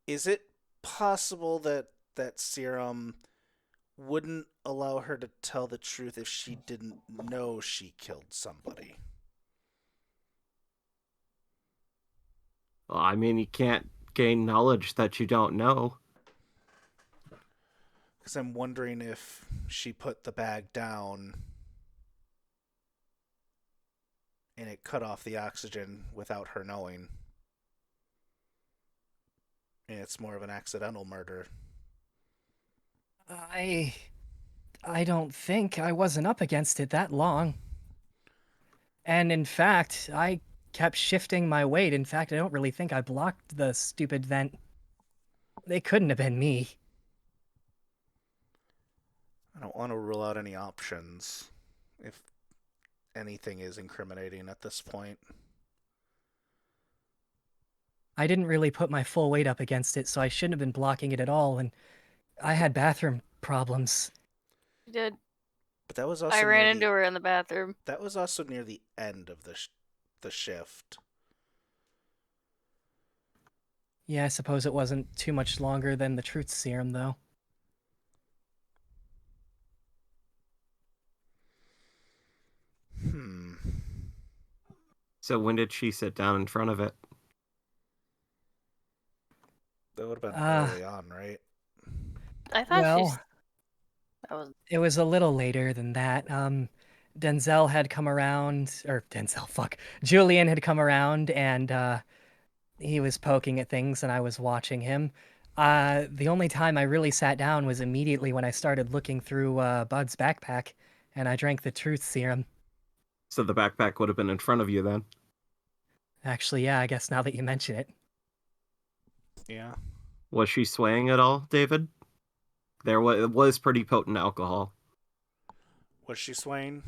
is it possible that that serum wouldn't allow her to tell the truth if she didn't know she killed somebody? Well, I mean, you can't gain knowledge that you don't know. Because I'm wondering if she put the bag down and it cut off the oxygen without her knowing. And it's more of an accidental murder. I don't think I wasn't up against it that long. And in fact, I kept shifting my weight. In fact, I don't really think I blocked the stupid vent. They couldn't have been me. I don't want to rule out any options if anything is incriminating at this point. I didn't really put my full weight up against it, so I shouldn't have been blocking it at all, and I had bathroom problems. You did. But that was also I ran near into her in the bathroom. that was also near the end of the shift. Yeah, I suppose it wasn't too much longer than the truth serum, though. Hmm. So when did she sit down in front of it? That would have been early on, right? I thought Well, that was it was a little later than that. Denzel had come around, or Denzel, fuck. Julian had come around, and he was poking at things, and I was watching him. The only time I really sat down was immediately when I started looking through Bud's backpack, and I drank the truth serum. So the backpack would have been in front of you then. Actually, yeah, I guess now that you mention it. Yeah. Was she swaying at all, David? It was pretty potent alcohol. Was she swaying?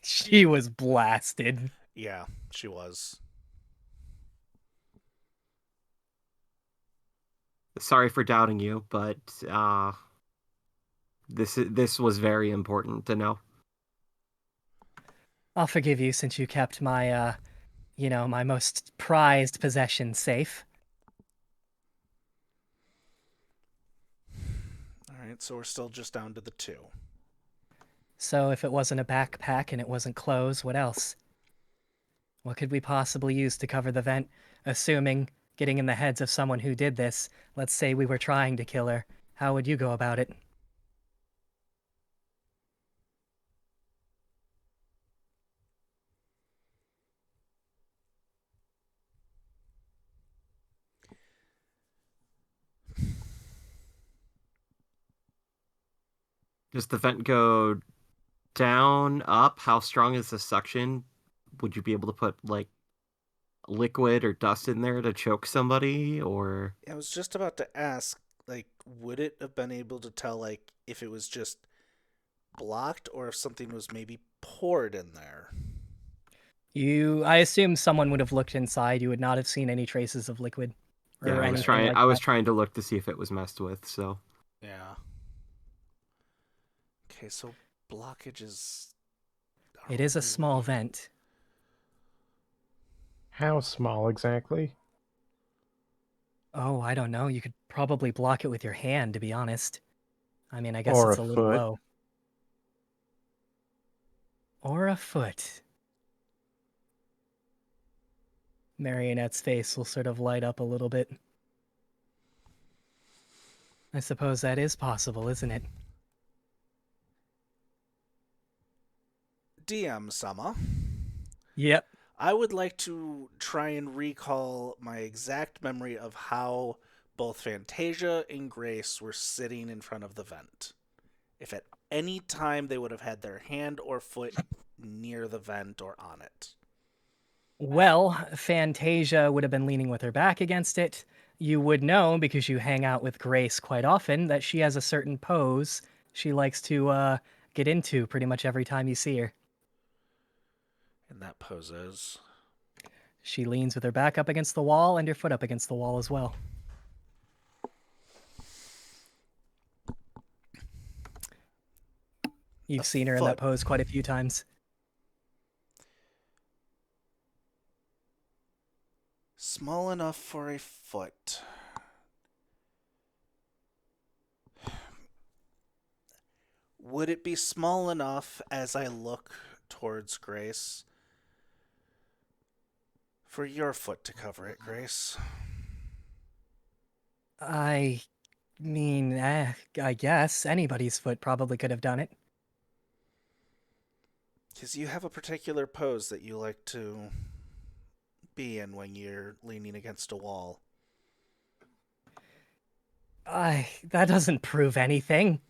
She was blasted. Yeah, she was. Sorry for doubting you, but this was very important to know. I'll forgive you since you kept my, my most prized possession safe. All right, so we're still just down to the 2. So if it wasn't a backpack and it wasn't clothes, what else? What could we possibly use to cover the vent? Assuming, getting in the heads of someone who did this, let's say we were trying to kill her, how would you go about it? Does the vent go down, up? How strong is the suction? Would you be able to put like liquid or dust in there to choke somebody, or I was just about to ask, like, would it have been able to tell, like, if it was just blocked or if something was maybe poured in there? I assume someone would have looked inside. You would not have seen any traces of liquid yeah, or I was anything trying. like I was that. trying to look to see if it was messed with. So Yeah. Okay, so blockages. It is a small vent. How small exactly? Oh, I don't know. You could probably block it with your hand, to be honest. I mean, I guess Or it's a a little foot? low. Or a foot. Marionette's face will sort of light up a little bit. I suppose that is possible, isn't it? DM Sama. Yep. I would like to try and recall my exact memory of how both Fantasia and Grace were sitting in front of the vent. If at any time they would have had their hand or foot near the vent or on it. Well, Fantasia would have been leaning with her back against it. You would know, because you hang out with Grace quite often, that she has a certain pose she likes to get into pretty much every time you see her. And that poses. She leans with her back up against the wall and her foot up against the wall as well. You've seen her in that pose quite a few times. Small enough for a foot. Would it be small enough as I look towards Grace for your foot to cover it, Grace? I mean, I guess anybody's foot probably could have done it. Because you have a particular pose that you like to be in when you're leaning against a wall. That doesn't prove anything.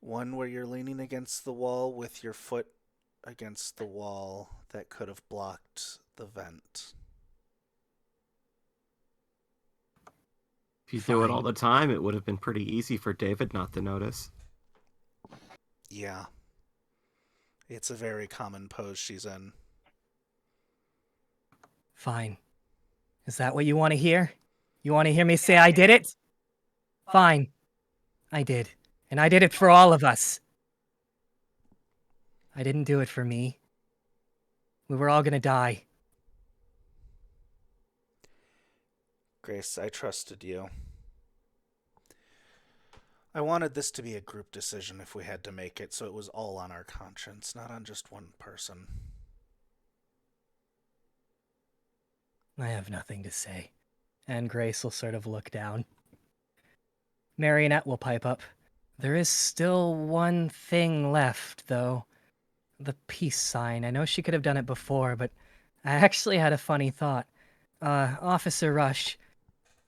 One where you're leaning against the wall with your foot against the wall that could have blocked the vent. if you do it all Fine. the time, it would have been pretty easy for David not to notice. Yeah. It's a very common pose she's in. Fine. Is that what you want to hear? You want to hear me say I did it? Fine. I did. And I did it for all of us. I didn't do it for me. We were all gonna die. Grace, I trusted you. I wanted this to be a group decision if we had to make it, so it was all on our conscience, not on just one person. I have nothing to say. And Grace will sort of look down. Marionette will pipe up. There is still one thing left, though. The peace sign. I know she could have done it before, but I actually had a funny thought. Officer Rush,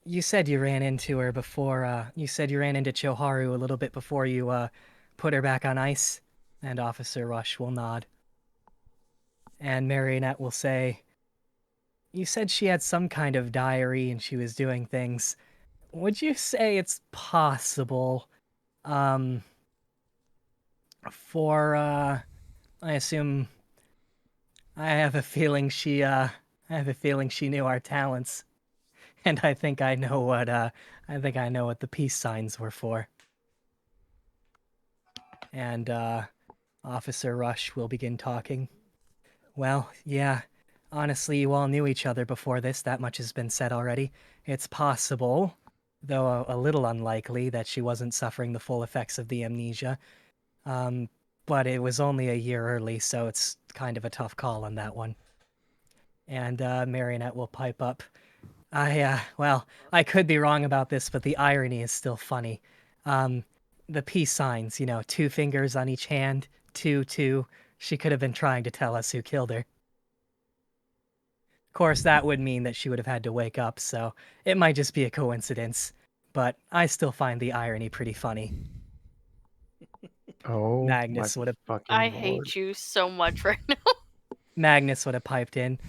you said you ran into her before, you said you ran into Choharu a little bit before you, put her back on ice. And Officer Rush will nod. And Marionette will say, you said she had some kind of diary and she was doing things. would you say it's possible for I assume I have a feeling she knew our talents, and I think I know what the peace signs were for. And Officer Rush will begin talking. Well, yeah. Honestly, you all knew each other before this, that much has been said already. It's possible, though a little unlikely, that she wasn't suffering the full effects of the amnesia. But it was only a year early, so it's kind of a tough call on that one. And Marionette will pipe up. Well, I could be wrong about this, but the irony is still funny. The peace signs, 2 fingers on each hand, 2, 2. She could have been trying to tell us who killed her. Of course, that would mean that she would have had to wake up, so it might just be a coincidence. But I still find the irony pretty funny. Oh, Magnus my would have fucking I lord. hate you so much right now. Magnus would have piped in.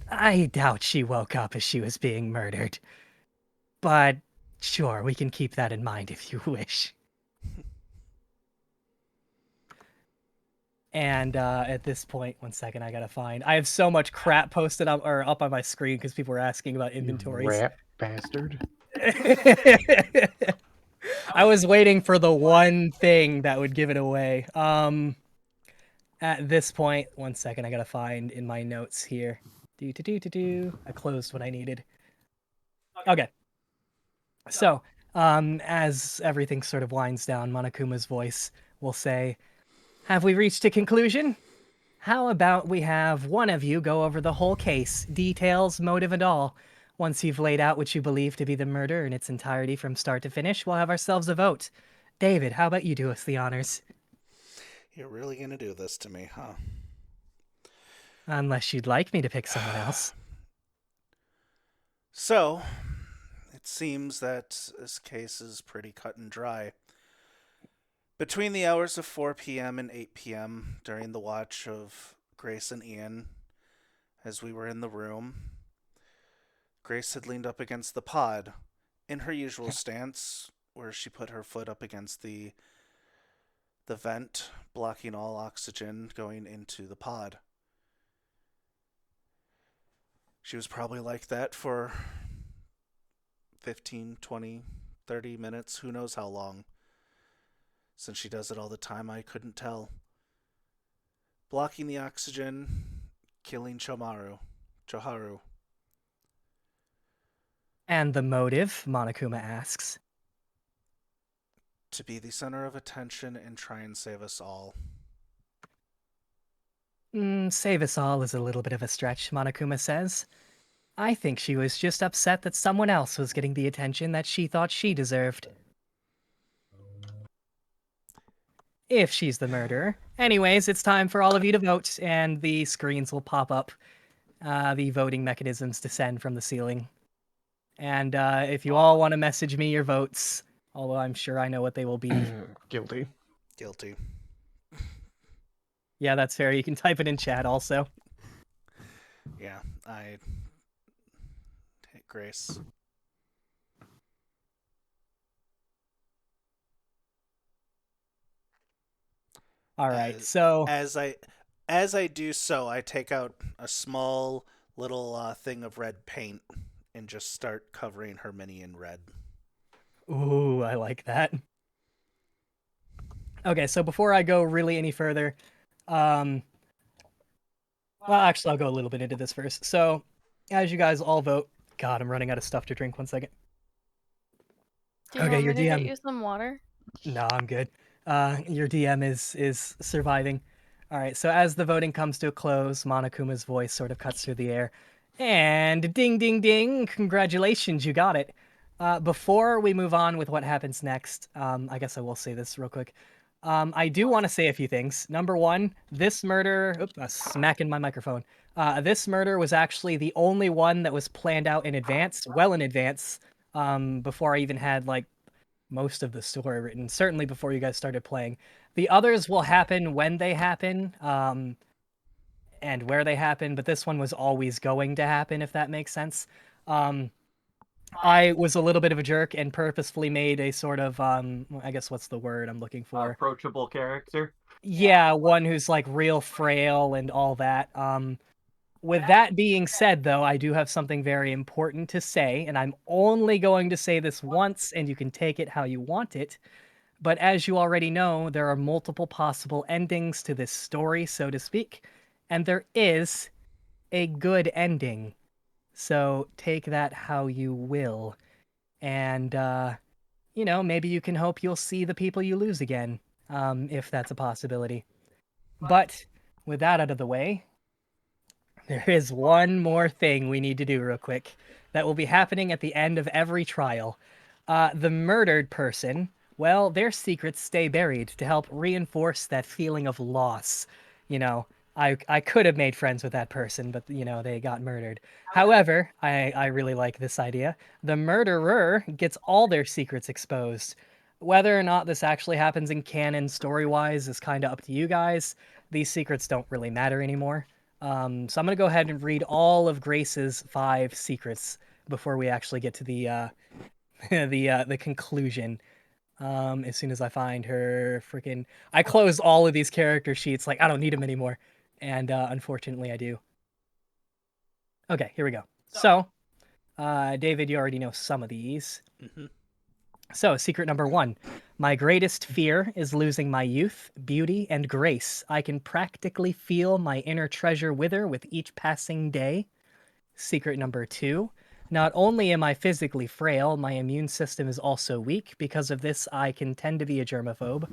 I doubt she woke up as she was being murdered. But sure, we can keep that in mind if you wish. And at this point, 1 second, I gotta find. I have so much crap posted up or up on my screen because people were asking about You inventories. rat bastard. I was waiting for the one thing that would give it away. At this point, 1 second, I gotta find in my notes here. I closed what I needed. Okay. So, as everything sort of winds down, Monokuma's voice will say, "Have we reached a conclusion? How about we have one of you go over the whole case, details, motive, and all. Once you've laid out what you believe to be the murder in its entirety from start to finish, we'll have ourselves a vote. David, how about you do us the honors? You're really gonna do this to me, huh? Unless you'd like me to pick someone else." So, it seems that this case is pretty cut and dry. Between the hours of 4 p.m. and 8 p.m., during the watch of Grace and Ian, as we were in the room, Grace had leaned up against the pod in her usual stance, where she put her foot up against the vent, blocking all oxygen going into the pod. She was probably like that for 15, 20, 30 minutes, who knows how long. Since she does it all the time, I couldn't tell. Blocking the oxygen, killing Choharu. And the motive, Monokuma asks. To be the center of attention and try and save us all. Save us all is a little bit of a stretch, Monokuma says. I think she was just upset that someone else was getting the attention that she thought she deserved. If she's the murderer. Anyways, it's time for all of you to vote, and the screens will pop up. The voting mechanisms descend from the ceiling. And if you all want to message me your votes, although I'm sure I know what they will be. Guilty. Guilty. Yeah, that's fair. You can type it in chat also. Yeah, I hate Grace. All right, As- so As I do so, I take out a small little thing of red paint and just start covering her mini in red. ooh, I like that. Okay, so before I go really any further, well, actually, I'll go a little bit into this first. So, as you guys all vote, God, I'm running out of stuff to drink. 1 second. Do you Okay, want your me to get DM. you some water? No, I'm good. Your DM is surviving. All right, so as the voting comes to a close, Monokuma's voice sort of cuts through the air. And ding, ding, ding! Congratulations, you got it. Before we move on with what happens next, I guess I will say this real quick. I do want to say a few things. Number one, this murder. Oops, I'm smacking my microphone. This murder was actually the only one that was planned out in advance, well in advance, before I even had like most of the story written, certainly before you guys started playing. The others will happen when they happen, and where they happen, but this one was always going to happen, if that makes sense. I was a little bit of a jerk and purposefully made a sort of I guess what's the word I'm looking for? Approachable character. Yeah, one who's like real frail and all that. With that being said, though, I do have something very important to say, and I'm only going to say this once, and you can take it how you want it. But as you already know, there are multiple possible endings to this story, so to speak, and there is a good ending. So take that how you will. And, maybe you can hope you'll see the people you lose again, if that's a possibility. But with that out of the way, there is one more thing we need to do real quick that will be happening at the end of every trial. The murdered person, well, their secrets stay buried to help reinforce that feeling of loss. You know, I could have made friends with that person, but, they got murdered. However, I really like this idea. The murderer gets all their secrets exposed. Whether or not this actually happens in canon story-wise is kind of up to you guys. These secrets don't really matter anymore. So I'm gonna go ahead and read all of Grace's 5 secrets before we actually get to the the conclusion. As soon as I find her freaking, I close all of these character sheets. Like I don't need them anymore, and unfortunately I do. Okay, here we go. So, David, you already know some of these. Mm-hmm. So, secret number 1. My greatest fear is losing my youth, beauty, and grace. I can practically feel my inner treasure wither with each passing day. Secret number 2. Not only am I physically frail, my immune system is also weak. Because of this, I can tend to be a germaphobe.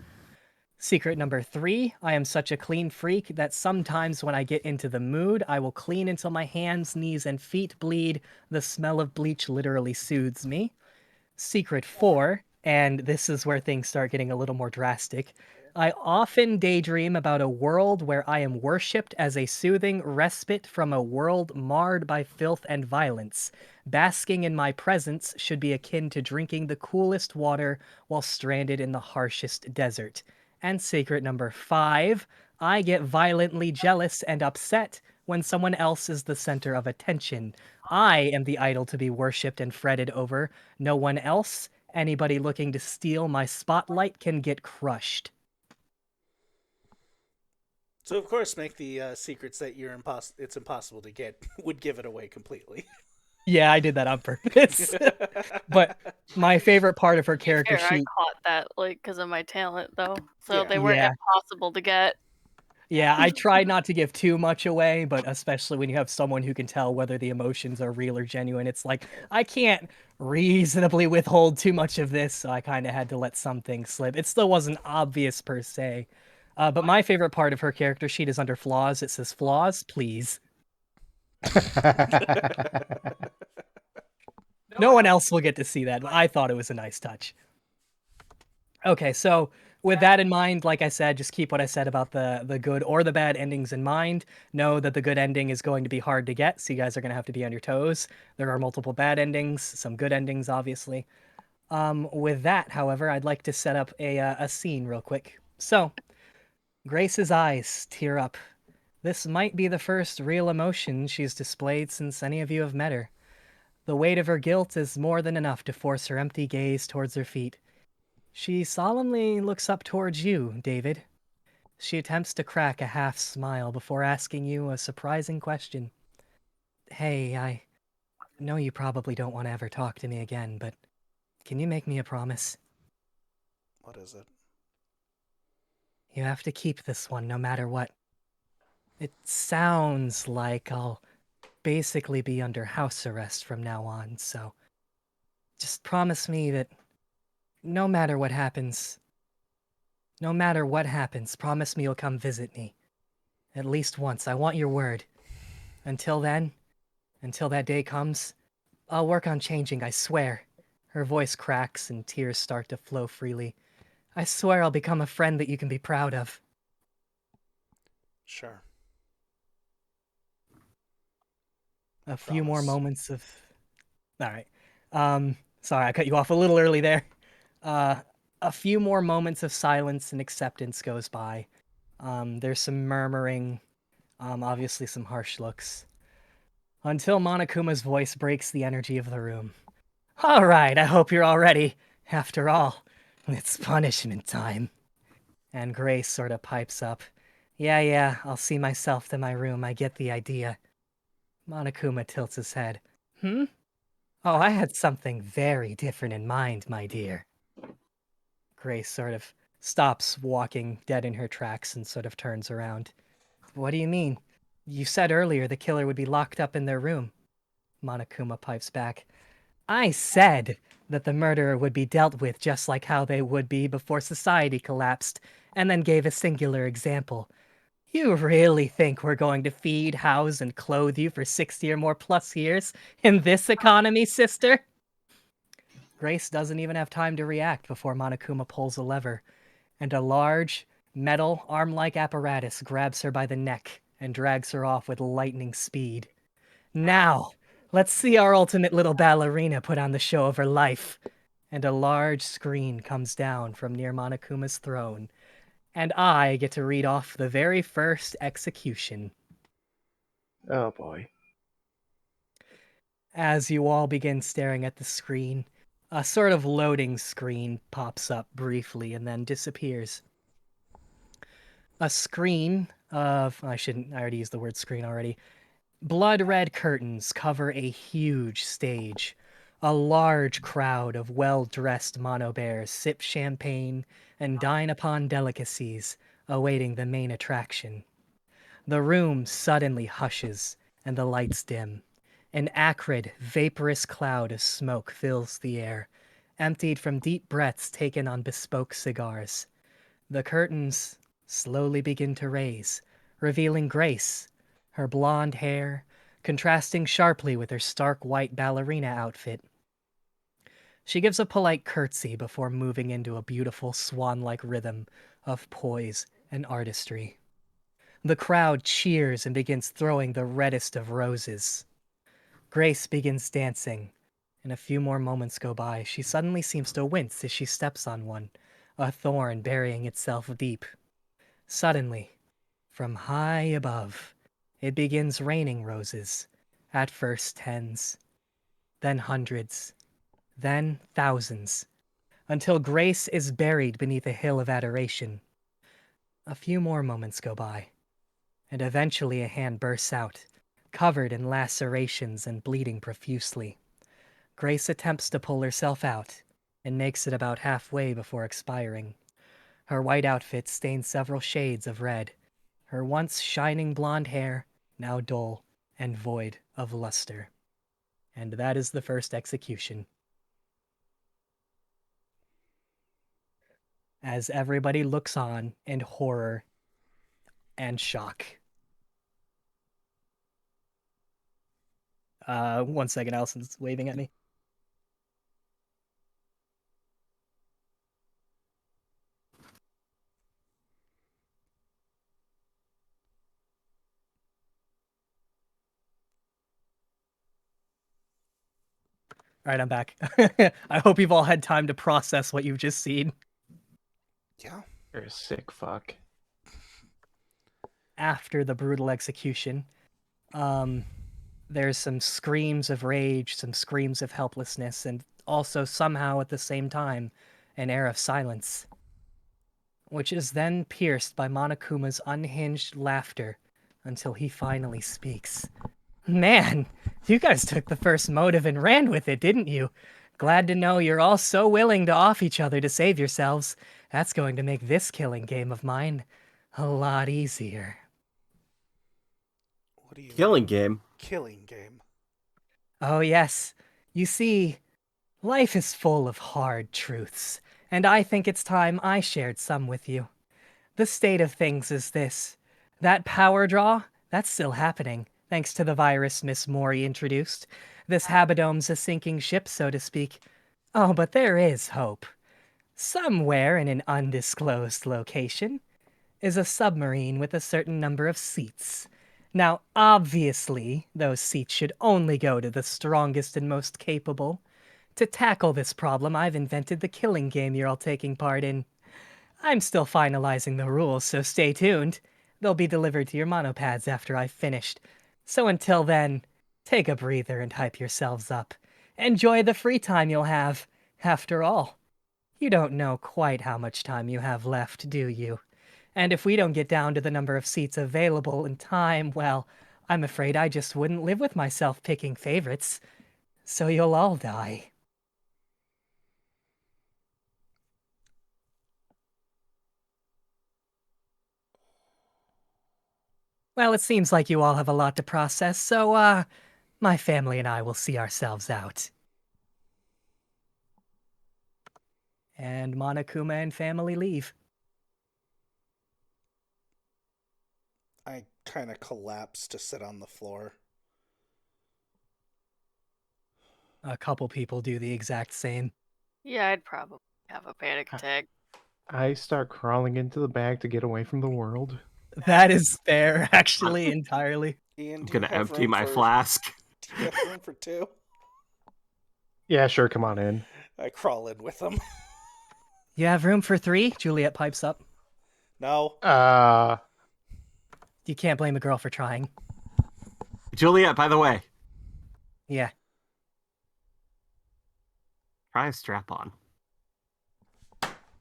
Secret number 3. I am such a clean freak that sometimes when I get into the mood, I will clean until my hands, knees, and feet bleed. The smell of bleach literally soothes me. Secret 4, and this is where things start getting a little more drastic. I often daydream about a world where I am worshipped as a soothing respite from a world marred by filth and violence. Basking in my presence should be akin to drinking the coolest water while stranded in the harshest desert. And secret number 5, I get violently jealous and upset when someone else is the center of attention. I am the idol to be worshipped and fretted over. No one else. Anybody looking to steal my spotlight can get crushed. So of course, make the secrets that it's impossible to get would give it away completely. Yeah, I did that on purpose. But my favorite part of her To be character fair, I sheet. caught that like because of my talent though, so Yeah. they weren't Yeah. impossible to get. Yeah, I try not to give too much away, but especially when you have someone who can tell whether the emotions are real or genuine, it's like I can't reasonably withhold too much of this, so I kind of had to let some things slip. It still wasn't obvious per se. But my favorite part of her character sheet is under flaws. It says flaws, please. No one else will get to see that, but I thought it was a nice touch. Okay, so with that in mind, like I said, just keep what I said about the good or the bad endings in mind. Know that the good ending is going to be hard to get, so you guys are going to have to be on your toes. There are multiple bad endings, some good endings, obviously. With that, however, I'd like to set up a scene real quick. So, Grace's eyes tear up. This might be the first real emotion she's displayed since any of you have met her. The weight of her guilt is more than enough to force her empty gaze towards her feet. She solemnly looks up towards you, David. She attempts to crack a half smile before asking you a surprising question. Hey, I know you probably don't want to ever talk to me again, but can you make me a promise? What is it? You have to keep this one no matter what. It sounds like I'll basically be under house arrest from now on, so just promise me that no matter what happens, promise me you'll come visit me. At least once. I want your word. Until then, until that day comes, I'll work on changing, I swear. Her voice cracks and tears start to flow freely. I swear I'll become a friend that you can be proud of. Sure. A few more Promise. moments of... Alright. Sorry, I cut you off a little early there. A few more moments of silence and acceptance goes by. There's some murmuring, obviously some harsh looks. Until Monokuma's voice breaks the energy of the room. All right, I hope you're all ready. After all, it's punishment time. And Grace sort of pipes up. Yeah, I'll see myself to my room. I get the idea. Monokuma tilts his head. Hmm? Oh, I had something very different in mind, my dear. Grace sort of stops walking dead in her tracks and sort of turns around. What do you mean? You said earlier the killer would be locked up in their room. Monokuma pipes back. I said that the murderer would be dealt with just like how they would be before society collapsed, and then gave a singular example. You really think we're going to feed, house, and clothe you for 60 or more plus years in this economy, sister? Grace doesn't even have time to react before Monokuma pulls a lever, and a large, metal, arm-like apparatus grabs her by the neck and drags her off with lightning speed. Now, let's see our ultimate little ballerina put on the show of her life. And a large screen comes down from near Monokuma's throne, and I get to read off the very first execution. Oh boy. As you all begin staring at the screen, a sort of loading screen pops up briefly and then disappears. A screen of, I already used the word screen already. Blood red curtains cover a huge stage. A large crowd of well-dressed mono-bears sip champagne and dine upon delicacies, awaiting the main attraction. The room suddenly hushes, and the lights dim. An acrid, vaporous cloud of smoke fills the air, emptied from deep breaths taken on bespoke cigars. The curtains slowly begin to raise, revealing Grace, her blonde hair contrasting sharply with her stark white ballerina outfit. She gives a polite curtsy before moving into a beautiful swan-like rhythm of poise and artistry. The crowd cheers and begins throwing the reddest of roses. Grace begins dancing, and a few more moments go by. She suddenly seems to wince as she steps on one, a thorn burying itself deep. Suddenly, from high above, it begins raining roses, at first tens, then hundreds, then thousands, until Grace is buried beneath a hill of adoration. A few more moments go by, and eventually a hand bursts out, covered in lacerations and bleeding profusely. Grace attempts to pull herself out, and makes it about halfway before expiring. Her white outfit stains several shades of red, her once shining blonde hair now dull and void of luster. And that is the first execution. As everybody looks on in horror and shock. 1 second, Allison's waving at me. All right, I'm back. I hope you've all had time to process what you've just seen. Yeah. You're a sick fuck. After the brutal execution, there's some screams of rage, some screams of helplessness, and also somehow at the same time, an air of silence, which is then pierced by Monokuma's unhinged laughter until he finally speaks. Man, you guys took the first motive and ran with it, didn't you? Glad to know you're all so willing to off each other to save yourselves. That's going to make this killing game of mine a lot easier. What do you Killing mean? game. Killing game. Oh, yes. You see, life is full of hard truths, and I think it's time I shared some with you. The state of things is this. That power draw, that's still happening, thanks to the virus Miss Mori introduced. This Habidome's a sinking ship, so to speak. Oh, but there is hope. Somewhere in an undisclosed location is a submarine with a certain number of seats. Now, obviously, those seats should only go to the strongest and most capable. To tackle this problem, I've invented the killing game you're all taking part in. I'm still finalizing the rules, so stay tuned. They'll be delivered to your monopads after I've finished. So until then, take a breather and hype yourselves up. Enjoy the free time you'll have. After all, you don't know quite how much time you have left, do you? And if we don't get down to the number of seats available in time, well, I'm afraid I just wouldn't live with myself picking favorites. So you'll all die. Well, it seems like you all have a lot to process, so, my family and I will see ourselves out. And Monokuma and family leave. I kind of collapse to sit on the floor. A couple people do the exact same. Yeah, I'd probably have a panic attack. I start crawling into the bag to get away from the world. That is fair, actually, entirely. Ian, I'm do you gonna have empty room my for flask. Do you have room for two? Yeah, sure, come on in. I crawl in with them. You have room for 3? Juliet pipes up. No. You can't blame a girl for trying. Juliet, by the way, Yeah. try a strap on.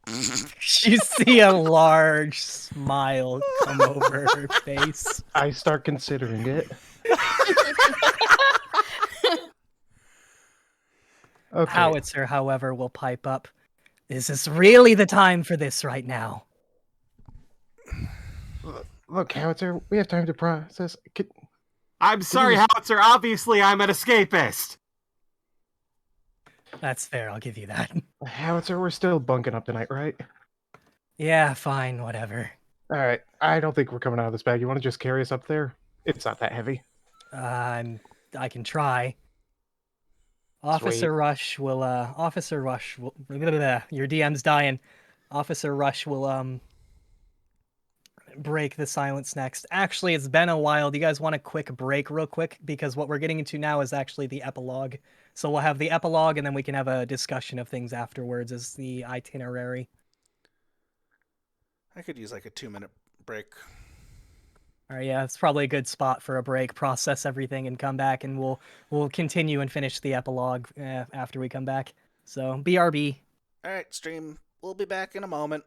You see a large smile come over her face. I start considering it. Okay. Howitzer, however, will pipe up. Is this really the time for this right now? Look, Howitzer, we have time to process. I'm sorry, just- Howitzer. Obviously, I'm an escapist. That's fair, I'll give you that. Howitzer, we're still bunking up tonight, right? Yeah, fine, whatever. All right. I don't think we're coming out of this bag. You want to just carry us up there? It's not that heavy. I can try. Sweet. Officer Rush will, your DM's dying. Officer Rush will, break the silence next. Actually, it's been a while. Do you guys want a quick break real quick? Because what we're getting into now is actually the epilogue. So we'll have the epilogue and then we can have a discussion of things afterwards as the itinerary. I could use like a 2-minute break. All right, yeah, it's probably a good spot for a break, process everything and come back and we'll continue and finish the epilogue after we come back. So, BRB. All right, stream. We'll be back in a moment.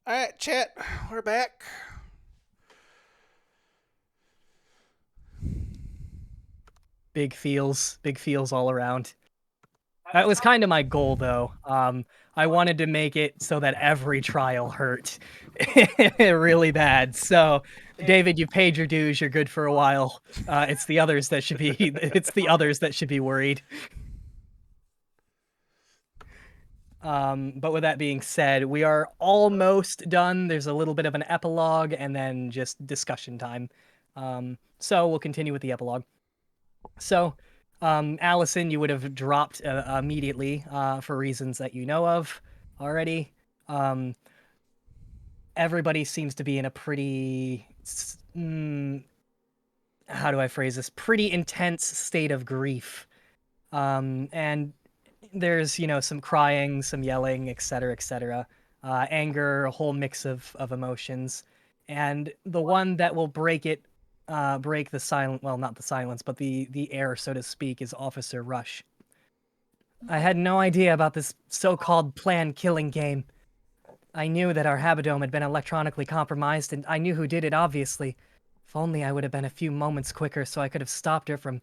All right, chat. We're back. Big feels all around. That was kind of my goal, though. I wanted to make it so that every trial hurt really bad. So, David, you paid your dues. You're good for a while. It's the others that should be. It's the others that should be worried. But with that being said, we are almost done. There's a little bit of an epilogue and then just discussion time. So we'll continue with the epilogue. So, Allison, you would have dropped immediately for reasons that you know of already. Everybody seems to be in a pretty, how do I phrase this? Pretty intense state of grief. And there's, some crying, some yelling, etc., etc. Anger, a whole mix of emotions. And the one that will break the silent, well, not the silence, but the air, so to speak, is Officer Rush. I had no idea about this so-called planned killing game. I knew that our habidome had been electronically compromised, and I knew who did it, obviously. If only I would have been a few moments quicker so I could have stopped her from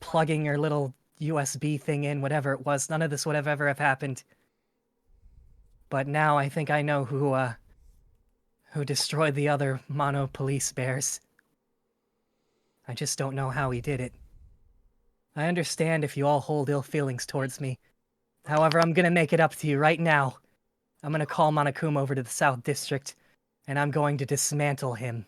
plugging her little USB thing in, whatever it was. None of this would have ever have happened. But now I think I know who destroyed the other mono police bears. I just don't know how he did it. I understand if you all hold ill feelings towards me. However, I'm gonna make it up to you right now. I'm gonna call Monokuma over to the South District, and I'm going to dismantle him.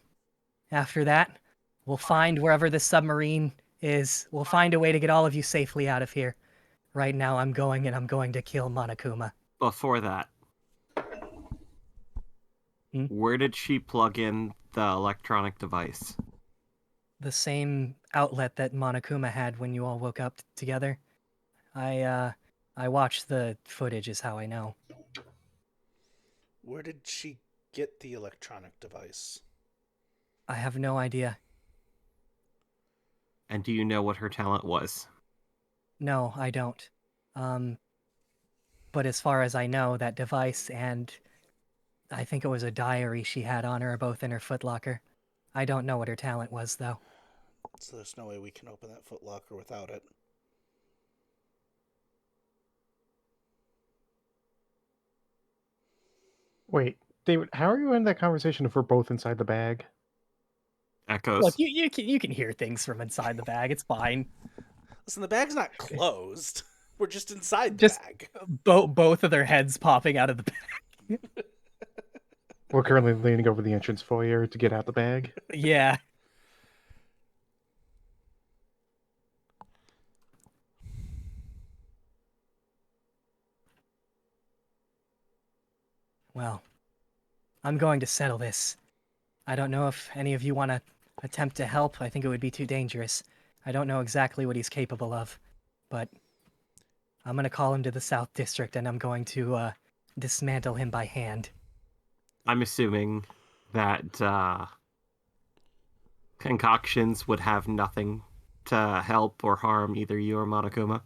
After that, we'll find wherever this submarine is. We'll find a way to get all of you safely out of here. Right now, I'm going to kill Monokuma. Before that, where did she plug in the electronic device? The same outlet that Monokuma had when you all woke up together. I watched the footage is how I know. Where did she get the electronic device? I have no idea. And do you know what her talent was? No, I don't. But as far as I know, that device and I think it was a diary she had on her are both in her footlocker. I don't know what her talent was, though. So there's no way we can open that footlocker without it. Wait, David, how are you in that conversation if we're both inside the bag? Echoes. Look, you can hear things from inside the bag. It's fine. Listen, the bag's not closed. We're just inside the Just bag. both of their heads popping out of the bag. We're currently leaning over the entrance foyer to get out the bag. Yeah. Well, I'm going to settle this. I don't know if any of you want to attempt to help. I think it would be too dangerous. I don't know exactly what he's capable of, but I'm going to call him to the South District and I'm going to dismantle him by hand. I'm assuming that concoctions would have nothing to help or harm either you or Monokuma,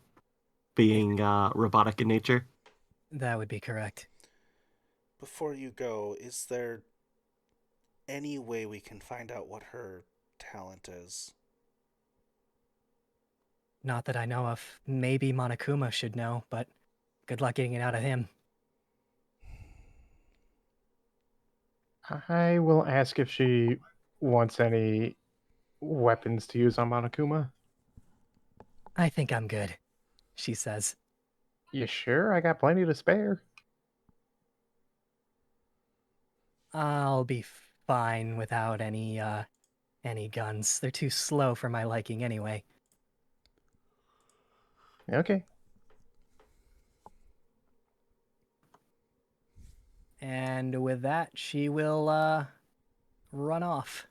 being robotic in nature. That would be correct. Before you go, is there any way we can find out what her talent is? Not that I know of. Maybe Monokuma should know, but good luck getting it out of him. I will ask if she wants any weapons to use on Monokuma. I think I'm good, she says. You sure? I got plenty to spare. I'll be fine without any guns. They're too slow for my liking anyway. Okay. And with that, she will run off.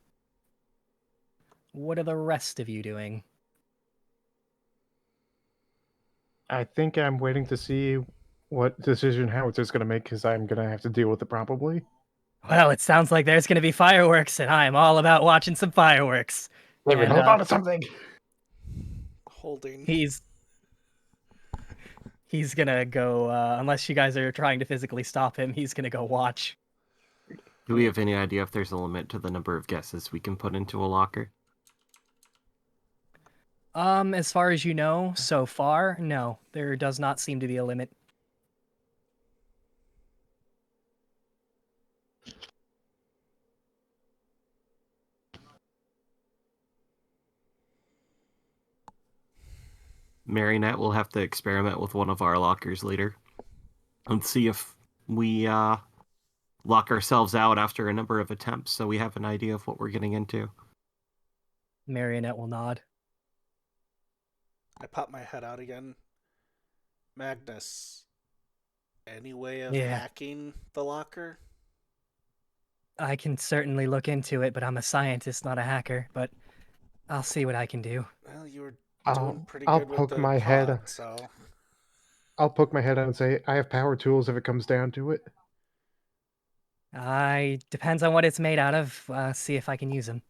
What are the rest of you doing? I think I'm waiting to see what decision Howitzer's going to make because I'm going to have to deal with it probably. Well, it sounds like there's going to be fireworks, and I'm all about watching some fireworks. David, And, hold on to something. Holding. He's gonna go, unless you guys are trying to physically stop him, he's gonna go watch. Do we have any idea if there's a limit to the number of guesses we can put into a locker? As far as you know, so far, no. There does not seem to be a limit. Marionette will have to experiment with one of our lockers later and see if we lock ourselves out after a number of attempts so we have an idea of what we're getting into. Marionette will nod. I pop my head out again. Magnus, any way of Yeah. hacking the locker? I can certainly look into it, but I'm a scientist, not a hacker. But I'll see what I can do. Well, you were doing I'll, pretty I'll good with poke the my pod, head. so I'll poke my head out and say, I have power tools if it comes down to it. I depends on what it's made out of. See if I can use them.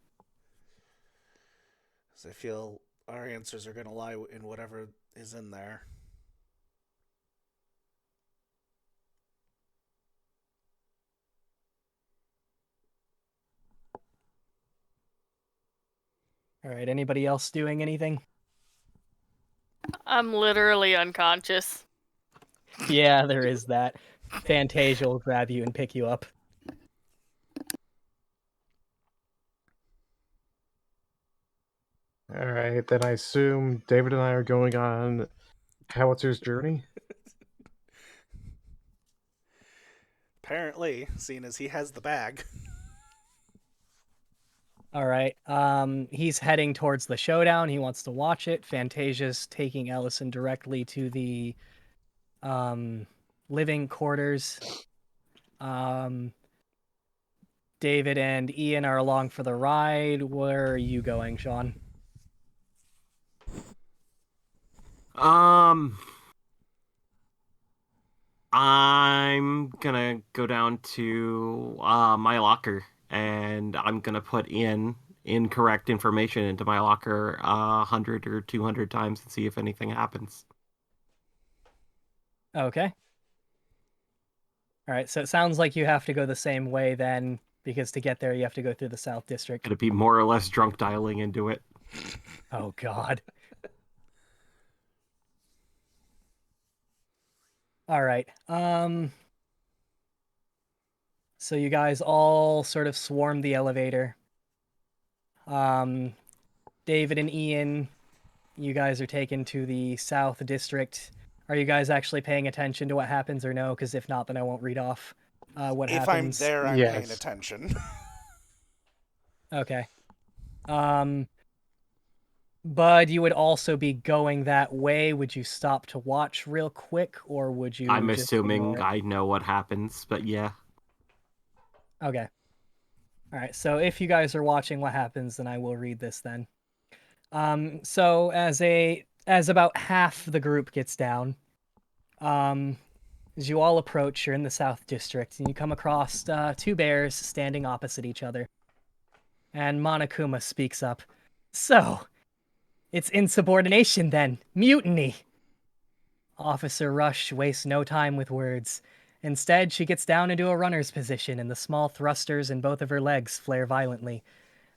I feel our answers are going to lie in whatever is in there. All right. Anybody else doing anything? I'm literally unconscious. Yeah, there is that. Fantasia will grab you and pick you up. All right, then I assume David and I are going on Howitzer's journey. Apparently, seeing as he has the bag. All right. He's heading towards the showdown. He wants to watch it. Fantasia's taking Ellison directly to the living quarters. David and Ian are along for the ride. Where are you going, Sean? I'm gonna go down to my locker and I'm gonna put in incorrect information into my locker 100 or 200 times and see if anything happens. Okay. All right. So it sounds like you have to go the same way then, because to get there you have to go through the South District. Could it be more or less drunk dialing into it? Oh God. All right. So you guys all sort of swarm the elevator. David and Ian, you guys are taken to the South District. Are you guys actually paying attention to what happens or no? Because if not, then I won't read off what If happens. I'm there, I'm Yes. paying attention. Okay. Bud, you would also be going that way. Would you stop to watch real quick, or would you I'm just assuming ignore it? I know what happens, but yeah. Okay. All right. So if you guys are watching what happens, then I will read this then. So as about half the group gets down, as you all approach, you're in the South District, and you come across two bears standing opposite each other. And Monokuma speaks up. So, it's insubordination then. Mutiny. Officer Rush wastes no time with words. Instead, she gets down into a runner's position, and the small thrusters in both of her legs flare violently.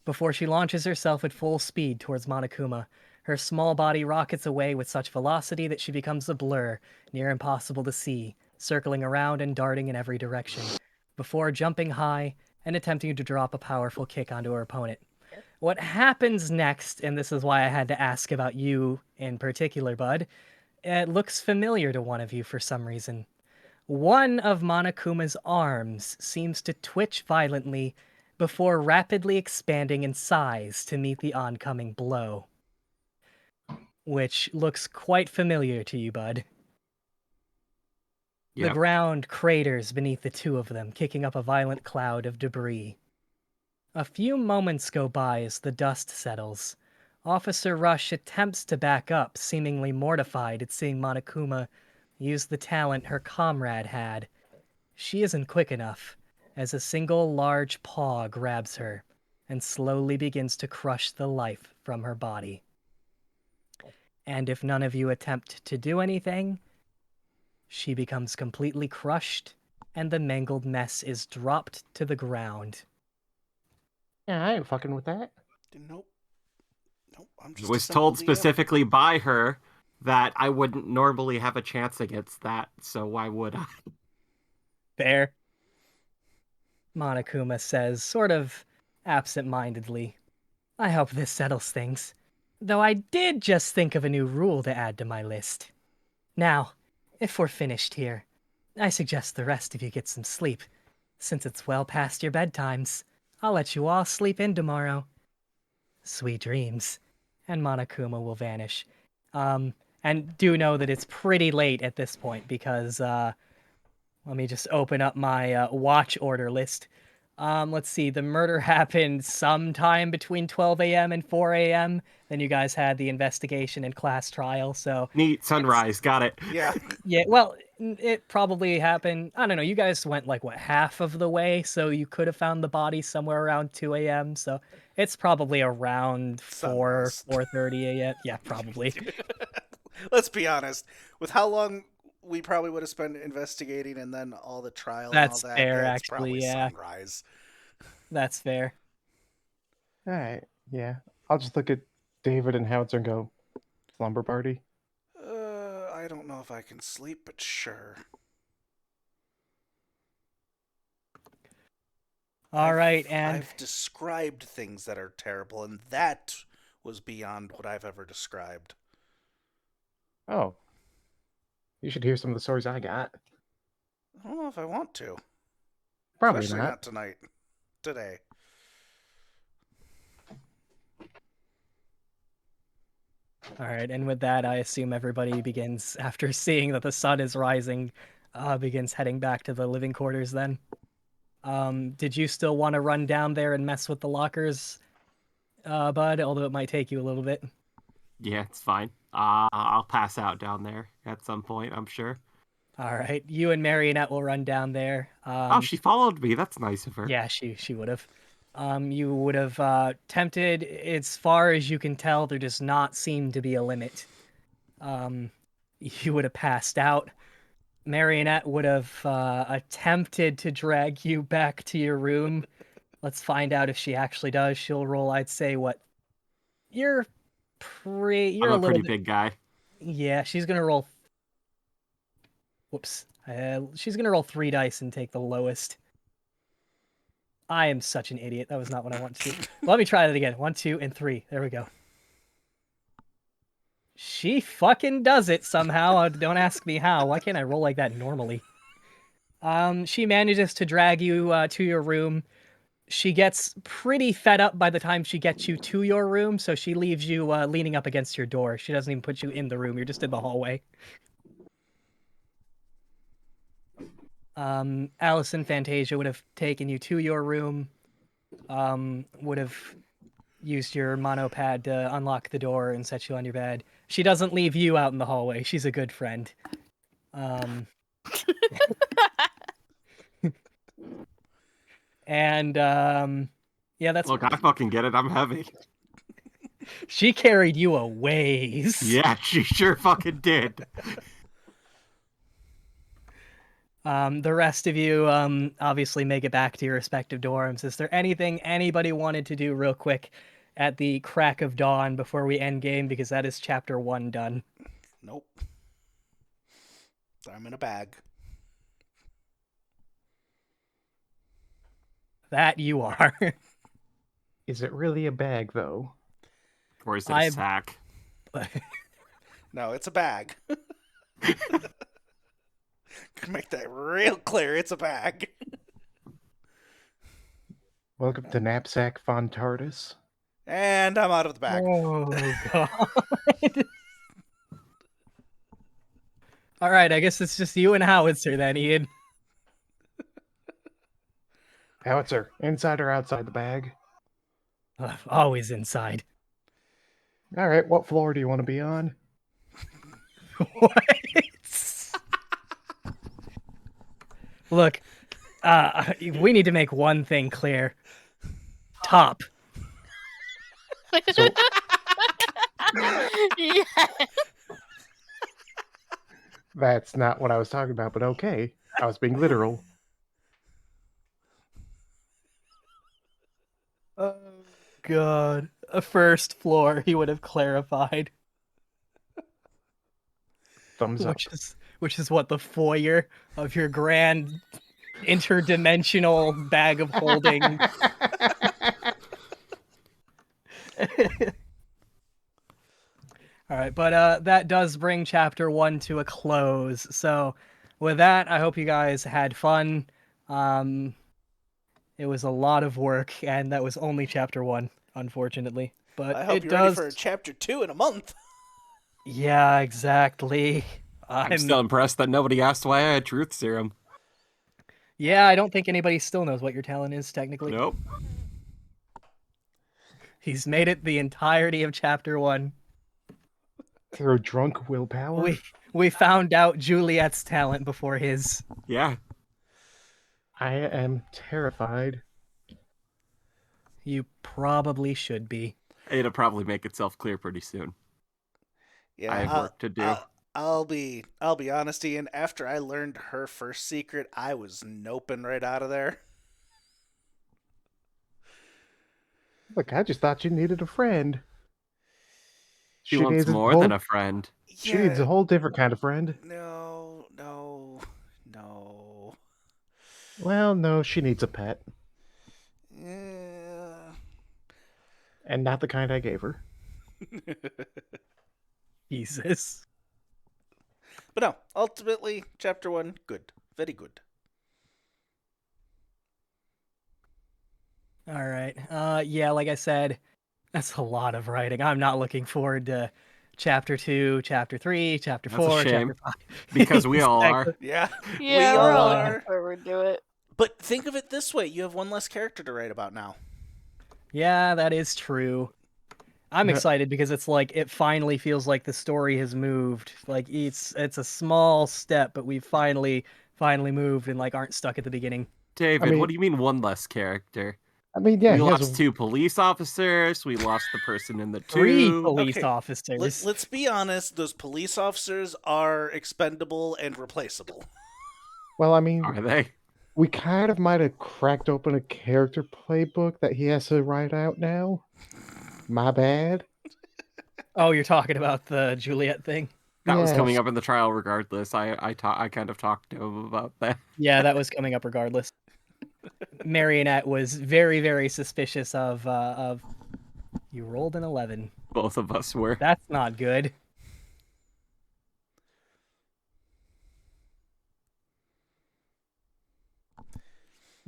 Before she launches herself at full speed towards Monokuma, her small body rockets away with such velocity that she becomes a blur, near impossible to see, circling around and darting in every direction, before jumping high and attempting to drop a powerful kick onto her opponent. What happens next, and this is why I had to ask about you in particular, Bud, it looks familiar to one of you for some reason. One of Monokuma's arms seems to twitch violently before rapidly expanding in size to meet the oncoming blow. Which looks quite familiar to you, Bud. The Yep. ground craters beneath the two of them, kicking up a violent cloud of debris. A few moments go by as the dust settles. Officer Rush attempts to back up, seemingly mortified at seeing Monokuma use the talent her comrade had. She isn't quick enough, as a single large paw grabs her and slowly begins to crush the life from her body. And if none of you attempt to do anything, she becomes completely crushed and the mangled mess is dropped to the ground. Yeah, I ain't fucking with that. Nope. Nope. I'm I just a was simple told DM. specifically by her that I wouldn't normally have a chance against that, so why would I? Fair. Monokuma says, sort of absent-mindedly. I hope this settles things. Though I did just think of a new rule to add to my list. Now, if we're finished here, I suggest the rest of you get some sleep. Since it's well past your bedtimes, I'll let you all sleep in tomorrow. Sweet dreams. And Monokuma will vanish. And do know that it's pretty late at this point because, let me just open up my watch order list. Let's see, the murder happened sometime between 12 a.m. and 4 a.m. Then you guys had the investigation and class trial, so Neat, sunrise, got it. Yeah. yeah, well, it probably happened. I don't know. You guys went like what, half of the way, so you could have found the body somewhere around 2 a.m. So it's probably around 4, Sunrise. 4:30 a.m. Yeah, probably. Let's be honest. With how long we probably would have spent investigating and then all the trial and all That's that, fair, yeah, it's actually. probably Yeah, sunrise. that's fair. All right, yeah. I'll just look at David and Howitzer and go, slumber party. I don't know if I can sleep, but sure. All right, and I've described things that are terrible, and that was beyond what I've ever described. Oh, you should hear some of the stories I got. I don't know if I want to. Probably Especially not. not tonight. Today. all right, and with that, I assume everybody begins after seeing that the sun is rising, begins heading back to the living quarters. Then, did you still want to run down there and mess with the lockers, Bud? Although it might take you a little bit. Yeah, it's fine. I'll pass out down there at some point, I'm sure. All right, you and Marionette will run down there. Oh, she followed me. That's nice of her. Yeah, she would have. You would have tempted. As far as you can tell, there does not seem to be a limit. You would have passed out. Marionette would have attempted to drag you back to your room. Let's find out if she actually does. She'll roll, I'd say, what? You're I'm a a little pretty bit. big guy. Yeah, she's gonna roll. Whoops. She's gonna roll 3 dice and take the lowest. I am such an idiot. That was not what I wanted to do. Let me try that again. 1, 2, and 3. There we go. She fucking does it somehow. Don't ask me how. Why can't I roll like that normally? She manages to drag you to your room. She gets pretty fed up by the time she gets you to your room, so she leaves you leaning up against your door. She doesn't even put you in the room. You're just in the hallway. Allison Fantasia would have taken you to your room. Would have used your monopad to unlock the door and set you on your bed. She doesn't leave you out in the hallway. She's a good friend. And yeah, that's Look, I fucking get it. I'm heavy. she carried you a ways. Yeah, she sure fucking did. The rest of you obviously make it back to your respective dorms. Is there anything anybody wanted to do real quick at the crack of dawn before we end game? Because that is chapter 1 done. Nope. I'm in a bag. That you are. Is it really a bag, though? Or is it a sack? No, it's a bag. Can make that real clear. It's a bag. Welcome to Knapsack Fontardis. And I'm out of the bag. Oh, God. All right, I guess it's just you and Howitzer then, Ian. Howitzer, inside or outside the bag? Always inside. All right, what floor do you want to be on? What? Look, we need to make one thing clear. Top. So, Yeah. that's not what I was talking about, but okay. I was being literal. God. A first floor, he would have clarified. Thumbs up. Which is what the foyer of your grand interdimensional bag of holding. All right, but that does bring chapter 1 to a close. So with that, I hope you guys had fun. It was a lot of work, and that was only chapter 1, unfortunately. But I hope it you're ready does. for chapter 2 in a month. Yeah, exactly. I'm still impressed that nobody asked why I had truth serum. Yeah, I don't think anybody still knows what your talent is, technically. Nope. He's made it the entirety of chapter 1. Through drunk willpower. We found out Juliet's talent before his. Yeah. I am terrified. You probably should be. It'll probably make itself clear pretty soon. Yeah, I have work to do. I'll be honest, Ian. After I learned her first secret, I was noping right out of there. Look, I just thought you needed a friend. She wants more than a friend. She needs a whole different kind of friend. No. Well, no, she needs a pet. Yeah. And not the kind I gave her. Jesus. But no, ultimately, chapter 1, good. Very good. All right. Yeah, like I said, that's a lot of writing. I'm not looking forward to chapter 2, chapter 3, chapter That's 4, a shame, chapter 5. because we all are. Yeah, Yeah, we we're all all are. looking forward to it. But think of it this way: you have one less character to write about now. Yeah, that is true. I'm excited because it's like it finally feels like the story has moved. Like it's a small step, but we've finally moved and like aren't stuck at the beginning. David, what do you mean one less character? I mean, yeah, we lost 2 police officers. We lost the person in the 3 2. police Okay, officers. Let's be honest. Those police officers are expendable and replaceable. Well, I mean, Are they? we kind of might have cracked open a character playbook that he has to write out now. My bad. Oh, you're talking about the Juliet thing? That was coming Yes. up in the trial regardless. I kind of talked to him about that. Yeah, that was coming up regardless. Marionette was very, very suspicious of you rolled an 11. Both of us were. That's not good.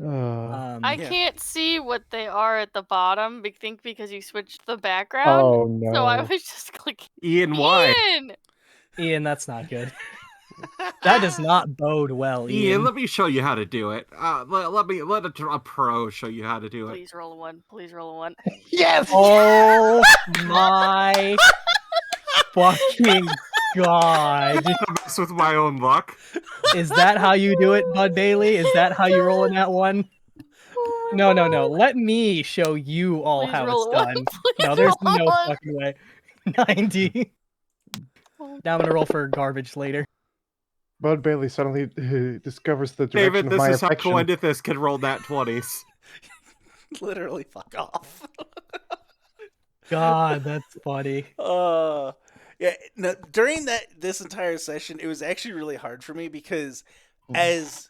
I Yeah. can't see what they are at the bottom. I think because you switched the background. Oh no. So I was just clicking. Ian, why? Ian, that's not good. That does not bode well, Ian. Let me show you how to do it. Let a pro show you how to do it. Please roll a 1. Please roll a 1. Yes. Oh my fucking god. Mess with my own luck. Is that how you do it, Bud Bailey? Is that how you roll in that one? No. Let me show you all Please how roll it's a 1. done. Please No, there's roll a no 1. fucking way. 90. Now I'm gonna roll for garbage later. Bud Bailey suddenly discovers the direction David, of this my is how affection. Coendithus can roll nat 20s. Literally, fuck off. God, that's funny. Yeah. No, during this entire session, it was actually really hard for me because as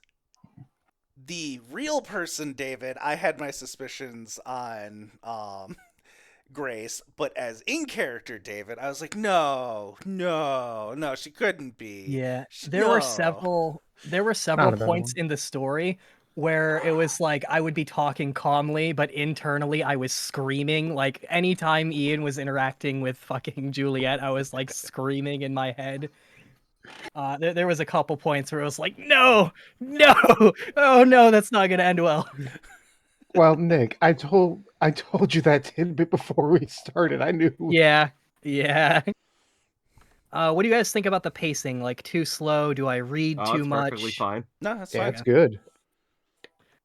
the real person, David, I had my suspicions on Grace, but as in character David, I was like, no, she couldn't be. Yeah, there were several points in the story where it was like I would be talking calmly, but internally I was screaming. Like anytime Ian was interacting with fucking Juliet, I was like screaming in my head. There was a couple points where it was like, no, oh no, that's not gonna end well. Well, Nick, I told you that tidbit before we started. I knew. Yeah. What do you guys think about the pacing? Like too slow? Do I read too It's much? perfectly fine. No, that's Yeah, fine. it's good.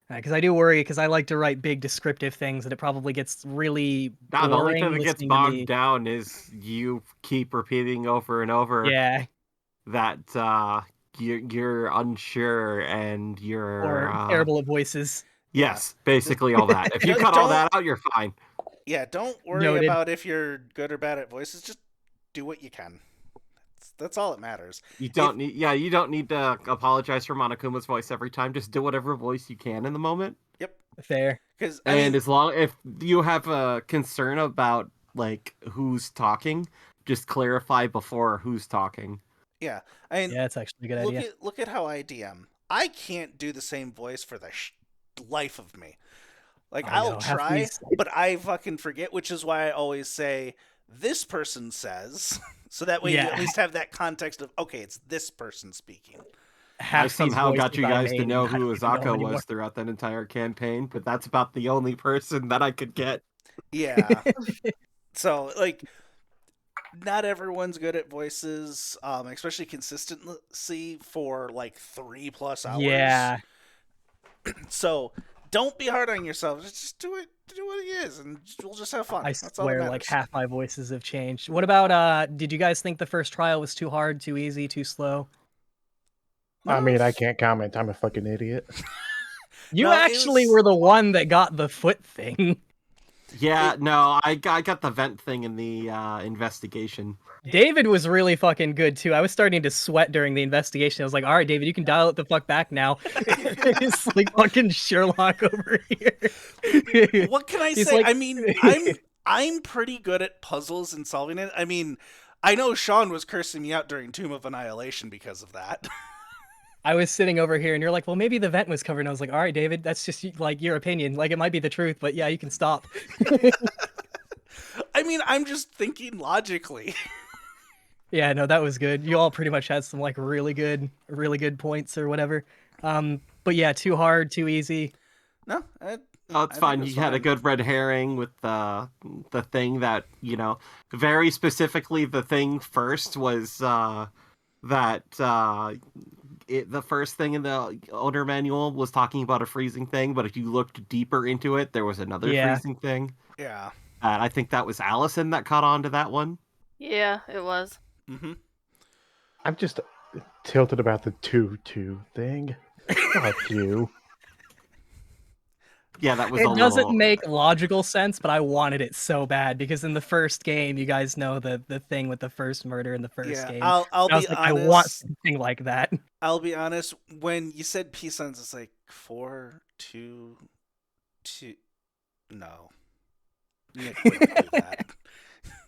Because I do worry, because I like to write big descriptive things, and it probably gets really Nah, the only boring thing that gets listening to me. bogged down is you keep repeating over and over that you're unsure and you're or terrible at voices. Yes, basically all that. If you cut all that out, you're fine. Yeah, don't worry Noted. about if you're good or bad at voices. Just do what you can. That's all that matters. You don't need to apologize for Monokuma's voice every time. Just do whatever voice you can in the moment. Yep. Fair. Because And as long if you have a concern about like who's talking, just clarify before who's talking. yeah, I mean, Yeah, that's actually a good idea. look at how I DM. I can't do the same voice for the life of me. Like, I I'll know, half try, these- but I fucking forget, which is why I always say, this person says, so that way you Yeah. at least have that context of, okay, it's this person speaking. Half I these somehow got voices you I guys to made, know I who don't even know Azaka anymore. was throughout that entire campaign, but that's about the only person that I could get. Yeah. So, like, not everyone's good at voices, especially consistency for, like, 3+ hours. Yeah. So, don't be hard on yourself. Just do it. Do what it is, and we'll just have fun. I That's all that swear, matters. like half my voices have changed. What about did you guys think the first trial was too hard, too easy, too slow? I mean, I can't comment. I'm a fucking idiot. You No, it actually was- were the one that got the foot thing. Yeah, no, I got the vent thing in the investigation. David was really fucking good too. I was starting to sweat during the investigation. I was like, all right, David, you can dial it the fuck back now. It's like fucking Sherlock over here. What can I He's say? like- I mean, I'm pretty good at puzzles and solving it. I mean, I know Sean was cursing me out during Tomb of Annihilation because of that. I was sitting over here and you're like, well, maybe the vent was covered. And I was like, all right, David, that's just like your opinion. Like it might be the truth, but yeah, you can stop. I mean, I'm just thinking logically. Yeah, no, that was good. You all pretty much had some like really good points or whatever. But yeah, too hard, too easy. No, Oh, it's I fine. think it was You had a fine. good red herring with the thing that, you know, very specifically the thing first was that the first thing in the owner manual was talking about a freezing thing, but if you looked deeper into it, there was another Yeah. freezing thing. Yeah. And I think that was Allison that caught on to that one. Yeah, it was. Mm-hmm. I'm just tilted about the 2-2 thing. Fuck you. Yeah, that was It a doesn't little... make logical sense, but I wanted it so bad because in the first game, you guys know the thing with the first murder in the first Yeah, game. I'll And I was be like, honest. I want something like that. I'll be honest. When you said peace signs, it's like 4, 2, 2. No, Nick wouldn't do that.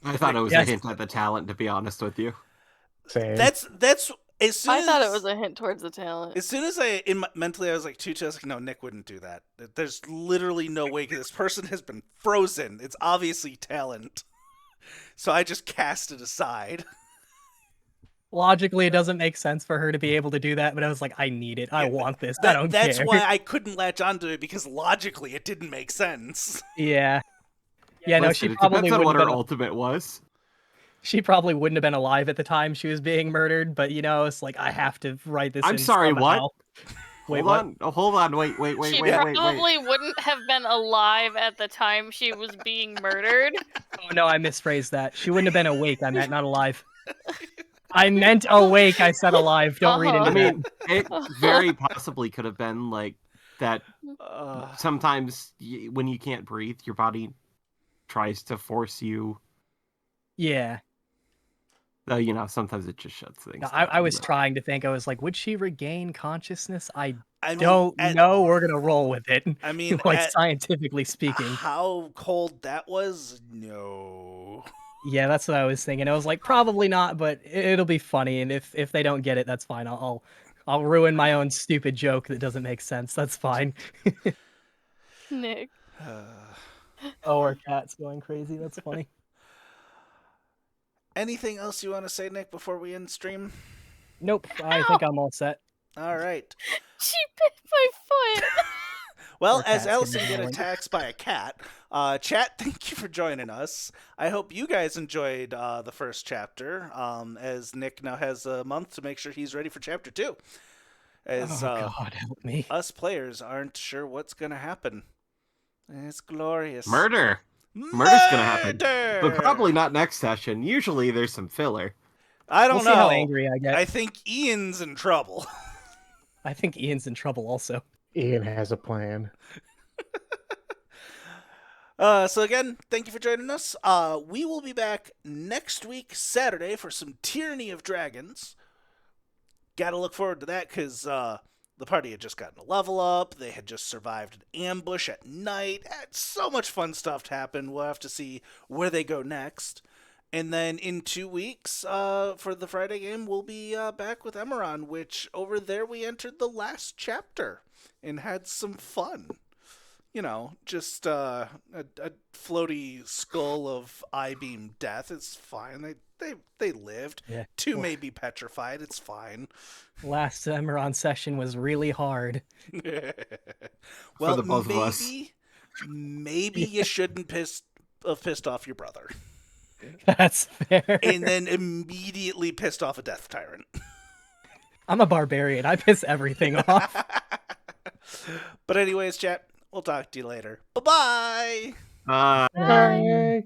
I thought it was Yes. a hint at the talent, to be honest with you. Same. That's as soon I as thought it was a hint towards the talent. As soon as mentally I was like 2-2, I was like, no, Nick wouldn't do that. There's literally no way. This person has been frozen. It's obviously talent. So I just cast it aside. Logically, it doesn't make sense for her to be able to do that, but I was like, I need it. I Yeah, want this. I don't That's care. why I couldn't latch onto it, because logically it didn't make sense. Yeah. Yeah, no, Listen, she it probably depends on wouldn't what have her been. ultimate was. She probably wouldn't have been alive at the time she was being murdered, but you know, it's like I have to write this. I'm in sorry, what? somehow. Wait, Hold what? on. Oh, hold on. Wait, She wait. probably wouldn't have been alive at the time she was being murdered. Oh no, I misphrased that. She wouldn't have been awake. I meant not alive. I meant awake. I said alive. Don't read into Uh-huh. I mean, it very possibly could have been like that. Uh, Sometimes when you can't breathe, your body tries to force you. Yeah. Though, you know, sometimes it just shuts things No, down. I was but- trying to think. I was like, would she regain consciousness? I mean, don't at- know. We're gonna roll with it. I mean, like at scientifically speaking. how cold that was? No. Yeah, that's what I was thinking. I was like, probably not, but it'll be funny. And if they don't get it, that's fine. I'll ruin my own stupid joke that doesn't make sense. That's fine. Nick. Oh, our cat's going crazy. That's funny. Anything else you want to say, Nick, before we end stream? Nope. I think I'm all set. All right. She bit my foot. Well, Poor as cat's Allison gonna get be annoying. attacked by a cat, chat, thank you for joining us. I hope you guys enjoyed the first chapter, as Nick now has a month to make sure he's ready for chapter 2. As Oh God, help me. us players aren't sure what's going to happen. It's glorious. Murder. Murder's gonna happen. Murder! But probably not next session. Usually there's some filler. I don't We'll know. see how angry I get. I think Ian's in trouble. I think Ian's in trouble also. Ian has a plan. So again, thank you for joining us. We will be back next week, Saturday, for some Tyranny of Dragons. Gotta look forward to that because the party had just gotten a level up. They had just survived an ambush at night. So much fun stuff happened. We'll have to see where they go next. And then in 2 weeks, for the Friday game, we'll be back with Emeron, which over there we entered the last chapter and had some fun. You know, just a floaty skull of I-beam death. It's fine. They lived. Yeah. 2 may be petrified. It's fine. Last Emeron session was really hard. Well, the both of us. maybe you shouldn't have pissed off your brother. That's fair. And then immediately pissed off a death tyrant. I'm a barbarian. I piss everything off. But anyways, chat, we'll talk to you later. Bye-bye! Uh, Bye. Bye.